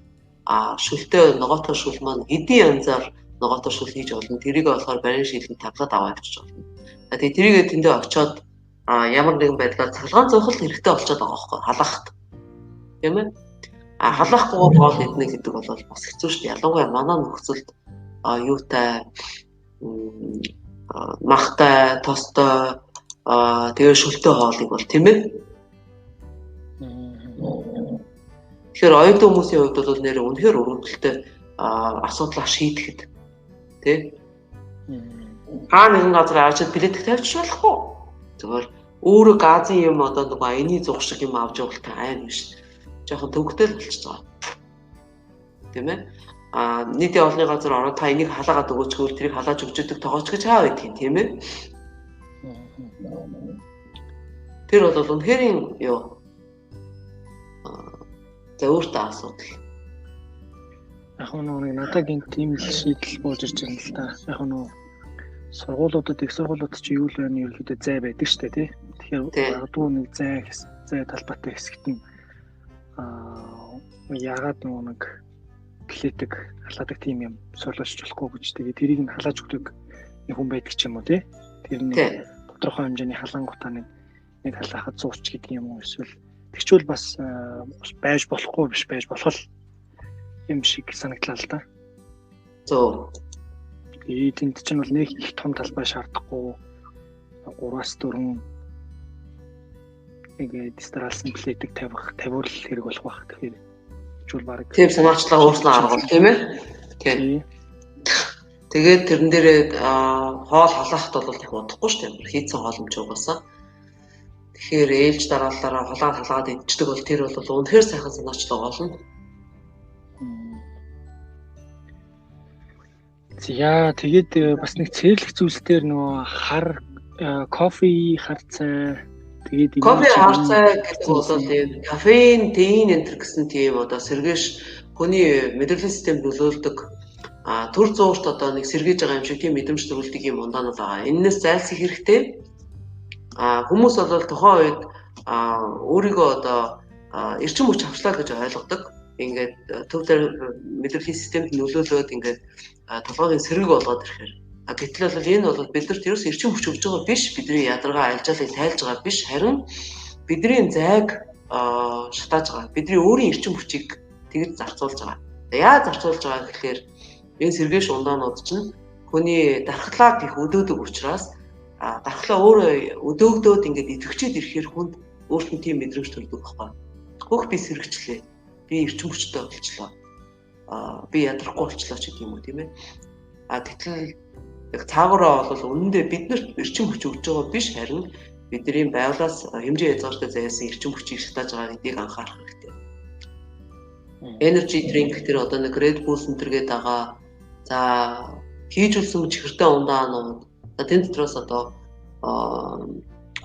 Шүлтэй ногоотой шүл маань эдийн янзаар ногоотой шүл хийж болно. Тэрийг болохоор барин шилэн тавлаад аваа явчих болно. Тэгээ тэрийгээ тэндээ очиод ямар нэгэн байдлаар цалгаан зохил хэрэгтэй болчиход байгаа байхгүй халаахт. Тийм ээ? Халаахгүй боол идэх гэдэг бол бас хэцүү шүү дээ. Ялангуяа манай нөхцөлд юутай махтай, тостой тэгээ шүлтэй хоолыг бол тийм ээ. Тэгэхээр оюутан хүмүүсийн хувьд бол нэр үнэхээр өргөдөлтэй асуудлаа шийдэхэд тий. Нэгэн газар авчид билет тавьчих болохгүй. Зүгээр өөрөө газын юм одоо нөгөө аяны зух шиг юм авч явах айн биш. Жохон төвөгтэй л болчихж байгаа. Тийм ээ? Нийтийн олонний газар ороод та энийг халаагаад өгөөчгөл тэрийг халааж өгч өгдөг тоогооч гэж хаа байдгийг тийм ээ? Тэр бол үнэхээр юу өөртөө асуудал. Яг нэг надад тийм л шийдэл бууж ирж байна л да. Яг сургуулиудад их сургуулиуд чи юу л байна ерөөдөө зай байдаг шүү дээ тий. Тэгэхээр магадгүй нэг зай талбайтай хэсэгт нь яагаад нэг клетик халаадаг тийм юм сурлаж болохгүй гэж тэгээ тэрийг нь халааж өгдөг нэг хүн байдаг ч юм уу тий. Тэр нэг тодорхой хэмжээний халаангуудаа нэг халаахад зурч гэдэг юм уу эсвэл тэгчвэл бас байж болохгүй биш байж болох юм шиг санагдлаа л да. Зөө. Тэнд чинь бол нэг их том талбай шаардахгүй 3-4 нэг дистралсан плетик тавиул хэрэг болох байх. Тэгэхээр чул баг. Тийм санаачлага өөрснөө аргуул тийм ээ. Тийм. Тэгээд тэрэн дээрээ хоол халаахт бол их удахгүй шүү дээ. Хийцэн хоолмж угаасаа. Тэгэхээр ээлж дараалалаараа холоо халаад идчихдэг бол тэр бол үнэхээр сайхан санаачлага болно. За тэгээд бас нэг цэрлэх зүйлсээр нөгөө кофе, хар цай тэгээд кофе, хар цай гэдэг бол кофеин, теин энэ гэсэн тийм одоо сэргээш хүний мэдрэлийн системд нөлөөлдөг төр зуурт одоо нэг сэргээж байгаа юм шиг тийм мэдрэмж төрүүлдэг юм ундаанууд байгаа. Эннээс зайлсхийх хэрэгтэй. Хүмүүс бол тухайн үед өөрийгөө одоо эрчим хүч авчлаа гэж ойлгодог. Ингээд төв дээр мэдрэлийн системд нөлөөлөөд ингээд толгойн сэрэг болгоод ирэхээр. Гэтэл бол энэ бол биднэрт ерөөс эрчим хүч өгж байгаа биш. Бидний ядаргаа альжаалыг тайлж байгаа биш. Харин бидний зайг шатааж байгаа. Бидний өөрийн эрчим хүчийг тэгж зарцуулж байгаа. Яаж зарцуулж байгаа гэхээр энэ сэргээш ундаанууд чинь хүний дархлааг их өдөөдөг учраас дархлаа өөрөө өдөөгдөөд ингээд идэвхжээд ирэхээр хүнд өөртөө тийм мэдрэмж төрдөг байхгүй. Хөх би сэргчлээ. Би эрчим хүчтэй болчлоо. Би ядрахгүй болчлоо ч гэдэг юм уу тийм ээ. Гэтэл яг цаагаараа бол үнэндээ биднэрт эрчим хүч өгж байгаа биш харин бидний байгалаас хэмжээ язгаартай зайсан эрчим хүчийг шатааж байгаа гэдгийг анхаарах хэрэгтэй. Energy drink тэр одоо нэг Red Bull энтергээд байгаа. За хийж үлсэн чихэртэй ундаанууд. Тэнд дотроос одоо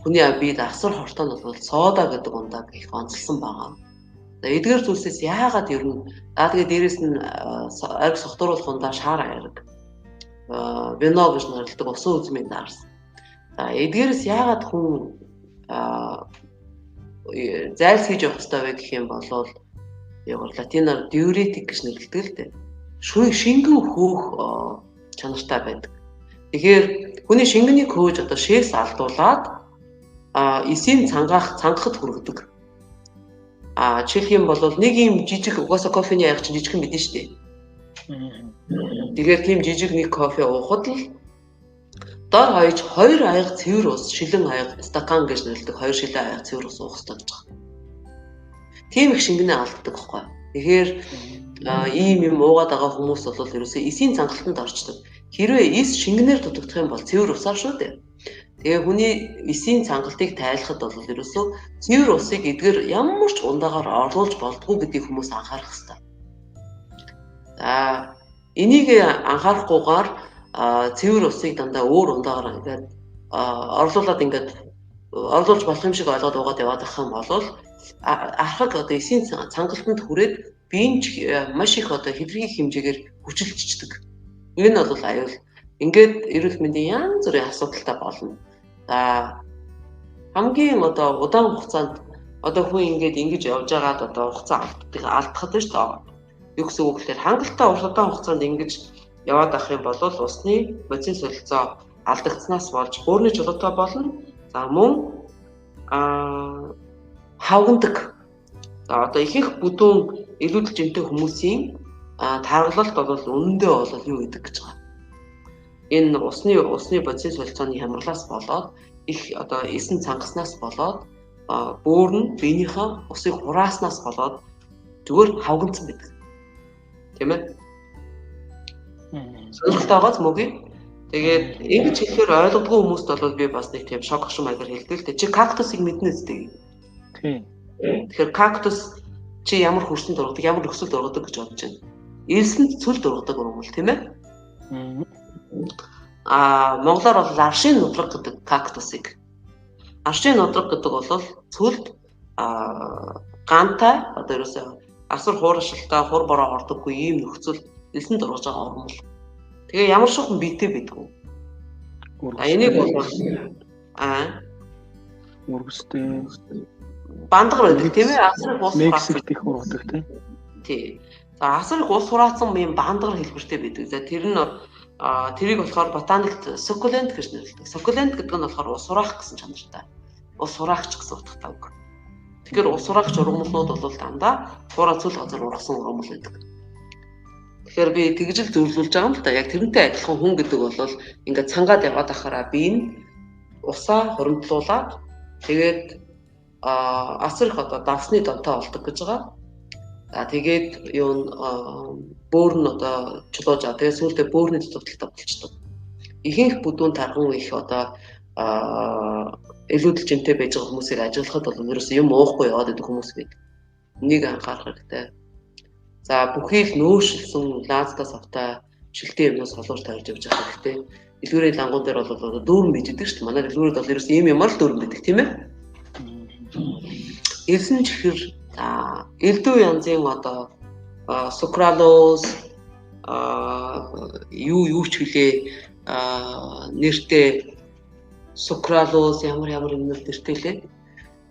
хүний биед асар хортой нь бол сода гэдэг ундааг их онцлсан байгаа. Эдгээр зүйлсээс яагаад ер нь тэгээ дээрэс нь ариг сохтууруулах ундаа шаар ариг вино гэж нэрлэдэг усан үзмийн дарс. Эдгээрээс яагаад хүн зайлсхийж явах хэрэгтэй вэ гэх юм бол яг латинаар diuretic гэж нэрлэдэг л дээ. Шингэн хөөх чанартай байдаг. Тэгэхээр хүний шингэнийг хөөж одоо шээс алдуулаад эсийн цангахад хүргэдэг. Жишээлх юм бол нэг юм жижиг угаасаа кофений аяг чинь жижигхэн мэдэн шүү дээ. Тэгэхээр тийм жижиг нэг кофе уухад л дор хаяж 2 аяга цэвэр ус, шилэн аяга стакан гэж нэрлэдэг 2 шилэн аяга цэвэр ус уух хэрэгтэй гэж байна. Тийм их шингэнээ алддаг байхгүй. Тэгэхээр ийм юм уугаад байгаа хүмүүс бол ерөөсөө эсийн цангалтанд орчдөг. Хэрвээ эс шингэнээр дутагдах юм бол цэвэр усаар шүү дээ. Тэгээ хүний эсийн цангалтыг тайлахад бол ерөөсөө цэвэр усыг эдгээр ямар ч ундаагаар оруулж болдгоо гэдгийг хүмүүс анхаарах хэрэгтэй. Энийг анхаарахгүйгээр цэвэр усыг дандаа өөр ундаагаар ингээд орлуулад ингээд орлуулж болох юм шиг ойлгоод уугаад яваад байх юм бол архаг одоо эсийн цангалтанд хүрээд биеийн маш их одоо хэврийн хэмжээгээр хүчилжчихдэг. Энэ бол аюул. Ингээд эрүүл мэндийн янз бүрийн асуудалтай болно. За хамгийн одоо удаан хугацаанд одоо хүн ингэж явж байгаад одоо хугацаа алдахад шүү дээ. Юу гэсэн үг гэхээр хангалттай удаан хугацаанд ингэж яваад авах юм бол усны бодис солилцоо алдагдсанаас болж бөөрийн чулуутай болно. За мөн хавгандаг. За одоо ихэнх бүдүүн илүүдэл жинтэй хүмүүсийн таргалалт бол үнэндээ бол юу гэдэг гэж байгаа. Энэ усны бодис солилцооны хямралаас болоод их одоо эсэн цангаснаас болоод бөөр нь биенийхээ усыг хурааснаас болоод зүгээр хавганцсан байдаг. Тийм ээ? Сонирхолтойгоос мөгийг. Тэгээд ингэж хэлэхээр ойлгодгүй хүмүүст бол би бас нэг тийм шок шум маягаар хэлдэг л дээ. Чи кактусыг мэднэ үстэй. Тийм. Тэгэхээр кактус чи ямар хөрсөнд ургадаг, ямар нөхцөлд ургадаг гэж бодож байна. Элсэнд цөлд ургадаг юм тийм ээ? Монголоор бол аршийн нудраг гэдэг кактусыг. Аршийн нудраг гэдэг бол цөлд гантай одоо ерөөсөө асар хуурашилтай хур бороо ордоггүй ийм нөхцөл элсэнд ургаж байгаа ормол. Тэгээ ямар шохон биетэй байдаг вэ? Энийг бол мөргөстэй бандгар байдаг тийм ээ? Асар ус Мексикт их ургадаг тийм. Тий. За асар их ус хураацсан юм бандгар хэлбэртэй байдаг. За тэр нь тэрийг болохоор ботаникт суккулент гэж нэрлэдэг. Суккулент гэдэг нь болохоор ус хураах гэсэн чанартай. Ус хураагч гэсэн утгатай үг. Тэгэхээр ус хураагч ургамлууд бол дандаа хураа цөл газар ургасан ургамл байдаг. Тэгэхээр би тэгж л зөвлөж байгаа юм л да. Яг тэрнтэй адилхан хүн гэдэг бол ингээд цангаад яваад ахаараа би энэ усаа хуримтлуулаад тэгээд асар их одоо давсны донтой болдог гэж байгаа. За тэгээд юу бөөр нь одоо чулууж аа тэгээд сүүлдээ бөөрний дутагдaltaй болчихдог. Ихэнх бүдүүн тархан их одоо илүүдэл жинтэй байж байгаа хүмүүсийг ажиллахад бол ерөөсөө юм уухгүй яваад байдаг хүмүүс байдаг. Энийг анхаарах хэрэгтэй. За бүхий л нөөшилсөн лаазтаас автай шилтийн юмнаас холуур тавьж явж байгаа хэрэгтэй. Дэлгүүрийн лангуун дээр бол дүүрэн bijдэг шүү дээ. Манай дэлгүүрүүд бол ерөөсөө ийм ямар л дүүрэн байдаг тийм ээ. Элсэн чихэр элдв янзын одоо сукралоз юу ч хүлээ нэртэй сукралоз ямар юм нэртэй лээ.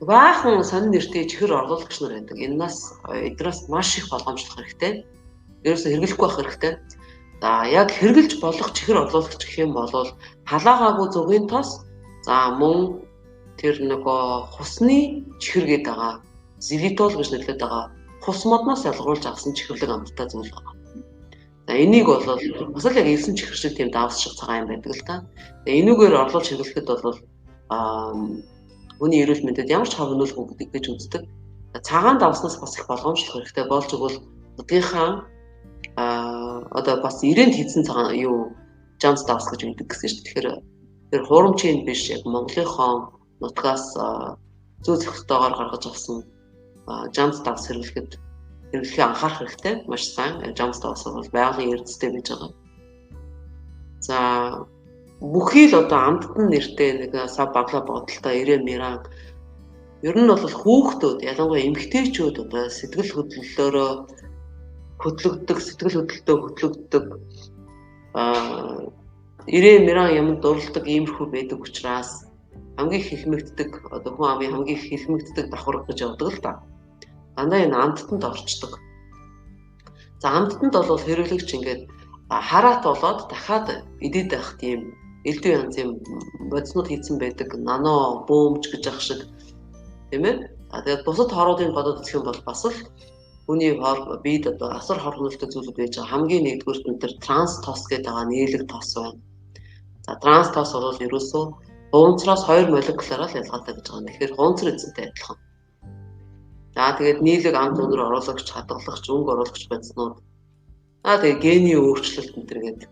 Баахан сонин нэртэй чихэр орлуулагч нар байдаг. Эднээс маш их болгоомжлох хэрэгтэй. Ерөөсөө хэрэглэхгүй байх хэрэгтэй. За яг хэрэглэж болох чихэр орлуулагч гэх юм бол халаагаагүй зүгийн тос за мөн тэр нөгөө хусны чихэр гэдэг байгаа. Зилитол гэж нэрлэдэг байгаа. Хус модноос ялгуулж авсан чихэрлэг амттай зүйл байна. За энийг бол бас л яг элсэн чихэр шиг тийм давс шиг цагаан юм байдаг л та. Энүүгээр орлуулж хэрэглэхэд бол хүний эрүүл мэндэд ямар ч хавнуулгүй гэдэг гэж үздэг. Цагаан давснаас бас их болгоомжлох хэрэгтэй болж өгвөл өдгийнхаа одоо бас 90-нд хийсэн цагаан жамс давс гэж үүдэг гэсэн шүү дээ. Тэгэхээр тэр хуурамчийн биш яг Монголынхон нутгаас зөө зохистойгоор гаргаж авсан жамс давс хэрэглэхээ анхаарах хэрэгтэй. Маш сайн жамс давс бол байгалийн эрдэстэй байж байгаа. За бүхий л одоо амттан нэртэй нэг сав багла бодолтой 90 мянга ер нь бол хүүхдүүд ялангуяа эмэгтэйчүүд одоо сэтгэл хөдлөлөөрөө хөдлөгдөг 90 мянга юмд дурлдаг иймэрхүү байдаг учраас хамгийн их хэлмэгддэг одоо хүн амын хамгийн их хэлмэгддэг давхар гэж явдаг л да. Дандаа энэ амттанд орчдөг. За амттанд бол хэрэглэгч ингээд хараат болоод дахиад идээд байх тийм элдв янзын бодиснууд хийсэн байдаг нано бөөмч гэж ах шиг тийм ээ. Тэгээд бусад хоруудын бодоод үзэх юм бол бас л хүний биед одоо асар хорхолтой зүйлүүд байж байгаа. Хамгийн нэгдүгээр нь тэр транс тос гэдэг байгаа нийлэг тос байна. За транс тос бол ерөөсөө гунцраас 2 молекулаараа л ялгаатай гэж байгаа. Тэгэхээр гунцар эзэнтэй адилхан. За тэгээд нийлэг амт өнөр оруулагч, хадгалагч, өнгө оруулагч бодиснууд. Тэгээд гений өөрчлөлт энэ төр гэдэг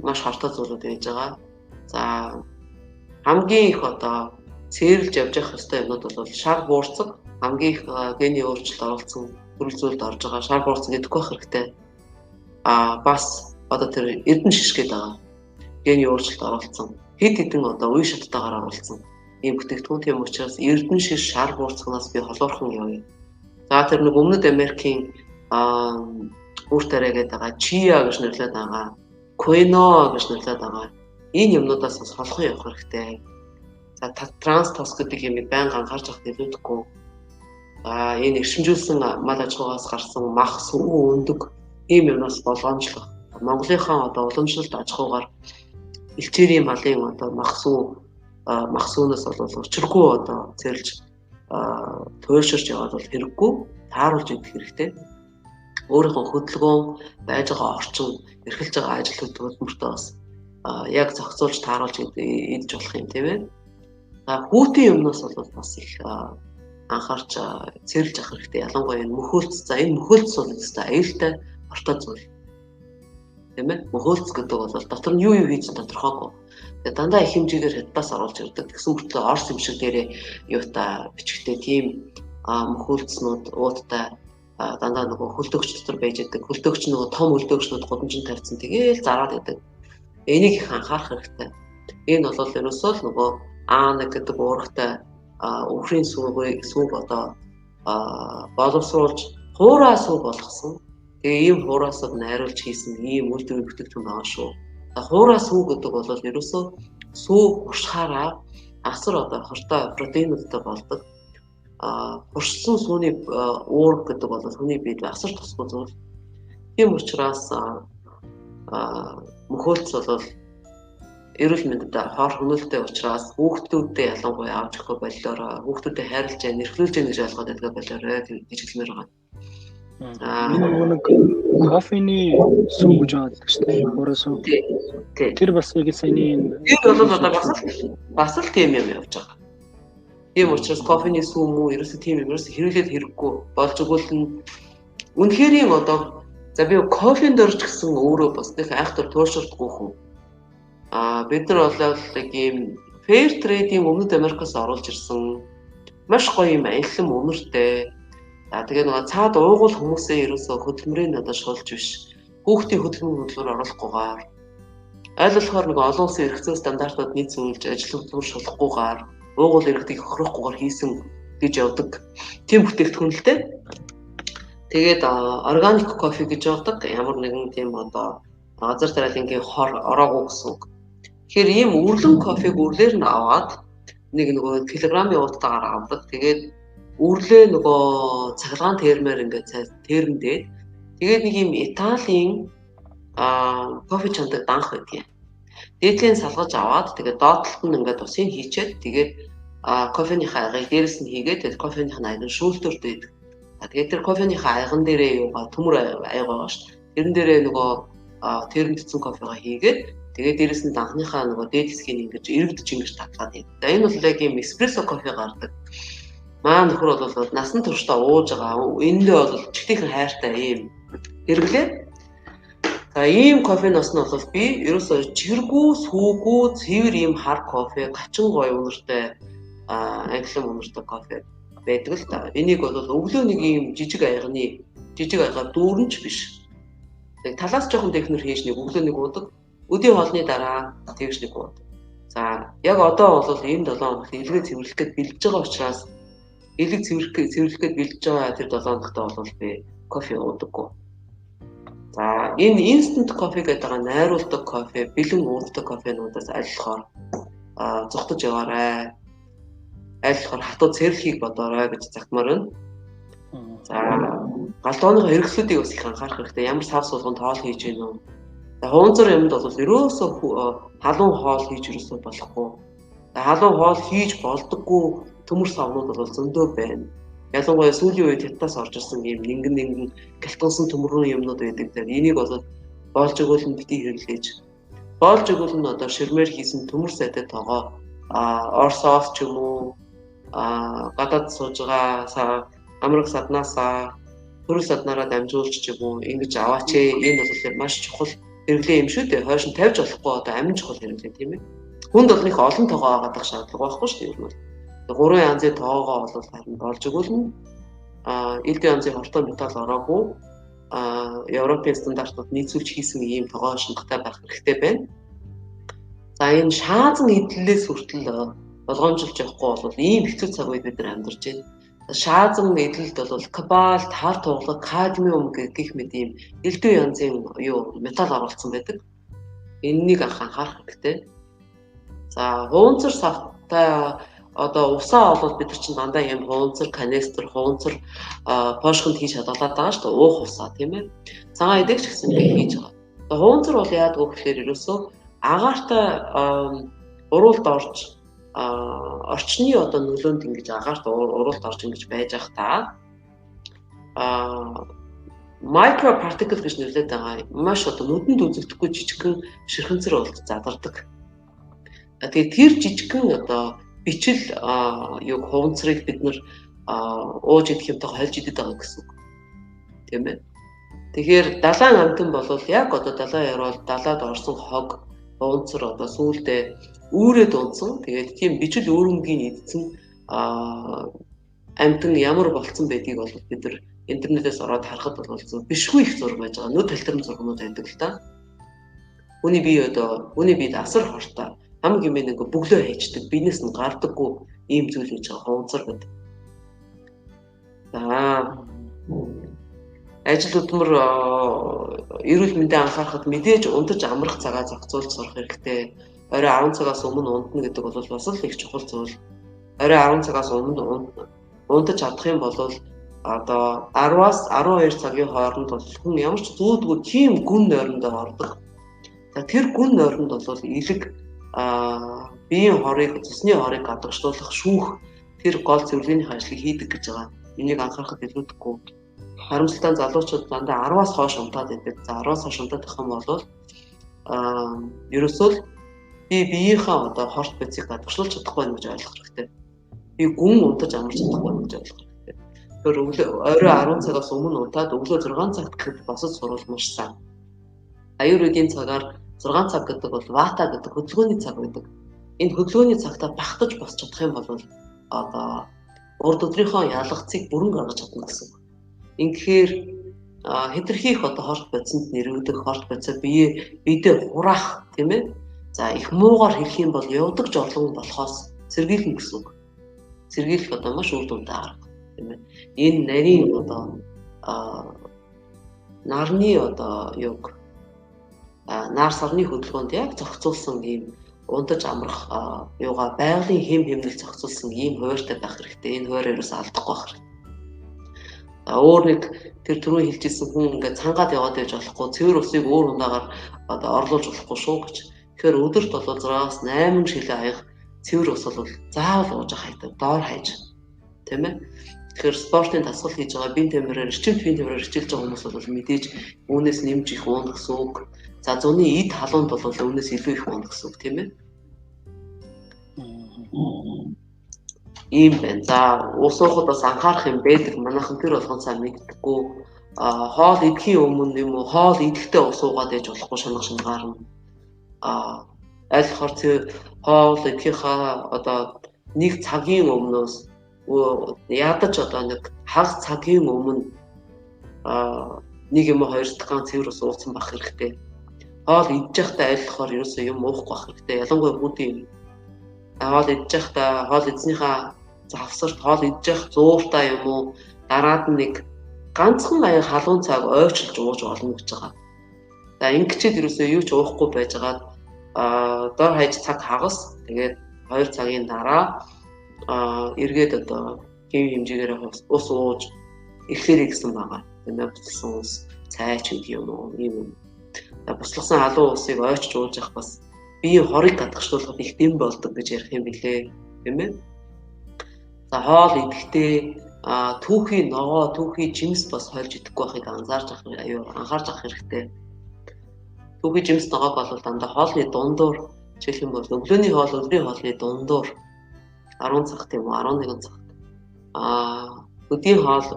маш хортой зүйлүүд байж байгаа. За хамгийн их одоо цэрлж явж явах ёстой юмнууд бол шар буурцаг хамгийн их гений өөрчлөлт оруулсан төрөл зүйлд орж байгаа. Шар буурцаг гэдэггүй байх хэрэгтэй. Бас одоо тэр эрдэн шиш гэдэг байгаа. Гений өөрчлөлт оруулсан. Хэд хэдэн одоо үе шаттайгаар оруулсан. Ийм бүтээгдэхүүн тийм учраас эрдэн шиш шар буурцагнаас би холоорхон явъя. За тэр нэг өмнөд Америкийн үүр тариа гэдэг байгаа. Чиа гэж нэрлэдэг байгаа. Quinoa гэж нэрлэдэг байгаа. Энэ юмнуудаас бас холхон явах хэрэгтэй. За транс тос гэдэг юмыг байнга анхаарч авах нөлөөдөхгүй. Энэ эршимжүүлсэн мал аж ахуйгаас гарсан мах сүргэн өндөг ийм юмнаас болгоомжлох. Монголынхаа одоо уламжлалт аж ахуйгаар элчээрийн малын одоо мах сүүнээс бол учиргүй одоо цэрлж туйлширч яваад бол хэрэггүй, тааруулж идэх хэрэгтэй. Өөрийнхөө хөдөлгөөн, байж байгаа орчин, эрхэлж байгаа ажил хөдөлмөртөө бас яг зохицуулж тааруулж идэж болох юм тийм ээ. Хүүтийн юмнаас бол бас их анхаарч цэрлж авах хэрэгтэй. Ялангуяа энэ мөхөлц. За энэ мөхөлц бол өстой аюултай ортой зүйл. Тийм ээ. Мөхөлц гэдэг бол дотор нь юу хийж тодорхойгүй. Тэгээ дандаа их хэмжээгээр хятадаас оруулж ирдэг. Тэгсэн мөртлөө орс юм шиг дээрээ юутай бичгтэй тийм мөхөлцнүүд ууттай дандаа нөгөө хөлтөгч дотор байж идэг. Хөлтөгч нөгөө том хөлтөгчнүүд гудамжинд тавьсан тэгээл зараад идэг. Энийг их анхаарах хэрэгтэй. Энэ бол ерөөсөө л нөгөө аана гэдэг уургатай өврийн сүүг одоо боловсруулж хуураа сүүг болгосон. Тэгээ ийм хуураасаа найруулж хийсэн ийм үйлдвэрийн бүтээгдэхүүн байгаа шүү. Хуураа сүү гэдэг бол ерөөсөө сүү хуршихаараа асар одоо хортой протеинуудтай болдог. Хуршсан сүүний уурга гэдэг бол хүний биед асар тусгай зүйл. Тийм учраас мөхөлц бол эрүүл мэндэд хор хөнөөлтэй учраас хүүхдүүдэд ялангуяа авч өгөх боллоор хүүхдүүдэд хайрлаж яа нэрхлүүлж яа гэж ойлгоод байдаг боллоор гэж хэлмээр байгаа. Нэг кофений сүү гэж байдаг шүү дээ. Хуурай сүү. Тэр бас яг саяны энэ бол одоо бас л тийм юм явж байгаа. Тийм учраас кофений сүү мүү ерөөсөө тийм юм ерөөсөө хэрэглээд хэрэггүй болж өгвөл нь үнэхээр юм одоо за би кофенд орж гисэн өөрөө бас нэг айхтар туушрдаггүй хүн. Бид нар бол яг ийм fair trade-ийн Өмнөд Америкаас оруулж ирсэн маш гоё юм аялан үнэртэй. Тэгээ нөгөө цаад уугуул хүмүүсээ ерөөсөө хөдөлмөрийн надад шулж биш. Хүүхдийн хөдөлмөр оруулахгүйгээр аль болохоор нөгөө олон улсын эрхцээ стандартууд нийцүүлж ажил хөдөлмөр шулахгүйгээр уугуул иргэдийг хохирохгүйгээр хийсэн гэж явдаг. Тийм бүтээгдэхүүн л дээ. Тэгээд органик кофе гэж явдаг. Ямар нэгэн тийм одоо газар тариалангийн хор ороогүй гэсэн үг. Тэгэхээр ийм үрлэн кофег үрлээр нь аваад нөгөө килограммын уутаагаар авдаг. Тэгээд үрлээ нөгөө цаглагаан термээр ингээд термдээд тэгээд нэг юм Италийн кофе чандаг данх байдгийг. Дээдлийн салгаж аваад тэгээд доотлолт нь ингээд усын хийчээд тэгээд кофеныхаа аягыг дээрэс нь хийгээд тэгээд кофеныхаа аягыг шүүлтүр дээд. Тэгээд тэр кофеныхаа аяган дээрээ юугаа төмөр аяг байгаа шүү дээ. Тэрэн дээрээ нөгөө термдсэн кофегаа хийгээд тэгээд дээрэс нь данхныхаа нөгөө дээд хэсгийг ингэж эргэж татлаад ийм. За энэ бол яг юм эспрессо кофе гардаг. Маа нөхөр бол насан туршдаа ууж байгаа. Эндээ бол чигтийнхэн хайртай ийм эргэлээ. За ийм кофеноос нь бол би ерөөсөө чиргүү, сүүгүү, цэвэр ийм хар кофе, гачин гоё үнэртэй англин үнэртэй кофе байдаг л та. Энийг бол өглөө нэг ийм жижиг аягаар дүүрэнч биш. Тэг талаас жоохон технэр хийж нэг өглөө нэг уудаг. Өдийн хоолны дараа тэгж нэг уудаг. За яг одоо бол энэ 7 хоногт илгээ цэвэрлэх гээд бэлдэж байгаа учраас элэг цэвэрлэх гээд бэлдэж байгаа тэр 7 хоногт бол би кофе уудаггүй. За энэ instant кофе гэдэг байгаа найруулдаг кофе, бэлэн ууддаг кофенуудаас аль болохоор зогтож яваарай. Аль болохоор хатуу цэрлэхийг бодоорой гэж загтмаар байна. За галдууныхаа хэрэгслүүдийг бас их анхаарах хэрэгтэй. Ямар сав суулганд хоол хийж гин үү? Хуунзар юмд бол ерөөсөө халуун хоол хийж ерөөсөө болохгүй. Халуун хоол хийж болдоггүй төмөр савнууд бол зөндөө байна. Ялангуяа сүүлийн үед хятадаас орж ирсэн ийм нэгэн галтгансан төмөрөн юмнууд байдаг. Энийг бол боолж өгөөл нь бити хэрэглэж. Боолж өгөөл нь одоо ширмээр хийсэн төмөр сайтай тоогоо орсоос ч юм уу гадаад сууж байгаа амраг саднаасаа төрөл саднараа дамжуулж ч юм уу ингэж аваач. Энэ бол маш чухал хэрэглээ юм шүү дээ. Хойш нь тавьж болохгүй одоо амин чухал хэрэглээ тийм ээ. Хүнд бол их олон тоогоо аваад шаардлага байхгүй шүү дээ. Гурван янзын тоогоо бол харин болж өгүүлнэ. Элдв янзын хортой металл ороогүй Европын стандартууд нийцүүлж хийсэн ийм тоогоо шингатай байх хэрэгтэй байна. За энэ шаазан эдлэлээс хүртэл болгоомжлж явахгүй бол ийм хэцүү цаг үед бид нар амьдарч байна. Шаазан эдлэлд бол кобальт, хар тугалаг, кадмиум гэх мэт ийм элдв янзын металл оруулсан байдаг. Энэнийг анхаарах хэрэгтэй. За хуунцар савтай одоо усаа олвол бид нар чинь дандаа юм хуунцар, канистр, хуунцар пошхонд хийж хадгалаад байгаа шүү дээ. Уух усаа тийм ээ. Цагаан эдэг ч гэсэн хийж байгаа. Хуунцар бол яадаг вэ гэхээр ерөөсөө агаартай уруулд орж орчны одоо нөлөөнд ингэж агаарт уруулд орж ингэж байж ах та microparticle гэж нэрлэдэг байгаа. Маш одоо нүдэнд үзэгдэхгүй жижигхэн ширхэнцэр болд задардаг. Тэгээд тэр жижигхэн одоо бичил юг хуунцрыг бид нар ууж идэх юмтай хольж идэх байгаа гэсэн үг. Тийм ээ. Тэгэхээр далайн амтан бол яг одоо далайн яруу далаад орсон хог хуунцар одоо сүүлдээ үүрээд унтсан. Тэгээд тийм бичил өөрөмгийн идсэн амтан ямар болцсон байдгийг бол бид нар интернетээс ороод харахад бол бишгүй их зураг байж байгаа. Нүд талтарн зургнууд байдаг л да. Үүний бие асар хортой. Хамгийн минь ингээ бөглөө хайчдаг, биенээс нь гардаггүй ийм зүйл хийж байгаа хуунцар гэдэг. За ажил хөдөлмөр эрүүл мэндэд анхаарахад мэдээж унтаж амрах цагаа зохицуулж сурах хэрэгтэй. Орой 10 цагаас өмнө унтна гэдэг бол бас л их чухал зүйл. Орой 10 цагаас өмнө унтаж чадах юм бол одоо 10-аас 12 цагийн хооронд бол хүн ямар ч зүүдгүй тийм гүн нойрондоо ордог. За тэр гүн нойронд бол элэг биеийн хорыг, цусны хорыг гадагшлуулах шүүх тэр гол цэвэрлэгийн ажлыг хийдэг гэж байгаа. Энийг анхаарахад илүүдэхгүй. Харамсалтай залуучууд дандаа 10-аас хойш унтаад байдаг. За 10-аас хойш унтаад байх юм бол ерөөсөө би биеийнхээ одоо хорт бэцийг гадагшлуулж чадахгүй байх гэж ойлгох хэрэгтэй. Би гүн унтаж амарч чадахгүй байх гэж ойлгох. Тэр орой 10 цагаас өмнө унтаад өглөө 6 цагт гэхэд босож сурвал маш сайн. Аюурведийн цагаар 6 цаг гэдэг бол вата гэдэг хөдөлгөөний цаг байдаг. Энэ хөдөлгөөний цагтаа багтаж босч чадах юм бол одоо урд өдрийнхөө ялгцыг бүрэн гаргаж чадна гэсэн үг. Ингэхээр хэтэрхийх одоо хорт бодисонд нэрвэгдэх хорт бодисоо биедээ хураах тийм ээ. За их муугаар хэлэх юм бол явдаг жорлон болохоос сэргийлнэ гэсэн үг. Сэргийлэх одоо маш үр дүнтэй арга. Энэ нарийн одоо нарны одоо юг нар сарны хөдөлгөөнд яг зохицуулсан ийм унтаж амрах юугаа байгалийн хэм хэмнэл зохицуулсан ийм хуурьтай байх хэрэгтэй. Энэ хуурь ерөөс алдахгүй байх хэрэгтэй. Өөр нэг тэр түрүү хэлжсэн хүн ингээд цангаад яваад байж болохгүй, цэвэр усыг өөр ундаагаар одоо орлуулж болохгүй шүү гэж. Тэгэхээр өдөрт бол 6-аас 8 шилээ аяг цэвэр ус бол заавал ууж хайдаг, доор хайж. Тийм ээ. Тэгэхээр спортын дасгал хийж байгаа биеийн температураар эрчим биеийн температураар хичээлж байгаа хүмүүс бол мэдээж үүнээс нэмж их уун гэсэн үг. За зуны эд халуунд бол үүнээс илүү их уун гэсэн үг тийм ээ. Ийм байна. За ус уухад бас анхаарах юм байдаг. Манайхан тэр болгон сайн мэддэггүй. Хоол идэхийн өмнө юм уу хоол идэхдээ ус уугаад ээж болохгүй шангаар нь. Аль хор хоол идэхийнхаа одоо нэг цагийн өмнөөс ядаж одоо нэг хагас цагийн өмнө нэг юм хоёр стакан цэвэр ус уусан байх хэрэгтэй. Хоол идж явахдаа айлхаар ерөөсөө юм уухгүй байх хэрэгтэй. Ялангуяа бүдийн хоол идж явахдаа хоол эзнийхээ завсарт хоол идж явах зууртаа юм уу дараад нэг ганцхан аяга халуун цаг ойрчилж ууж олно гэж байгаа. За ингэчээд ерөөсөө юу ч уухгүй байжгаад дор хаяж цаг хагас тэгээд 2 цагийн дараа эргээд одоо хэв хэмжээгээр ус ууж эхлэхээ гэсэн байгаа. Тэгээд буцсан ус цай ч гэдэг юм уу ийм. Бусласан халуун усыг ойрч ууж явах бас биеийн хорыг гадагшлуулахад их дэм болдог гэж ярих юм билээ. Тийм ээ. За хоол идэхдээ түүхийн ногоо, түүхийн жимс бас хольж идэхгүй байхыг анхаарч авах хэрэгтэй. Түүхийн жимс ногоо бол дандаа хоолны дундуур жишээлх юм бол өглөөний хоол, өдрийн хоолны дундуур 10 цагт юм уу 11 цагт. Өдийн хоол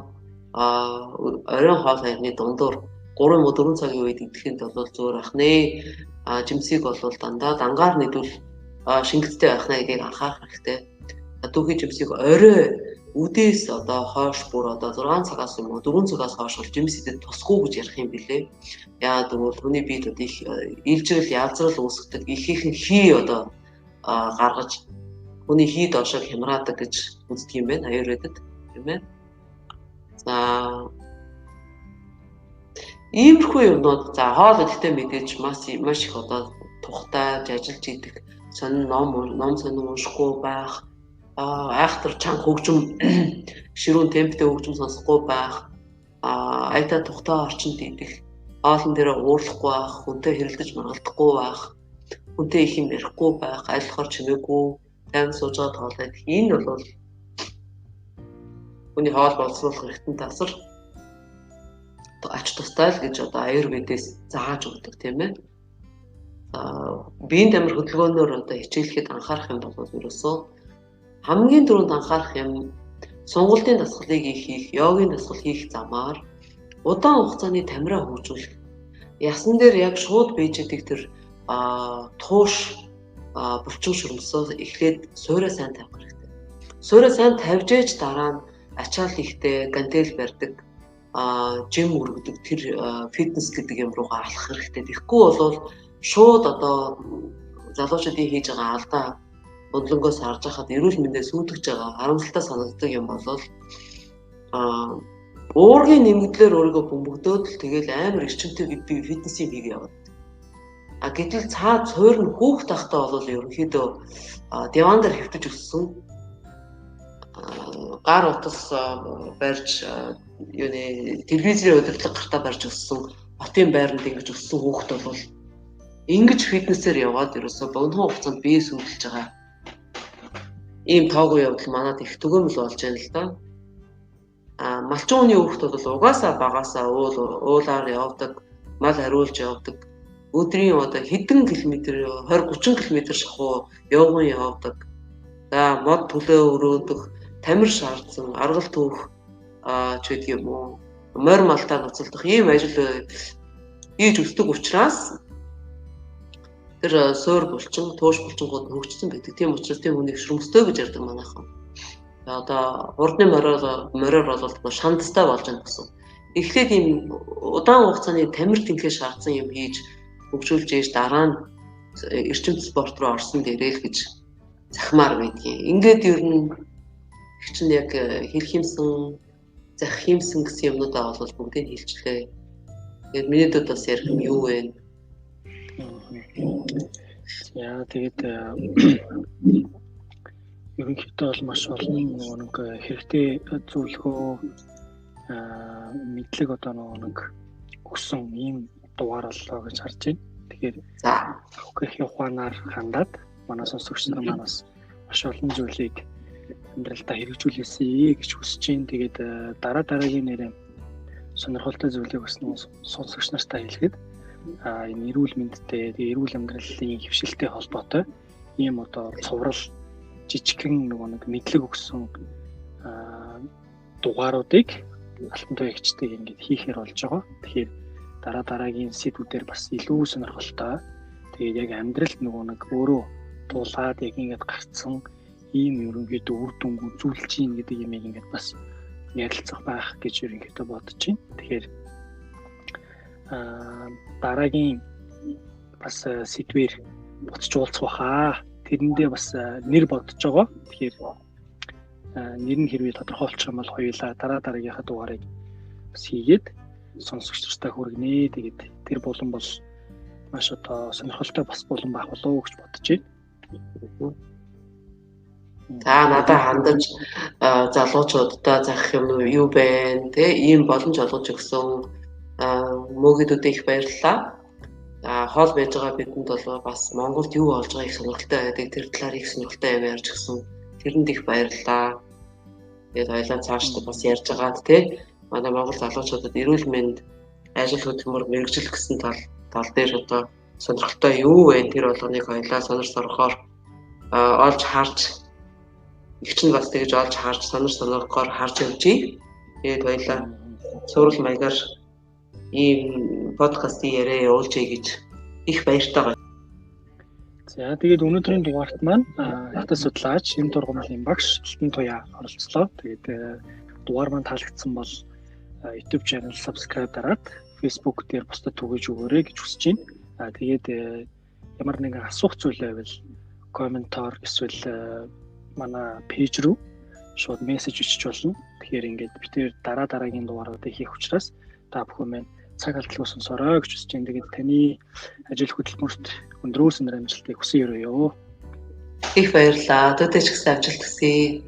оройн хоол хоёрны дундуур 3 муу 4 цагийн үед идэхэд бол зөөр ах нэ. Жимсийг бол дандаа дангаар нэдүүл шингэцтэй байх нэ гэдгийг анхаарах хэрэгтэй. Түүхийн жимсийг орой үдээс одоо хойш бүр одоо 6 цагаас юм уу 4 цагаас хойш бол жимс идэд тусгүй гэж ярих юм билээ. Яагаад гэвэл хүний биед одоо их илжирэл язрал үүсгдэг ихийнхэн хий одоо гаргаж хүний хий доошоо хямраадаг гэж үздэг юм байна аюурведад тийм ээ. За иймэрхүү юмнууд за хоол идэхдээ мэдээж маш их одоо тухтай ажиллаж идэх ном сонин уншихгүй байх, айхтар чанга хөгжим ширүүн темптэй хөгжим сонсохгүй байх, аятаа тухтай орчинд идэх, хоолн дээр уурлахгүй байх, хүнтэй хэрэлдэж маргалдахгүй байх, хүнтэй их юм ярихгүй байх, айлхаар чимээгүй, тайван сууж байгаа тоолоод энэ бол хүний хоол боловсруулах эрхтэн тасар ач тустай л гэж одоо аюрведээс зааж өгдөг тийм ээ. Биеийн тамир хөдөлгөөнөөр одоо хичээлэхэд анхаарах юм бол ерөөсөө хамгийн түрүүнд анхаарах юм сонголтын дасгалыг хийх, йогийн дасгал хийх замаар удаан хугацааны тамираа хөгжүүлэх. Ясан дээр яг шууд бийжэдэг тэр тууш булчин шүрмсөө эхлээд суураа сайн тавих хэрэгтэй. Суураа сайн тавьж ээж дараа нь ачаал ихтэй гантел барьдаг, жим өргөдөг тэр фитнес гэдэг юм руугаа алах хэрэгтэй. Тэгэхгүй бол шууд одоо залуучуудын хийж байгаа алдаа бодлонгоос харж байхад эрүүл мэндээ сүйтгэж байгаа харамсалтай санагддаг юм бол уургийн нэмэгдлэр өөрийгөө бөмбөгдөөд л тэгэл амар эрчимтэй би фитнесийг хийгээ яваад. Гэтэл цаад цойр нь хүүхд тахтаа бол ерөнхийдөө диван дээр хэвтэж өссөн гар утас барьж юуны телевизийн удирдлага гартаа барьж өссөн хотын байранд ингэж өссөн хүүхд бол ингэж фитнесээр яваад ерөөсөө богино хугацаанд бие сүйдэлж байгаа ийм тоогүй явдал манад их төгөөмөл болж байна л да. Малчин хүний хүүхд бол угаасаа багасаа уулаар явдаг, мал хариулж явдаг. Өдрийн одоо хэдэн километр 20-30 км шахуу явган явдаг. За мод төлөө өрөөдөг, тамир шаардсан, аргал түүх ч гэдэг юм уу. Морь малтаа нуцалдах ийм ажил хийж өсдөг учраас тэр суур булчин, тууш булчингууд хөгжсөн байдаг. Тийм учраас тийм хүнийг шүрмстэй гэж ярьдаг манайхан. Одоо урдны мороор бол шандастай болж байгаа гэсэн. Эхлээд ийм удаан хугацааны тамир тэнхээ шаардсан юм хийж хөгжүүлж ээж дараа нь эрчим спорт руу орсон дээрээ л гэж захимаар байдгийг. Ингээд ер нь их чинь яг хэлэх юмсан, захих юмсан гэсэн юмнуудаа бол бүгдийг хэлчлээ. Тэгээд миний дэд бас ярих юм юу вэ? Яа тэгээд ерөнхийдөө бол маш олон нэг хэрэгтэй зөвлөгөө мэдлэг одоо нэг өгсөн ийм дугаар боллоо гэж харж байна. Тэгэхээр өгөх ухаанаар хандаад манай сонсогч нар манаас маш олон зүйлийг амьдралдаа хэрэгжүүлээсэй гэж хүсэж байна. Тэгээд дараагийн нэрээ сонирхолтой зүйлийг бас сонсогч нартай хэлэхэд энэ эрүүл мэндтэй, эрүүл амьдралын хөвшилтэй холбоотой ийм одоо цуврал жижигхэн нэг мэдлэг өгсөн дугааруудыг алтан туягчдыг ингэж хийхээр болж байгаа. Тэгэхээр дараагийн сэдвүүдээр бас илүү сонирхолтой. Тэгээд яг амьдралд нэг өөрөө тулаад яг ингэж гарцсан ийм ерөнхийдөө үр дүнг үзүүлж ийн гэдэг юм ингэж бас ярилцах байх гэж ерөнхийдөө бодож байна. Тэгэхээр дараагийн бас сэдвээр буцаж уулзах баха. Тэрэндээ бас нэр бодож байгаа. Тэгэхээр нэр нь хэрвээ тодорхойлчих юм бол хоёулаа дараагийнхаа дугаарыг бас хийгээд сонсогч нартай хүргэнэ. Тэгээд тэр булан бол маш одоо сонирхолтой бас булан байх болов уу гэж бодож байна. Надад хандаж залуучуудаа заах юм юу бэ? Тэ ийм боломж олгож өгсөн мөгөдүүд их баярлалаа. Хоол байж байгаа бидэнд бол бас Монголд юу болж байгааг их сонирхолтой байдаг. Тэр талаар их сонирхолтой юм ярьж гисэн. Тэрэнд их баярлалаа. Тэгээд хоёлаа цаашдаа бас ярьж байгаад тий манай Монгол залуучуудад эрүүл мэнд ажил хөдөлмөр мэргэжил гэсэн тал дээр одоо сонирхолтой юу вэ? Тэр болгоныг хоёлаа сонир сорохоор олж харж их чинь бас тэгж олж харж сонирхоор харж явжий. Тэгээд хоёлаа сурал маягаар ийм подкастын яриа явуулжээ гэж их баяртай байна. За тэгээд өнөөдрийн дугаарт маань хятад судлаач эм тургамлын багш Алтан Туяа оролцлоо. Тэгээд дугаар маань таалагдсан бол YouTube channel subscribe дараад Facebook дээр бусдад түгэж өгөөрэй гэж хүсэж байна. Тэгээд ямар нэгэн асуух зүйл байвал комментор эсвэл манай пэйж рүү шууд мессеж бичиж болно. Тэгэхээр ингээд бид дараагийн дугааруудыг хийх учраас та бүхэн маань цаг алдалгүй сонсорой гэж хүсэж байна. Тэгээд таны ажил хөдөлмөрт өндрөөс өндөр амжилтыг хүсье өрөөё. Их баярлалаа. Дүүтэй ч гэсэн амжилт хүсье.